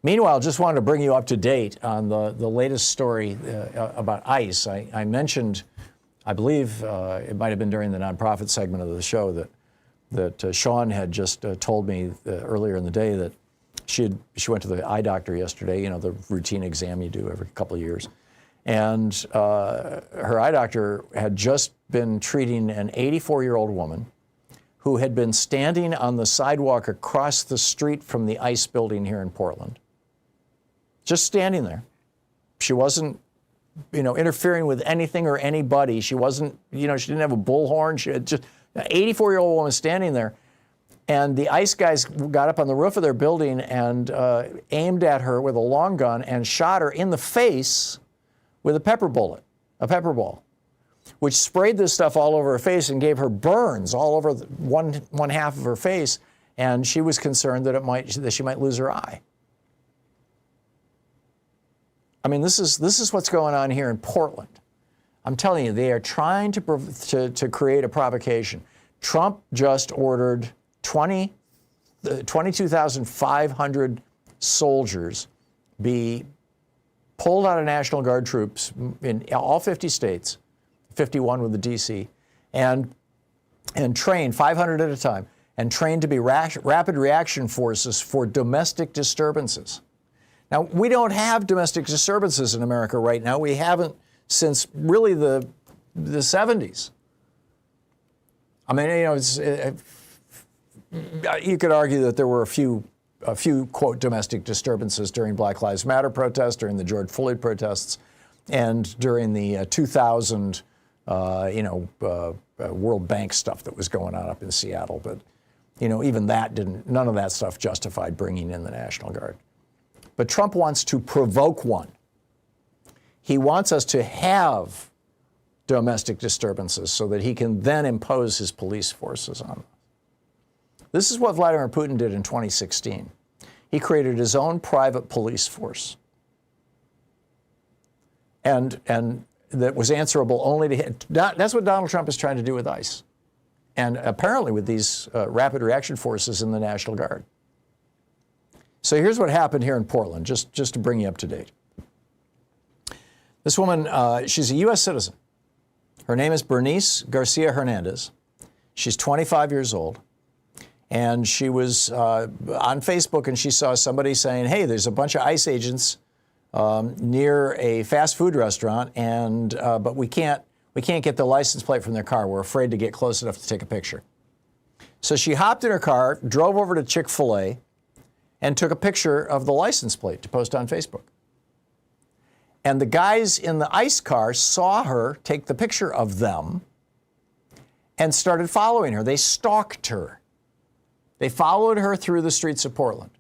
Meanwhile, just wanted to bring you up to date on the latest story about ICE. I mentioned, I believe it might have been during the nonprofit segment of the show that Sean had just told me earlier in the day that she went to the eye doctor yesterday, the routine exam you do every couple of years. And her eye doctor had just been treating an 84-year-old woman who had been standing on the sidewalk across the street from the ICE building here in Portland. Just standing there. She wasn't, interfering with anything or anybody. She wasn't, she didn't have a bullhorn. She had just an 84-year-old woman standing there. And the ICE guys got up on the roof of their building and aimed at her with a long gun and shot her in the face with a pepper ball, which sprayed this stuff all over her face and gave her burns all over one half of her face. And she was concerned that she might lose her eye. I mean, this is what's going on here in Portland. I'm telling you, they are trying to create a provocation. Trump just ordered 22,500 soldiers be pulled out of National Guard troops in all 50 states, 51 with the D.C., and trained 500 at a time, and trained to be rapid reaction forces for domestic disturbances. Now, we don't have domestic disturbances in America right now. We haven't since really the 70s. I mean, you could argue that there were a few quote domestic disturbances during Black Lives Matter protests, during the George Floyd protests, and during the 2000 World Bank stuff that was going on up in Seattle. But even none of that stuff justified bringing in the National Guard. But Trump wants to provoke one. He wants us to have domestic disturbances so that he can then impose his police forces on them. This is what Vladimir Putin did in 2016. He created his own private police force. And that was answerable only to him. That's what Donald Trump is trying to do with ICE. And apparently with these rapid reaction forces in the National Guard. So here's what happened here in Portland, just to bring you up to date. This woman, she's a U.S. citizen. Her name is Bernice Garcia Hernandez. She's 25 years old. And she was on Facebook, and she saw somebody saying, hey, there's a bunch of ICE agents near a fast food restaurant, and but we can't get the license plate from their car. We're afraid to get close enough to take a picture. So she hopped in her car, drove over to Chick-fil-A, and took a picture of the license plate to post on Facebook. And the guys in the ICE car saw her take the picture of them and started following her. They stalked her. They followed her through the streets of Portland.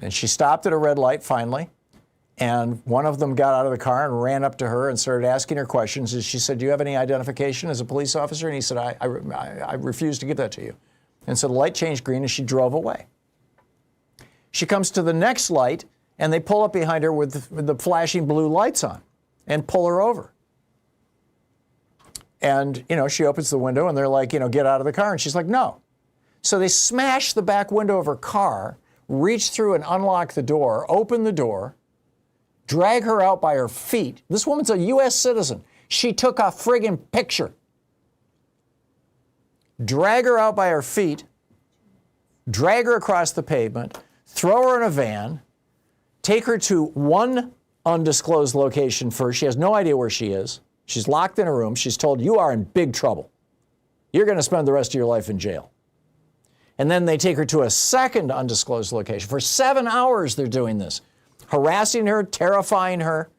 And she stopped at a red light finally. And one of them got out of the car and ran up to her and started asking her questions. And she said, do you have any identification as a police officer? And he said, I refuse to give that to you. And so the light changed green and she drove away. She comes to the next light and they pull up behind her with the flashing blue lights on and pull her over. And, she opens the window and they're like, get out of the car. And she's like, no. So they smash the back window of her car, reach through and unlock the door, open the door, drag her out by her feet. This woman's a U.S. citizen. She took a friggin' picture. Drag her out by her feet, drag her across the pavement, throw her in a van, take her to one undisclosed location first. She has no idea where she is. She's locked in a room. She's told, you are in big trouble. You're going to spend the rest of your life in jail. And then they take her to a second undisclosed location. For 7 hours they're doing this, harassing her, terrifying her.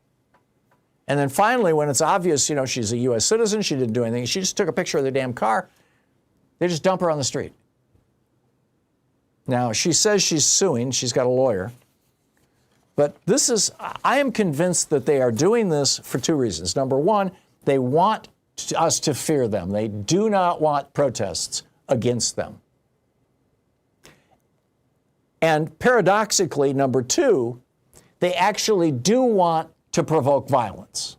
And then finally, when it's obvious, she's a U.S. citizen, she didn't do anything, she just took a picture of the damn car, they just dump her on the street. Now, she says she's suing. She's got a lawyer. But I am convinced that they are doing this for two reasons. Number one, they want us to fear them. They do not want protests against them. And paradoxically, number two, they actually do want to provoke violence.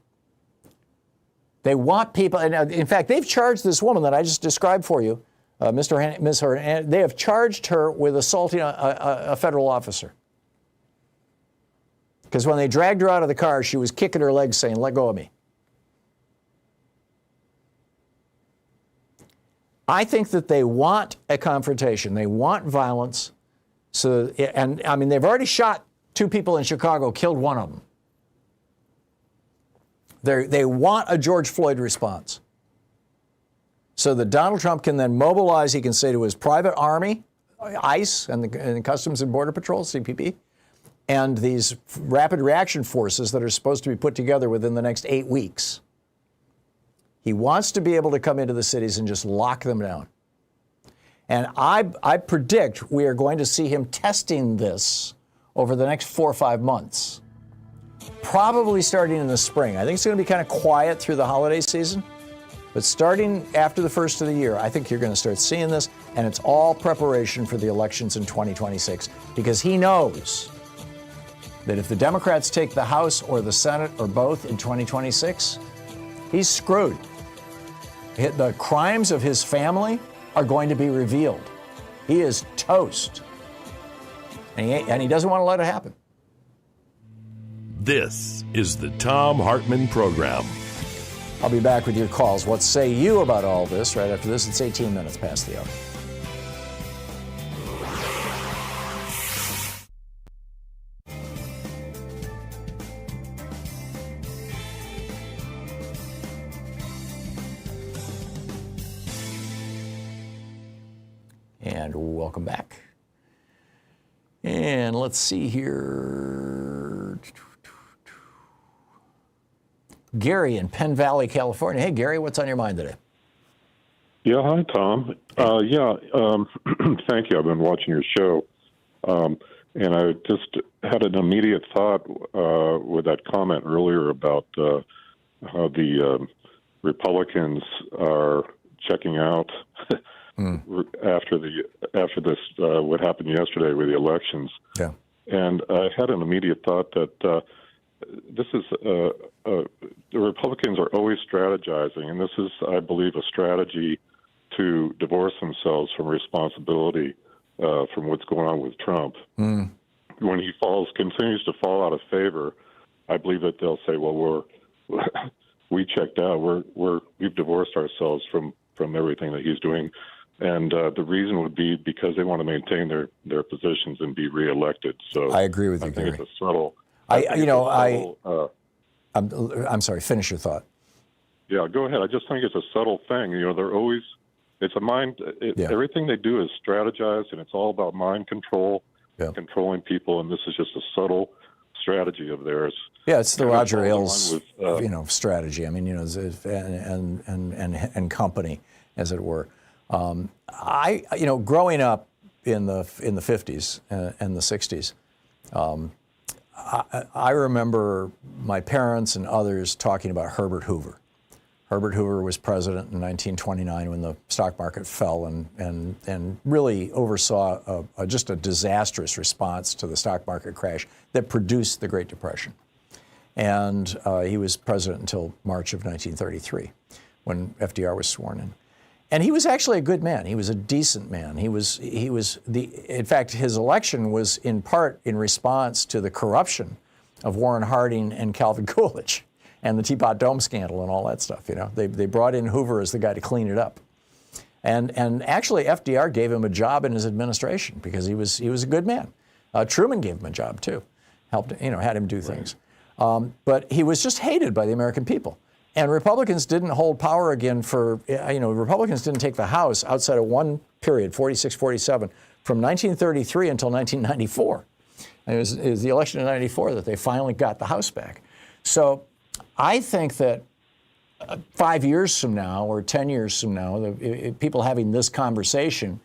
They want people, and in fact, they've charged this woman that I just described for you, Ms. Hernandez, they have charged her with assaulting a federal officer. Because when they dragged her out of the car, she was kicking her legs saying, let go of me. I think that they want a confrontation. They want violence. And I mean, they've already shot 2 people in Chicago, killed one of them. They want a George Floyd response. So that Donald Trump can then mobilize, he can say to his private army, ICE and the Customs and Border Patrol, CPP, and these rapid reaction forces that are supposed to be put together within the next 8 weeks. He wants to be able to come into the cities and just lock them down. And I predict we are going to see him testing this over the next 4 or 5 months, probably starting in the spring. I think it's going to be kind of quiet through the holiday season, but starting after the first of the year, I think you're going to start seeing this, and it's all preparation for the elections in 2026, because he knows that if the Democrats take the House or the Senate or both in 2026, he's screwed. The crimes of his family are going to be revealed. He is toast. And he doesn't want to let it happen. This is the Thom Hartmann Program. I'll be back with your calls. What say you about all this right after this? It's 18 minutes past the hour. And welcome back. And let's see here. Gary in Penn Valley, California. Hey, Gary, what's on your mind today? Yeah, hi, Tom. Thank you. I've been watching your show. And I just had an immediate thought with that comment earlier about how the Republicans are checking out after this what happened yesterday with the elections. Yeah. And I had an immediate thought that this is the Republicans are always strategizing, and this is, I believe, a strategy to divorce themselves from responsibility from what's going on with Trump. When he continues to fall out of favor, I believe that they'll say, "Well, we checked out. We've divorced ourselves from everything that he's doing." And the reason would be because they want to maintain their positions and be reelected. So I agree with you, I think Gary. it's a subtle. I'm sorry. Finish your thought. Yeah, go ahead. I just think it's a subtle thing. They're always. It's a mind. Everything they do is strategized, and it's all about mind control, controlling people. And this is just a subtle strategy of theirs. Yeah, it's the Roger Ailes, strategy. I mean, and company, as it were. Growing up in the 50s and the 60s, I remember my parents and others talking about Herbert Hoover. Herbert Hoover was president in 1929 when the stock market fell and really oversaw just a disastrous response to the stock market crash that produced the Great Depression. And he was president until March of 1933 when FDR was sworn in. And he was actually a good man. He was a decent man. In fact, his election was in part in response to the corruption of Warren Harding and Calvin Coolidge and the Teapot Dome scandal and all that stuff. You know, they brought in Hoover as the guy to clean it up. And actually FDR gave him a job in his administration because he was a good man. Truman gave him a job too, had him do things. But he was just hated by the American people. And Republicans didn't hold power again Republicans didn't take the House outside of one period, 46, 47, from 1933 until 1994. And it was the election in 94 that they finally got the House back. So I think that 5 years from now or 10 years from now, people having this conversation,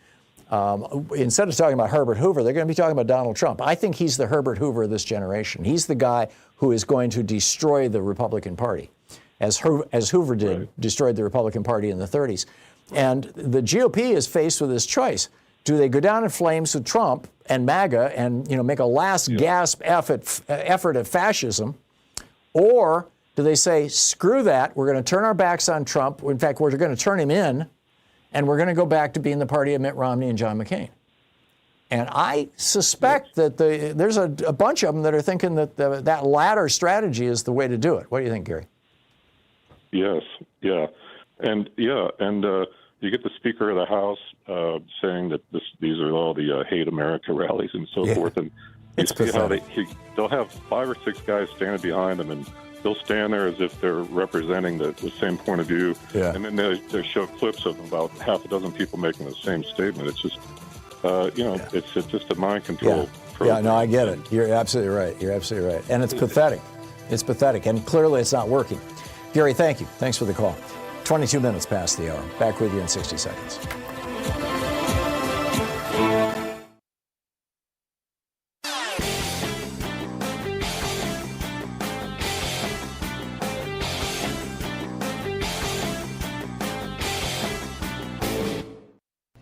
instead of talking about Herbert Hoover, they're going to be talking about Donald Trump. I think he's the Herbert Hoover of this generation. He's the guy who is going to destroy the Republican Party, as Hoover did, destroyed the Republican Party in the 30s. And the GOP is faced with this choice. Do they go down in flames with Trump and MAGA and make a last gasp effort at fascism, or do they say, screw that, we're going to turn our backs on Trump, in fact, we're going to turn him in, and we're going to go back to being the party of Mitt Romney and John McCain? And I suspect that there's a bunch of them that are thinking that that latter strategy is the way to do it. What do you think, Gary? Yes, yeah. And you get the Speaker of the House saying that these are all the Hate America rallies and so forth. And you see how they'll have 5 or 6 guys standing behind them, and they'll stand there as if they're representing the same point of view. Yeah. And then they show clips of about half a dozen people making the same statement. It's just, it's just a mind control program. Yeah, no, I get it. You're absolutely right. And it's pathetic. It's pathetic. And clearly it's not working. Gary, thank you. Thanks for the call. 22 minutes past the hour. Back with you in 60 seconds.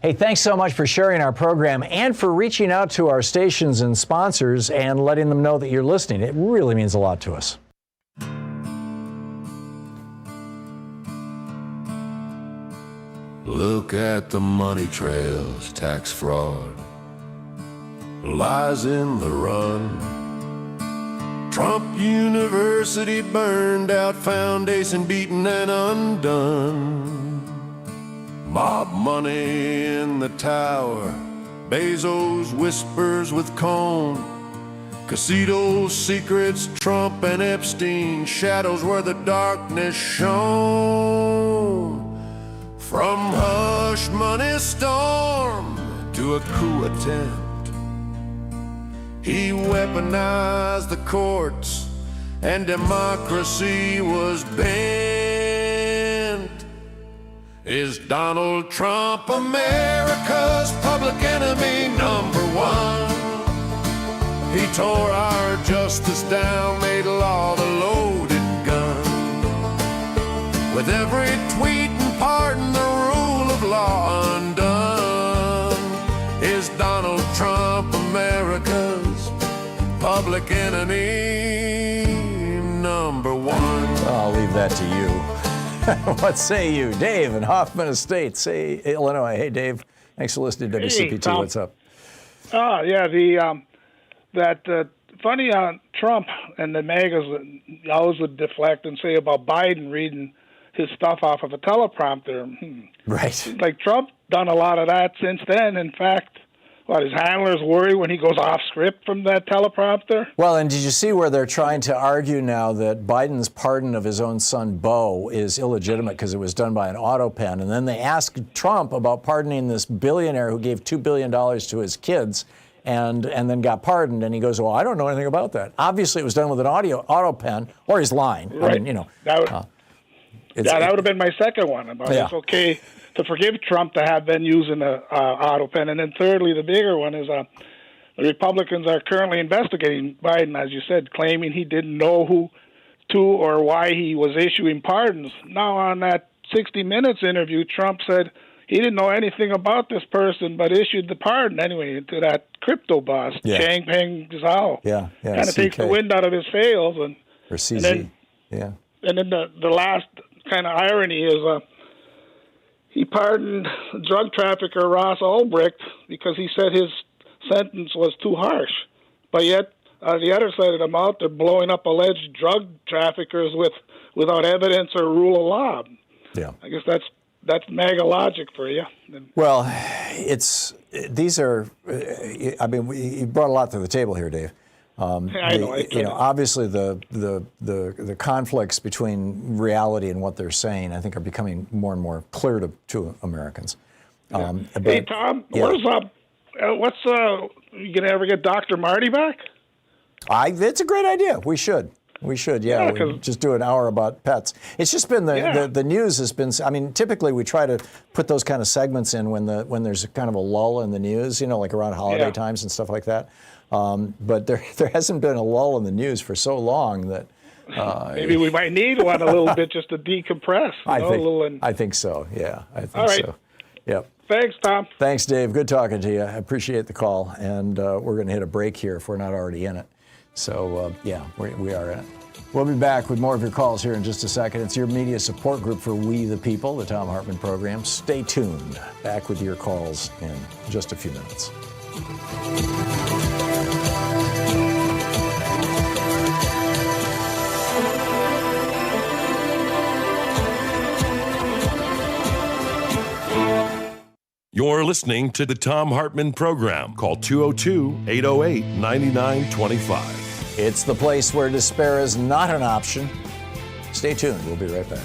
Hey, thanks so much for sharing our program and for reaching out to our stations and sponsors and letting them know that you're listening. It really means a lot to us. Look at the money trails, tax fraud, lies in the run. Trump University burned out, foundation beaten and undone. Mob money in the tower, Bezos whispers with Cohn. Casito's secrets, Trump and Epstein, shadows where the darkness shone. From hush money storm to a coup attempt, he weaponized the courts and democracy was bent. Is Donald Trump America's public enemy #1? He tore our justice down, made law the loaded gun. With every tweet and pardon, the rule of law undone. Is Donald Trump America's public enemy #1? I'll leave that to you. What say you? Dave in Hoffman Estates, Illinois. Hey, Dave. Thanks for listening to WCPT. Hey, what's up? Funny on Trump and the MAGAs always would deflect and say about Biden reading his stuff off of a teleprompter. Right. Like Trump done a lot of that since then. In fact, his handlers worry when he goes off script from that teleprompter? Well, and did you see where they're trying to argue now that Biden's pardon of his own son, Beau, is illegitimate because it was done by an auto pen? And then they asked Trump about pardoning this billionaire who gave $2 billion to his kids and then got pardoned. And he goes, well, I don't know anything about that. Obviously, it was done with an auto pen, or he's lying. Right. I mean, that would have been my second one. It's okay to forgive Trump to have been using an auto pen. And then thirdly, the bigger one is the Republicans are currently investigating Biden, as you said, claiming he didn't know who to or why he was issuing pardons. Now, on that 60 Minutes interview, Trump said he didn't know anything about this person, but issued the pardon anyway to that crypto boss, Changpeng Zhao. Yeah. Kind of takes the wind out of his sails. Or CZ. And then the last kind of irony is he pardoned drug trafficker Ross Ulbricht because he said his sentence was too harsh. But yet, on the other side of the mouth, they're blowing up alleged drug traffickers without evidence or rule of law. Yeah. I guess that's MAGA logic for you. Well, these are, I mean, you brought a lot to the table here, Dave. I know. Obviously the conflicts between reality and what they're saying, I think, are becoming more and more clear to Americans. Hey, Tom, what's up? You gonna ever get Dr. Marty back? It's a great idea. We should. We just do an hour about pets. It's just been the news has been. I mean, typically we try to put those kind of segments in when there's kind of a lull in the news, like around holiday times and stuff like that. But there hasn't been a lull in the news for so long that maybe we might need one a little bit just to decompress. I think so. Yeah, I think so. Yep. Thanks, Tom. Thanks, Dave. Good talking to you. I appreciate the call, and we're going to hit a break here if we're not already in it. So, we are in it. We'll be back with more of your calls here in just a second. It's your media support group for We the People, the Thom Hartmann program. Stay tuned. Back with your calls in just a few minutes. You're listening to the Thom Hartmann program. Call 202-808-9925. It's the place where despair is not an option. Stay tuned. We'll be right back.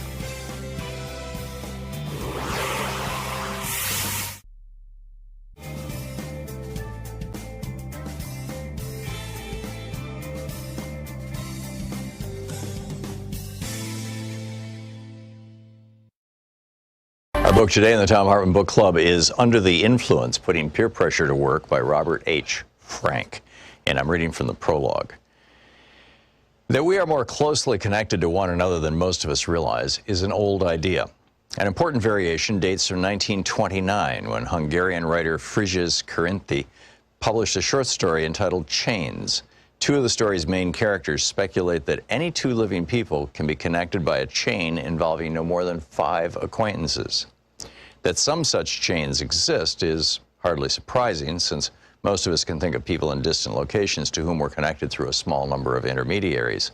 Our book today in the Thom Hartmann Book Club is Under the Influence, Putting Peer Pressure to Work by Robert H. Frank. And I'm reading from the prologue. That we are more closely connected to one another than most of us realize is an old idea. An important variation dates from 1929, when Hungarian writer Frigyes Karinthy published a short story entitled Chains. Two of the story's main characters speculate that any two living people can be connected by a chain involving no more than 5 acquaintances. That some such chains exist is hardly surprising, since most of us can think of people in distant locations to whom we're connected through a small number of intermediaries.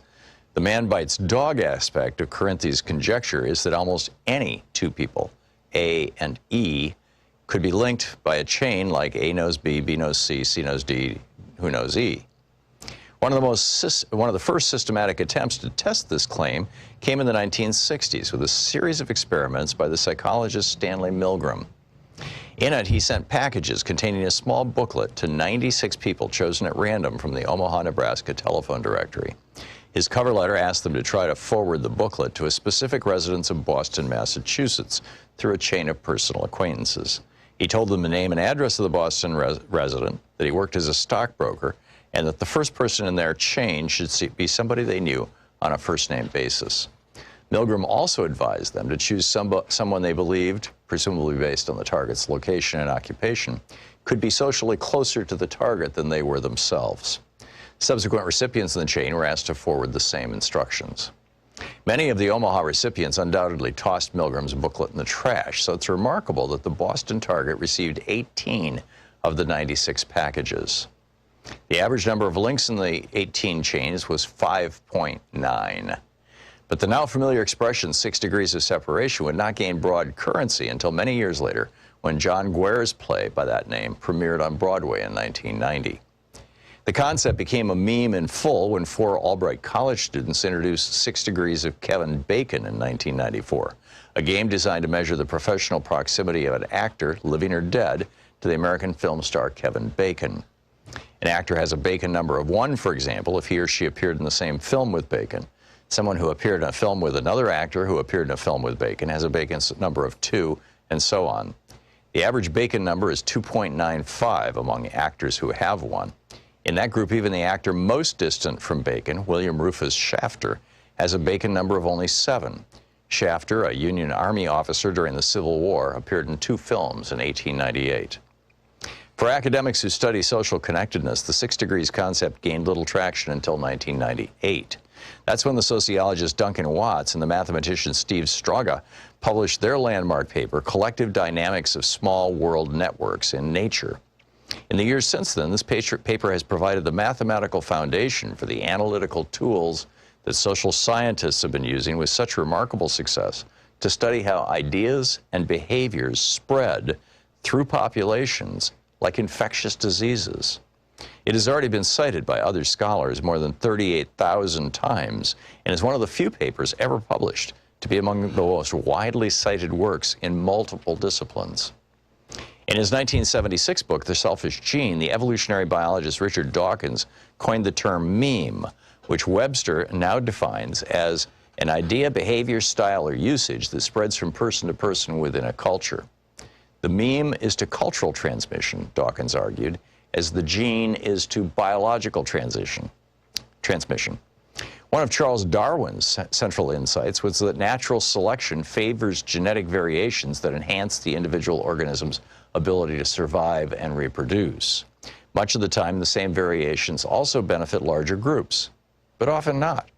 The man bites dog aspect of Karinthy's conjecture is that almost any two people, A and E, could be linked by a chain like A knows B, B knows C, C knows D, who knows E. One of the first systematic attempts to test this claim came in the 1960s with a series of experiments by the psychologist Stanley Milgram. In it, he sent packages containing a small booklet to 96 people chosen at random from the Omaha, Nebraska telephone directory. His cover letter asked them to try to forward the booklet to a specific residence of Boston, Massachusetts, through a chain of personal acquaintances. He told them the name and address of the Boston resident, that he worked as a stockbroker, and that the first person in their chain should be somebody they knew on a first-name basis. Milgram also advised them to choose someone they believed, presumably based on the target's location and occupation, could be socially closer to the target than they were themselves. Subsequent recipients in the chain were asked to forward the same instructions. Many of the Omaha recipients undoubtedly tossed Milgram's booklet in the trash, so it's remarkable that the Boston target received 18 of the 96 packages. The average number of links in the 18 chains was 5.9. But the now familiar expression 6 degrees of separation would not gain broad currency until many years later, when John Guare's play by that name premiered on Broadway in 1990. The concept became a meme in full when 4 Albright College students introduced 6 Degrees of Kevin Bacon in 1994, a game designed to measure the professional proximity of an actor, living or dead, to the American film star Kevin Bacon. An actor has a Bacon number of 1, for example, if he or she appeared in the same film with Bacon. Someone who appeared in a film with another actor who appeared in a film with Bacon has a Bacon number of 2, and so on. The average Bacon number is 2.95 among actors who have one. In that group, even the actor most distant from Bacon, William Rufus Shafter, has a Bacon number of only 7. Shafter, a Union Army officer during the Civil War, appeared in 2 films in 1898. For academics who study social connectedness, the 6 degrees concept gained little traction until 1998. That's when the sociologist Duncan Watts and the mathematician Steve Straga published their landmark paper, Collective Dynamics of Small World Networks in Nature. In the years since then, this paper has provided the mathematical foundation for the analytical tools that social scientists have been using with such remarkable success to study how ideas and behaviors spread through populations like infectious diseases. It has already been cited by other scholars more than 38,000 times and is one of the few papers ever published to be among the most widely cited works in multiple disciplines. In his 1976 book, The Selfish Gene, the evolutionary biologist Richard Dawkins coined the term meme, which Webster now defines as an idea, behavior, style, or usage that spreads from person to person within a culture. The meme is to cultural transmission, Dawkins argued, as the gene is to biological transmission. One of Charles Darwin's central insights was that natural selection favors genetic variations that enhance the individual organism's ability to survive and reproduce. Much of the time, the same variations also benefit larger groups, but often not.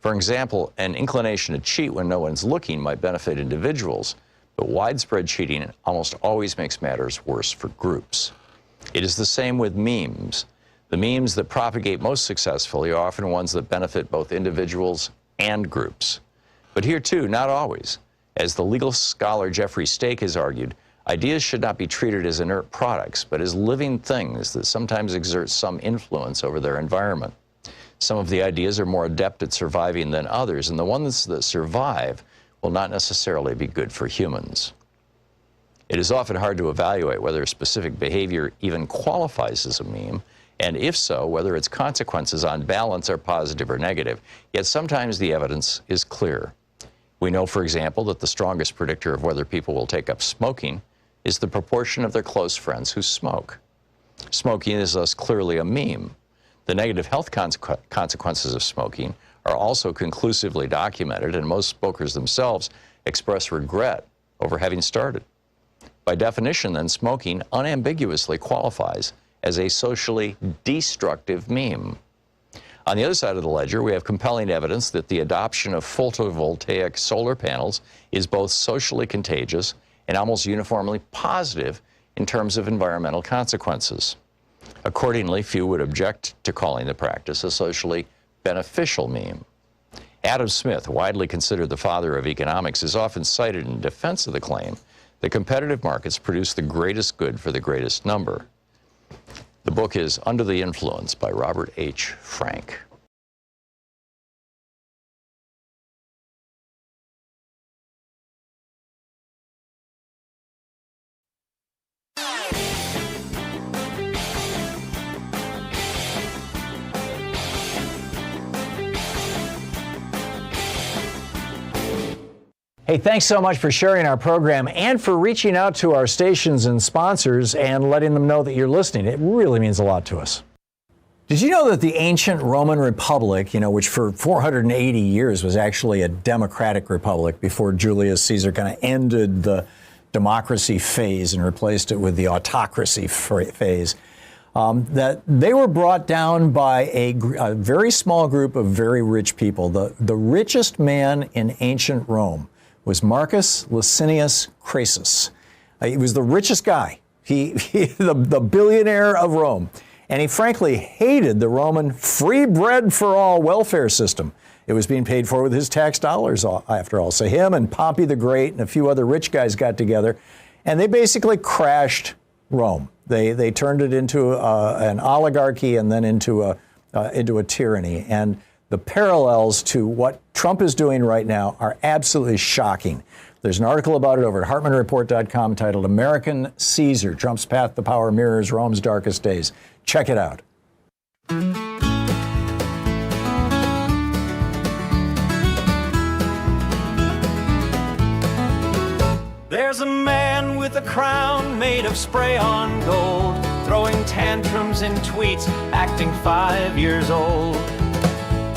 For example, an inclination to cheat when no one's looking might benefit individuals, but widespread cheating almost always makes matters worse for groups. It is the same with memes. The memes that propagate most successfully are often ones that benefit both individuals and groups. But here too, not always. As the legal scholar Jeffrey Stake has argued, ideas should not be treated as inert products, but as living things that sometimes exert some influence over their environment. Some of the ideas are more adept at surviving than others, and the ones that survive will not necessarily be good for humans. It is often hard to evaluate whether a specific behavior even qualifies as a meme, and if so, whether its consequences on balance are positive or negative. Yet sometimes the evidence is clear. We know, for example, that the strongest predictor of whether people will take up smoking is the proportion of their close friends who smoke. Smoking is thus clearly a meme. The negative health consequences of smoking are also conclusively documented, and most smokers themselves express regret over having started. By definition, then, smoking unambiguously qualifies as a socially destructive meme. On the other side of the ledger, we have compelling evidence that the adoption of photovoltaic solar panels is both socially contagious and almost uniformly positive in terms of environmental consequences. Accordingly, few would object to calling the practice a socially beneficial meme. Adam Smith, widely considered the father of economics, is often cited in defense of the claim that competitive markets produce the greatest good for the greatest number. The book is Under the Influence by Robert H. Frank. Hey, thanks so much for sharing our program and for reaching out to our stations and sponsors and letting them know that you're listening. It really means a lot to us. Did you know that the ancient Roman Republic, which for 480 years was actually a democratic republic before Julius Caesar kind of ended the democracy phase and replaced it with the autocracy phase, that they were brought down by a very small group of very rich people. The richest man in ancient Rome was Marcus Licinius Crassus. He was the richest guy, the billionaire of Rome. And he frankly hated the Roman free bread for all welfare system. It was being paid for with his tax dollars, after all. So him and Pompey the Great and a few other rich guys got together, and they basically crashed Rome. They turned it into an oligarchy and then into a tyranny. And the parallels to what Trump is doing right now are absolutely shocking. There's an article about it over at HartmannReport.com titled American Caesar, Trump's Path to Power Mirrors Rome's Darkest Days. Check it out. There's a man with a crown made of spray-on gold, throwing tantrums in tweets, acting 5 years old.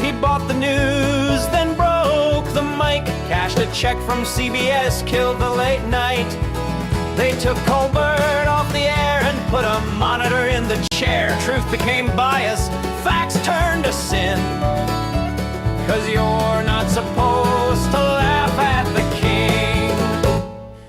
He bought the news, then broke bank, cashed a check from CBS, killed the late night. They took Colbert off the air and put a monitor in the chair. Truth became bias, facts turned to sin. 'Cause you're not supposed to laugh at the king.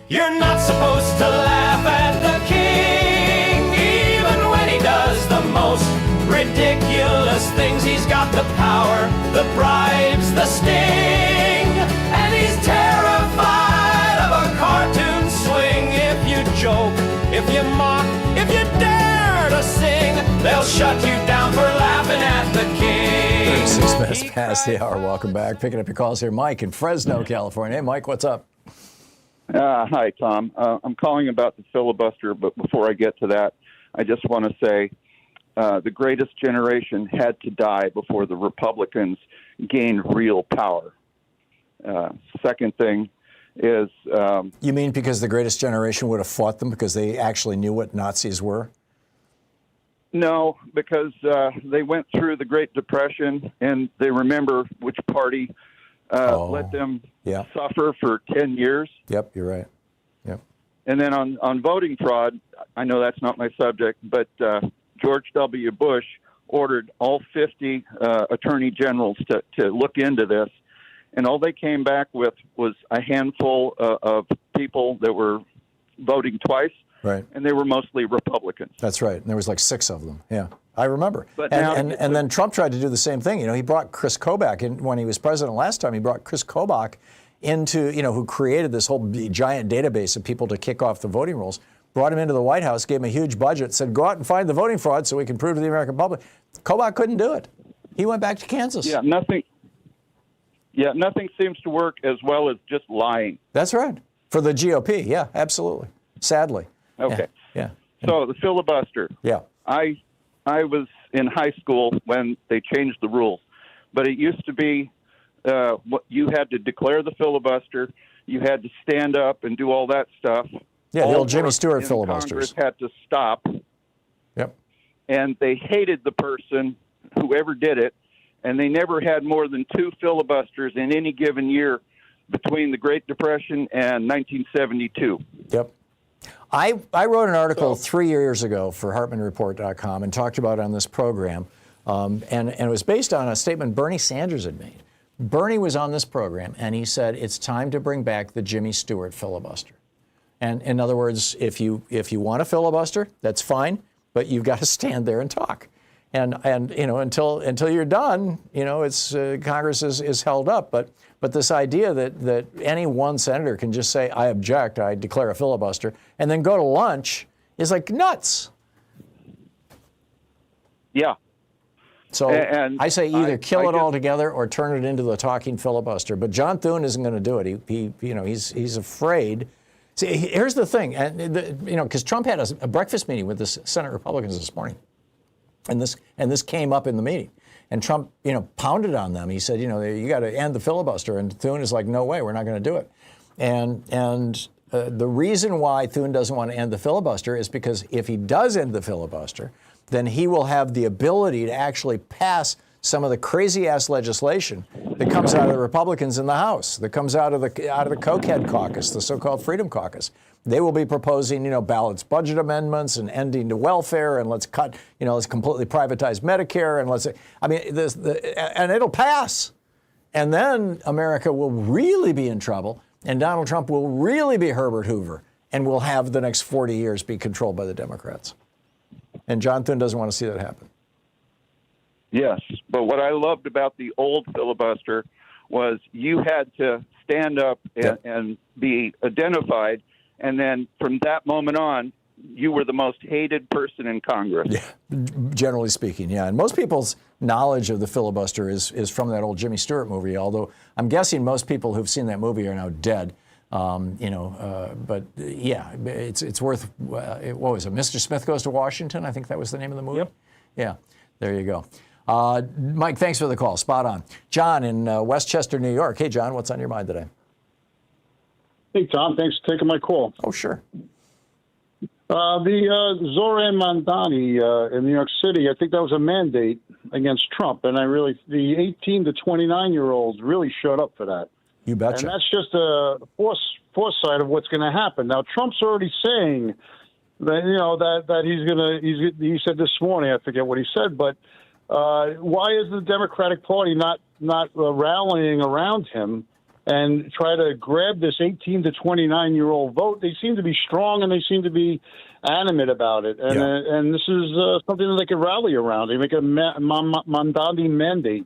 You're not supposed to laugh at the king, even when he does the most ridiculous things. He's got the power, the bribes, the sting, and he's terrified of a cartoon swing. If you joke, if you mock, if you dare to sing, they'll shut you down for laughing at the king. 36 minutes past the hour. Welcome back. Picking up your calls here. Mike in Fresno, California. Hey, Mike, what's up? Hi, Tom. I'm calling about the filibuster, but before I get to that, I just want to say the greatest generation had to die before the Republicans gained real power. Second thing is... you mean because the greatest generation would have fought them because they actually knew what Nazis were? No, because they went through the Great Depression, and they remember which party let them suffer for 10 years. Yep, you're right. Yep. And then on voting fraud, I know that's not my subject, but George W. Bush ordered all 50 attorney generals to look into this, and all they came back with was a handful of people that were voting twice. Right. And they were mostly Republicans. That's right. And there was like 6 of them. Yeah, I remember. But and then Trump tried to do the same thing. You know, he brought Chris Kobach in when he was president last time. He brought Chris Kobach into, you know, who created this whole giant database of people to kick off the voting rolls, brought him into the White House, gave him a huge budget, said, go out and find the voting fraud so we can prove to the American public. Kobach couldn't do it. He went back to Kansas. Yeah, nothing seems to work as well as just lying. That's right. For the GOP. Yeah, absolutely. Sadly. Okay. Yeah. So the filibuster. Yeah. I was in high school when they changed the rules, but it used to be you had to declare the filibuster, you had to stand up and do all that stuff. Yeah, the old Jimmy Stewart in filibusters. Congress had to stop. Yep. And they hated the person, whoever did it, and they never had more than 2 filibusters in any given year between the Great Depression and 1972. Yep. I wrote an article 3 years ago for HartmannReport.com and talked about it on this program, and it was based on a statement Bernie Sanders had made. Bernie was on this program, and he said it's time to bring back the Jimmy Stewart filibuster. And in other words, if you want a filibuster, that's fine, but you've got to stand there and talk. And you know, until you're done, you know, it's Congress is held up. But this idea that any one senator can just say, I object, I declare a filibuster, and then go to lunch is like nuts. Yeah. So and I say either kill it altogether or turn it into the talking filibuster. But John Thune isn't going to do it. He's afraid. See, here's the thing, and because Trump had a breakfast meeting with the Senate Republicans this morning, and this came up in the meeting. And Trump, pounded on them. He said, you got to end the filibuster. And Thune is like, no way, we're not going to do it. And the reason why Thune doesn't want to end the filibuster is because if he does end the filibuster, then he will have the ability to actually pass some of the crazy-ass legislation that comes out of the Republicans in the House, that comes out of the Cokehead Caucus, the so-called Freedom Caucus. They will be proposing, balanced budget amendments and ending to welfare, and let's completely privatize Medicare, and and it'll pass. And then America will really be in trouble, and Donald Trump will really be Herbert Hoover, and we'll have the next 40 years be controlled by the Democrats. And John Thune doesn't want to see that happen. Yes, but what I loved about the old filibuster was you had to stand up and be identified, and then from that moment on, you were the most hated person in Congress. Yeah, generally speaking, yeah. And most people's knowledge of the filibuster is from that old Jimmy Stewart movie, although I'm guessing most people who've seen that movie are now dead. But yeah, it's worth, what was it, Mr. Smith Goes to Washington? I think that was the name of the movie. Yep. Yeah, there you go. Mike, thanks for the call. Spot on. John in Westchester, New York. Hey, John, what's on your mind today? Hey, Tom, thanks for taking my call. Oh, sure. The Zoran Mandani in New York City, I think that was a mandate against Trump, and the 18 to 29-year-olds really showed up for that. You betcha. And that's just a foresight of what's going to happen. Now, Trump's already saying that, that he said this morning, I forget what he said, but why is the Democratic Party not rallying around him and try to grab this 18 to 29-year-old vote? They seem to be strong and they seem to be animate about it. And this is something that they could rally around. They make a Mandandi mandate,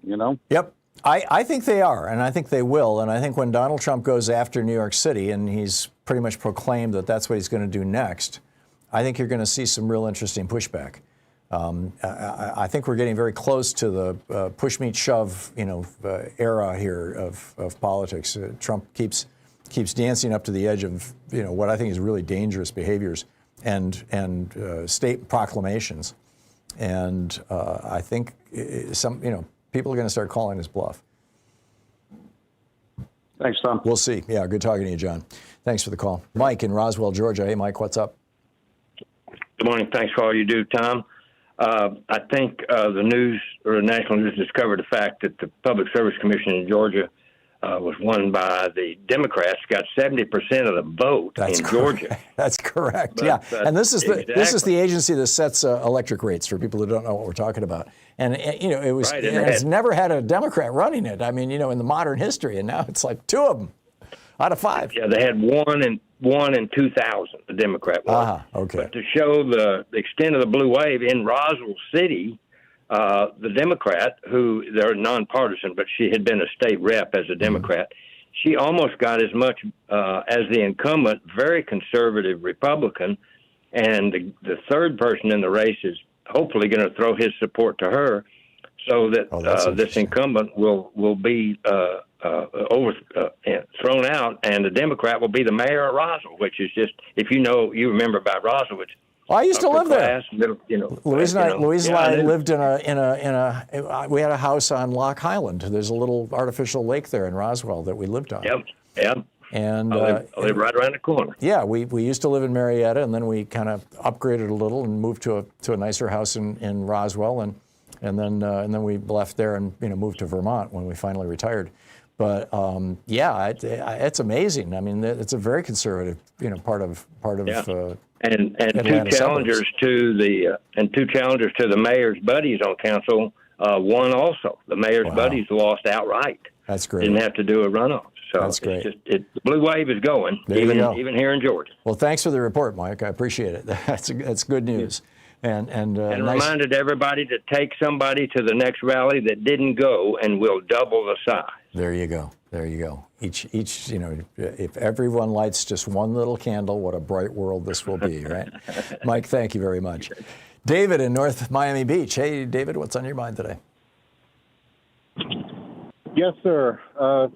Yep. I think they are, and I think they will. And I think when Donald Trump goes after New York City, and he's pretty much proclaimed that that's what he's going to do next, I think you're going to see some real interesting pushback. I think we're getting very close to the push, meet, shove, era here of politics. Trump keeps dancing up to the edge of what I think is really dangerous behaviors and state proclamations, and I think people are going to start calling his bluff. Thanks, Tom. We'll see. Yeah, good talking to you, John. Thanks for the call. Mike in Roswell, Georgia. Hey, Mike, what's up? Good morning. Thanks for all you do, Tom. I think the news or national news discovered the fact that the Public Service Commission in Georgia was won by the Democrats, got 70% of the vote in Georgia. That's correct. But, and this is the agency that sets electric rates for people who don't know what we're talking about. And it's never had a Democrat running it. I mean, in the modern history, and now it's like 2 of them out of 5. Yeah, they had one in 2000. The Democrat won. Okay. But to show the extent of the blue wave in Roswell City, the Democrat, who they're nonpartisan, but she had been a state rep as a Democrat, she almost got as much as the incumbent, very conservative Republican, and the third person in the race is hopefully going to throw his support to her, so that this incumbent will be thrown out, and the Democrat will be the mayor of Roswell, which is just, if you remember about Roswell, it's I used to live there. Louise and I lived in a. We had a house on Lock Highland. There's a little artificial lake there in Roswell that we lived on. Yep. And I live right around the corner. Yeah, we used to live in Marietta, and then we kind of upgraded a little and moved to a nicer house in Roswell, and then we left there and moved to Vermont when we finally retired. But it's amazing. I mean, it's a very conservative part of. And two challengers to the mayor's buddies on council won also. The mayor's buddies lost outright. That's great. Didn't have to do a runoff. So that's great. The blue wave is going, even here in Georgia. Well, thanks for the report, Mike. I appreciate it. That's good news. And reminded everybody to take somebody to the next rally that didn't go, and we'll double the size. There you go. Each if everyone lights just one little candle, what a bright world this will be, right? Mike, thank you very much. David in North Miami Beach. Hey, David, what's on your mind today? Yes, sir.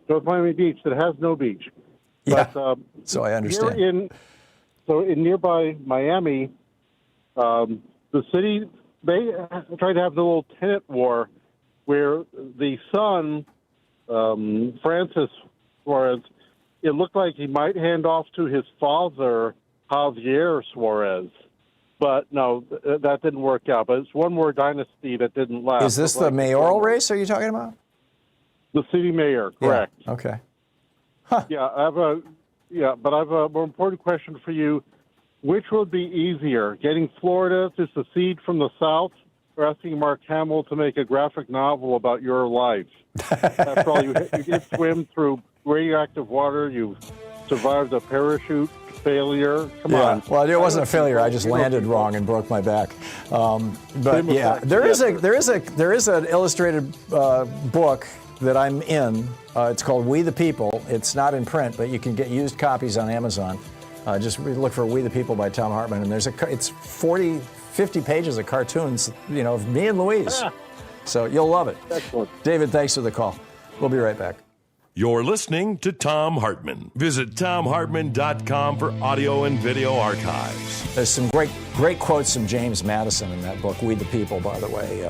North Miami Beach that has no beach. Yeah. But, so I understand. In nearby Miami, the city, they tried to have the little tenant war where the son, Francis Suarez, it looked like he might hand off to his father, Javier Suarez. But no, that didn't work out. But it's one more dynasty that didn't last. Is this the mayoral race are you talking about? The city mayor, correct. Yeah. Okay. Huh. Yeah, but I have a more important question for you. Which would be easier, getting Florida to secede from the South or asking Mark Hamill to make a graphic novel about your life? After all, you get swim through radioactive water, you survived a parachute failure. Come on. Well, it wasn't a failure. I just landed wrong and broke my back. But yeah, there is an illustrated book that I'm in. It's called We the People. It's not in print, but you can get used copies on Amazon. Just look for We the People by Thom Hartmann, and it's 40, 50 pages of cartoons, of me and Louise. So you'll love it. Excellent. David, thanks for the call. We'll be right back. You're listening to Thom Hartmann. Visit ThomHartmann.com for audio and video archives. There's some great quotes from James Madison in that book, We the People, by the way,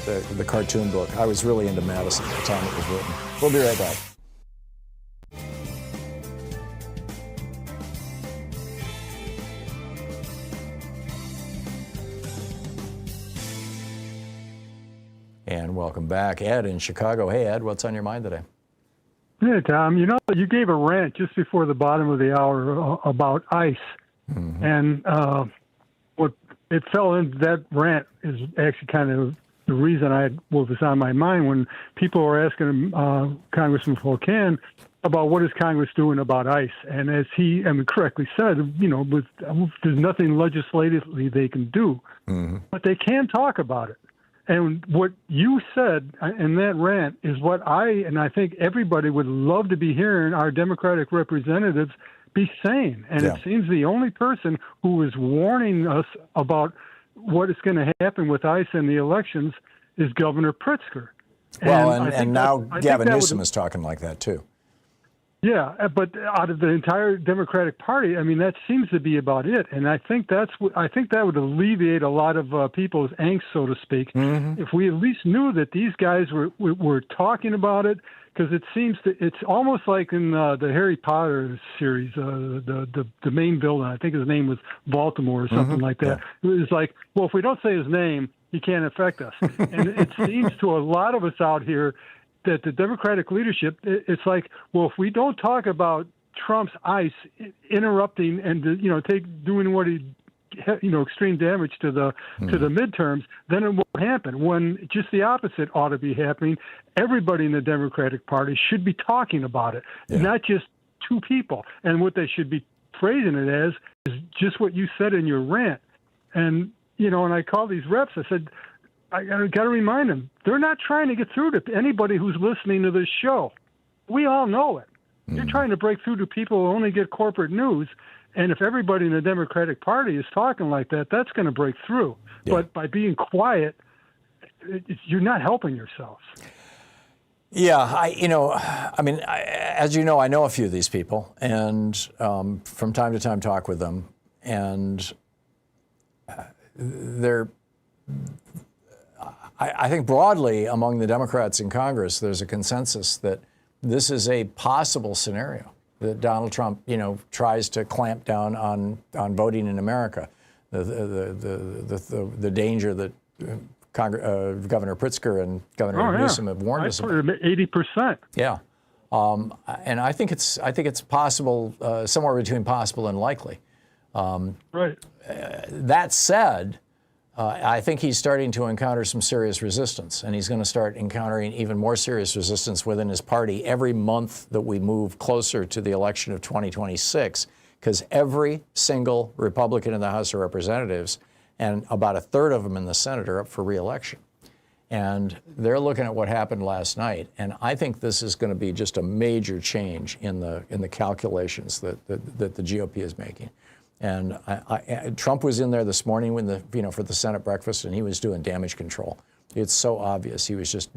the cartoon book. I was really into Madison at the time it was written. We'll be right back. And welcome back. Ed in Chicago. Hey, Ed, what's on your mind today? Yeah, Tom, you gave a rant just before the bottom of the hour about ICE. Mm-hmm. And what it fell into that rant is actually kind of the reason what was on my mind when people were asking Congressman Pocan about what is Congress doing about ICE. And as he correctly said, there's nothing legislatively they can do, mm-hmm. but they can talk about it. And what you said in that rant is what I think everybody would love to be hearing our Democratic representatives be saying. And it seems the only person who is warning us about what is going to happen with ICE in the elections is Governor Pritzker. Well, and now Gavin Newsom is talking like that, too. Yeah, but out of the entire Democratic Party, that seems to be about it, and I think that would alleviate a lot of people's angst, so to speak, mm-hmm. if we at least knew that these guys were talking about it, because it seems it's almost like in the Harry Potter series, the main villain, I think his name was Baltimore or something mm-hmm. like that. Yeah. It was like, well, if we don't say his name, he can't affect us, and it seems to a lot of us out here that the Democratic leadership, it's like, well, if we don't talk about Trump's ICE interrupting and doing what he, extreme damage to the midterms, then it won't happen. When just the opposite ought to be happening. Everybody in the Democratic Party should be talking about it, not just two people. And what they should be phrasing it as is just what you said in your rant. And and I called these reps. I said, I got to remind them, they're not trying to get through to anybody who's listening to this show. We all know it. They're trying to break through to people who only get corporate news. And if everybody in the Democratic Party is talking like that, that's going to break through. Yeah. But by being quiet, you're not helping yourselves. Yeah, as you know, I know a few of these people, and from time to time talk with them, and they're. I think broadly among the Democrats in Congress, there's a consensus that this is a possible scenario, that Donald Trump, tries to clamp down on voting in America. The danger that Governor Pritzker and Governor Newsom have warned us about. I put it at 80%. Yeah, and I think it's possible, somewhere between possible and likely. Right. That said, I think he's starting to encounter some serious resistance, and he's going to start encountering even more serious resistance within his party every month that we move closer to the election of 2026, because every single Republican in the House of Representatives and about a third of them in the Senate are up for re-election. And they're looking at what happened last night, and I think this is going to be just a major change in the calculations that the GOP is making. And Trump was in there this morning for the Senate breakfast, and he was doing damage control. It's so obvious he was just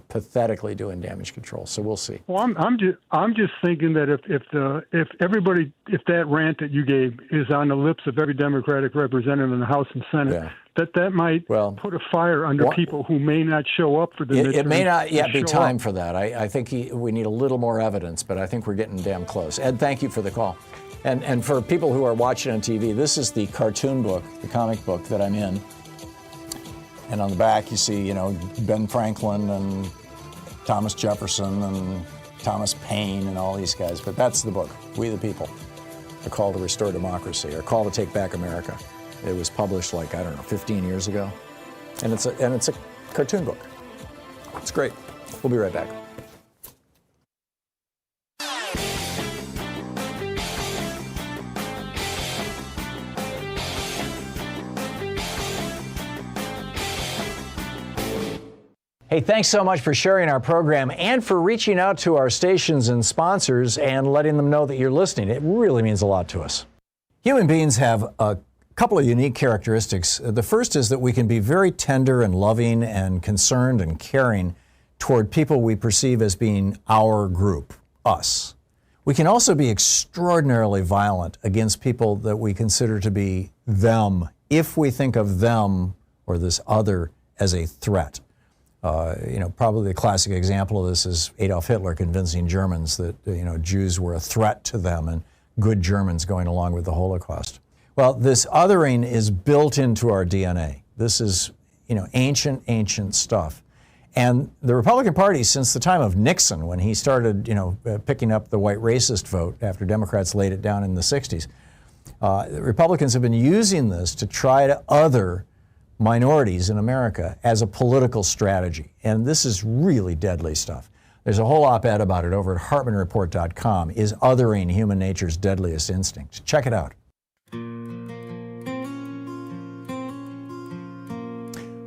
pathetically doing damage control. So we'll see. Well, I'm just thinking that if that rant that you gave is on the lips of every Democratic representative in the House and Senate, that might put a fire under people who may not show up for the midterm. It may not yet be time for that. I think we need a little more evidence, but I think we're getting damn close. Ed, thank you for the call. And for people who are watching on TV, this is the cartoon book, the comic book that I'm in. And on the back, you see, Ben Franklin and Thomas Jefferson and Thomas Paine and all these guys. But that's the book, We the People, A Call to Restore Democracy, or A Call to Take Back America. It was published 15 years ago. And it's a cartoon book. It's great. We'll be right back. Hey, thanks so much for sharing our program and for reaching out to our stations and sponsors and letting them know that you're listening. It really means a lot to us. Human beings have a couple of unique characteristics. The first is that we can be very tender and loving and concerned and caring toward people we perceive as being our group, us. We can also be extraordinarily violent against people that we consider to be them, if we think of them or this other as a threat. Probably the classic example of this is Adolf Hitler convincing Germans that, Jews were a threat to them and good Germans going along with the Holocaust. Well, this othering is built into our DNA. This is, ancient stuff. And the Republican Party, since the time of Nixon, when he started, picking up the white racist vote after Democrats laid it down in the 60s, the Republicans have been using this to try to other minorities in America as a political strategy. And this is really deadly stuff. There's a whole op-ed about it over at HartmannReport.com. Is othering human nature's deadliest instinct? Check it out.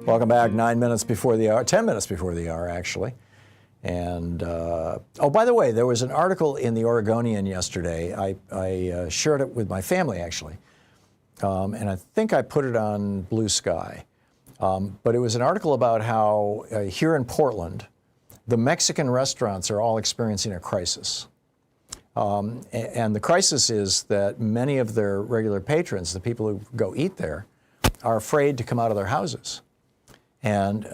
Welcome back. 9 minutes before the hour, 10 minutes before the hour, actually. And, by the way, there was an article in the Oregonian yesterday. I shared it with my family, actually. And I think I put it on Blue Sky. But it was an article about how here in Portland, the Mexican restaurants are all experiencing a crisis. And the crisis is that many of their regular patrons, the people who go eat there, are afraid to come out of their houses. And,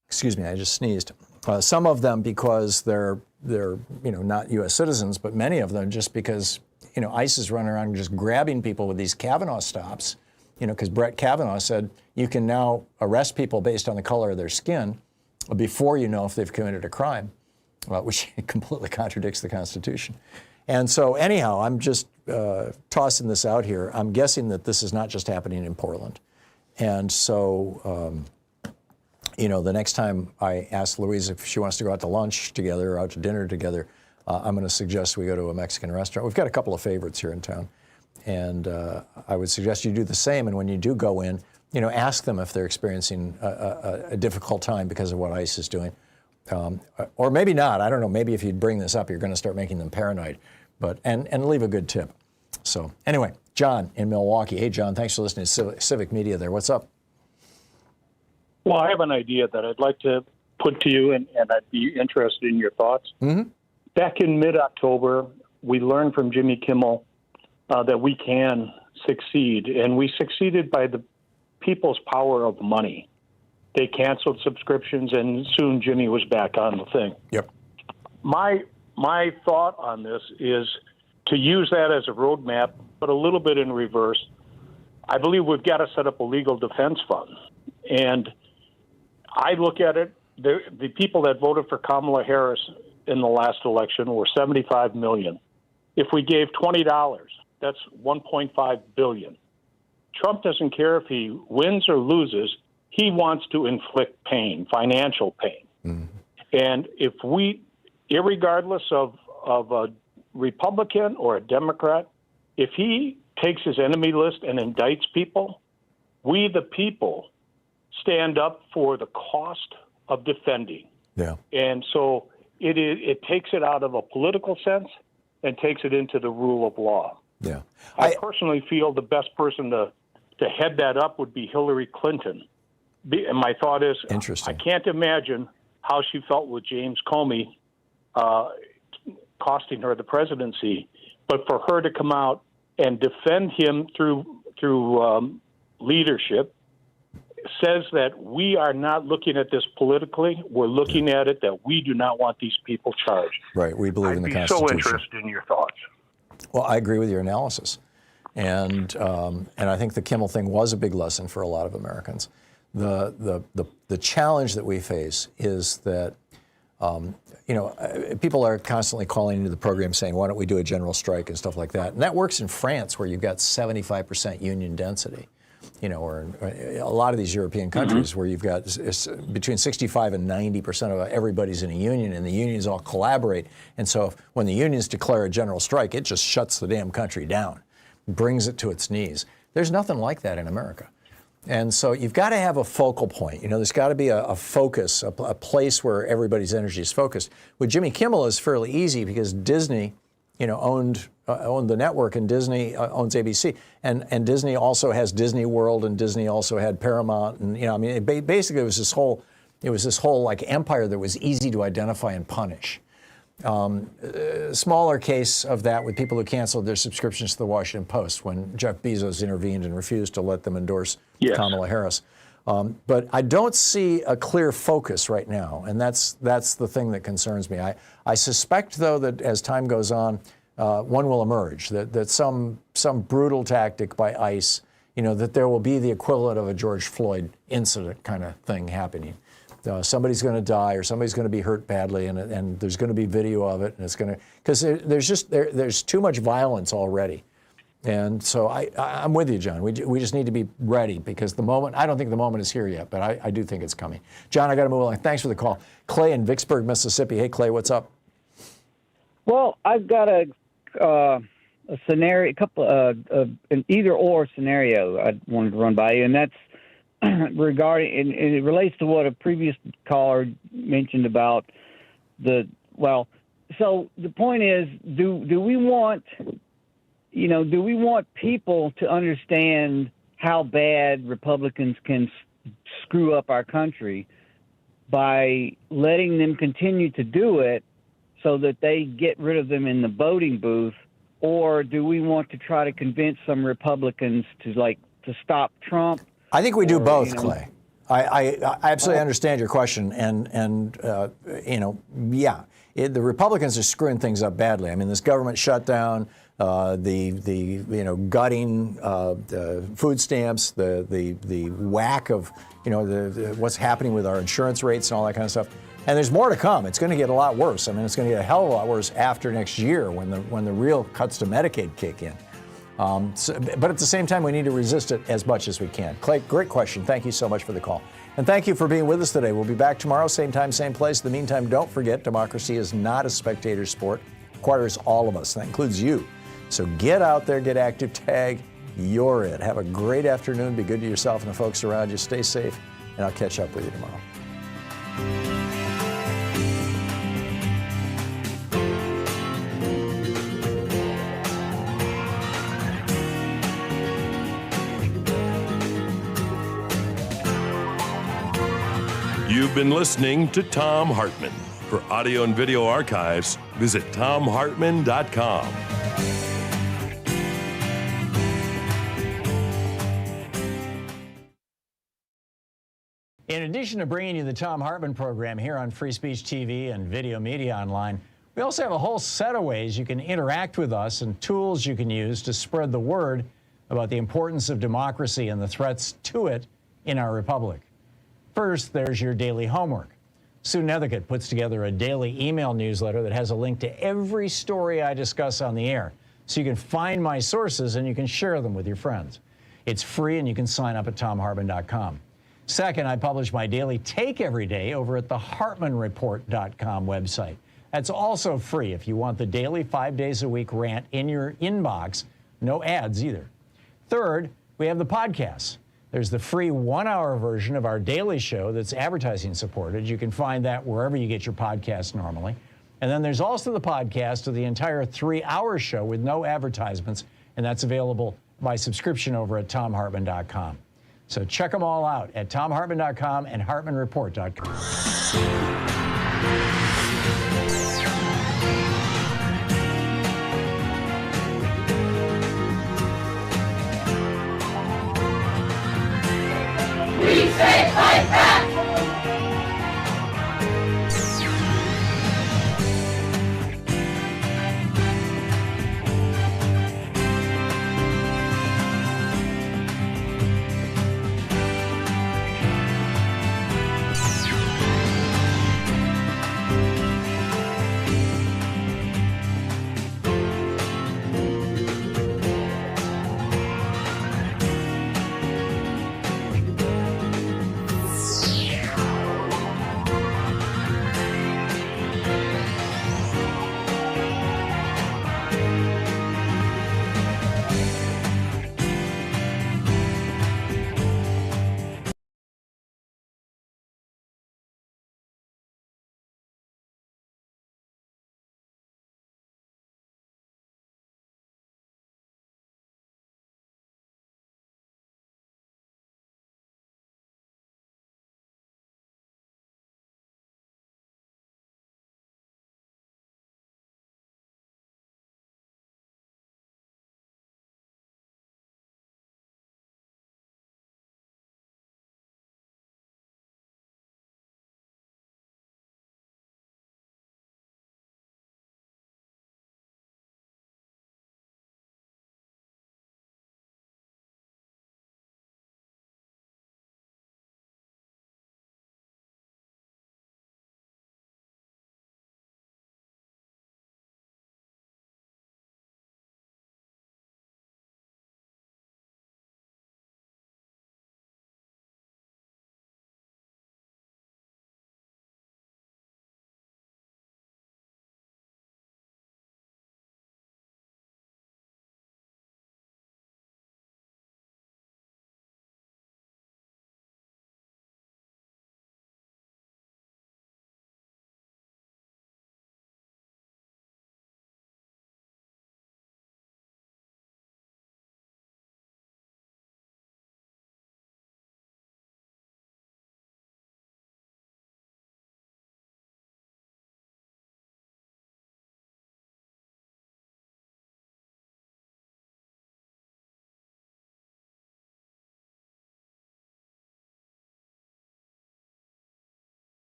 excuse me, I just sneezed. Some of them because they're not U.S. citizens, but many of them just because, ICE is running around just grabbing people with these Kavanaugh stops, because Brett Kavanaugh said you can now arrest people based on the color of their skin before you know if they've committed a crime, which completely contradicts the Constitution. And so anyhow, I'm just tossing this out here. I'm guessing that this is not just happening in Portland. And so, the next time I ask Louise if she wants to go out to lunch together or out to dinner together, I'm going to suggest we go to a Mexican restaurant. We've got a couple of favorites here in town. And I would suggest you do the same. And when you do go in, ask them if they're experiencing a difficult time because of what ICE is doing. Or maybe not. I don't know. Maybe if you bring this up, you're going to start making them paranoid. But and leave a good tip. So anyway, John in Milwaukee. Hey, John, thanks for listening to Civic Media there. What's up? Well, I have an idea that I'd like to put to you, and I'd be interested in your thoughts. Mm-hmm. Back in mid-October, we learned from Jimmy Kimmel that we can succeed, and we succeeded by the people's power of money. They canceled subscriptions, and soon Jimmy was back on the thing. Yep. My thought on this is to use that as a roadmap, but a little bit in reverse. I believe we've got to set up a legal defense fund. And I look at it, the people that voted for Kamala Harris in the last election were 75 million. If we gave $20, that's 1.5 billion. Trump doesn't care if he wins or loses. He wants to inflict pain, financial pain. Mm-hmm. And if we, irregardless of a Republican or a Democrat, if he takes his enemy list and indicts people, we the people stand up for the cost of defending. Yeah. And so it takes it out of a political sense and takes it into the rule of law. Yeah. I personally feel the best person to head that up would be Hillary Clinton. And my thought is, I can't imagine how she felt with James Comey costing her the presidency, but for her to come out and defend him through leadership says that we are not looking at this politically. We're looking at it that we do not want these people charged. Right. We believe in the Constitution. I'd be so interested in your thoughts. Well, I agree with your analysis. And I think the Kimmel thing was a big lesson for a lot of Americans. The challenge that we face is that, people are constantly calling into the program saying, why don't we do a general strike and stuff like that? And that works in France, where you've got 75% union density, or in a lot of these European countries where you've got between 65 and 90% of everybody's in a union, and the unions all collaborate. And so when the unions declare a general strike, it just shuts the damn country down, brings it to its knees. There's nothing like that in America. And so you've got to have a focal point. There's got to be a focus, a place where everybody's energy is focused. With Jimmy Kimmel, it's fairly easy because Disney, owned the network, and Disney owns ABC, and Disney also has Disney World, and Disney also had Paramount, and basically it was this whole like empire that was easy to identify and punish. Smaller case of that with people who canceled their subscriptions to the Washington Post when Jeff Bezos intervened and refused to let them endorse Kamala Harris. But I don't see a clear focus right now, and that's the thing that concerns me. I suspect, though, that as time goes on, one will emerge, that some brutal tactic by ICE, that there will be the equivalent of a George Floyd incident kind of thing happening. Somebody's going to die or somebody's going to be hurt badly, and there's going to be video of it, and it's going to, because there's too much violence already. And so I'm with you, John. We just need to be ready, because I don't think the moment is here yet, but I do think it's coming. John, I got to move along. Thanks for the call. Clay in Vicksburg, Mississippi. Hey, Clay, what's up? Well, I've got a scenario, an either-or scenario I wanted to run by you, and that's regarding, and it relates to what a previous caller mentioned about so the point is, do we want people to understand how bad Republicans can screw up our country by letting them continue to do it so that they get rid of them in the voting booth? Or do we want to try to convince some Republicans to stop Trump? I think we do both, Clay. I absolutely understand your question, and the Republicans are screwing things up badly. I mean, this government shutdown, the gutting the food stamps, the whack of what's happening with our insurance rates and all that kind of stuff. And there's more to come. It's going to get a lot worse. I mean, it's going to get a hell of a lot worse after next year when the real cuts to Medicaid kick in. But at the same time, we need to resist it as much as we can. Clay, great question. Thank you so much for the call. And thank you for being with us today. We'll be back tomorrow, same time, same place. In the meantime, don't forget, democracy is not a spectator sport. It requires all of us. That includes you. So get out there, get active, tag. You're it. Have a great afternoon. Be good to yourself and the folks around you. Stay safe, and I'll catch up with you tomorrow. You've been listening to Thom Hartmann. For audio and video archives, visit thomhartmann.com. In addition to bringing you the Thom Hartmann program here on Free Speech TV and Video Media Online, we also have a whole set of ways you can interact with us and tools you can use to spread the word about the importance of democracy and the threats to it in our republic. First, there's your daily homework. Sue Nethercutt puts together a daily email newsletter that has a link to every story I discuss on the air, so you can find my sources and you can share them with your friends. It's free, and you can sign up at thomhartmann.com. Second, I publish my daily take every day over at the hartmannreport.com website. That's also free if you want the daily 5 days a week rant in your inbox. No ads either. Third, we have the podcasts. There's the free 1-hour version of our daily show that's advertising supported. You can find that wherever you get your podcasts normally. And then there's also the podcast of the entire 3-hour show with no advertisements, and that's available by subscription over at thomhartmann.com. So check them all out at thomhartmann.com and hartmannreport.com. We say fight back!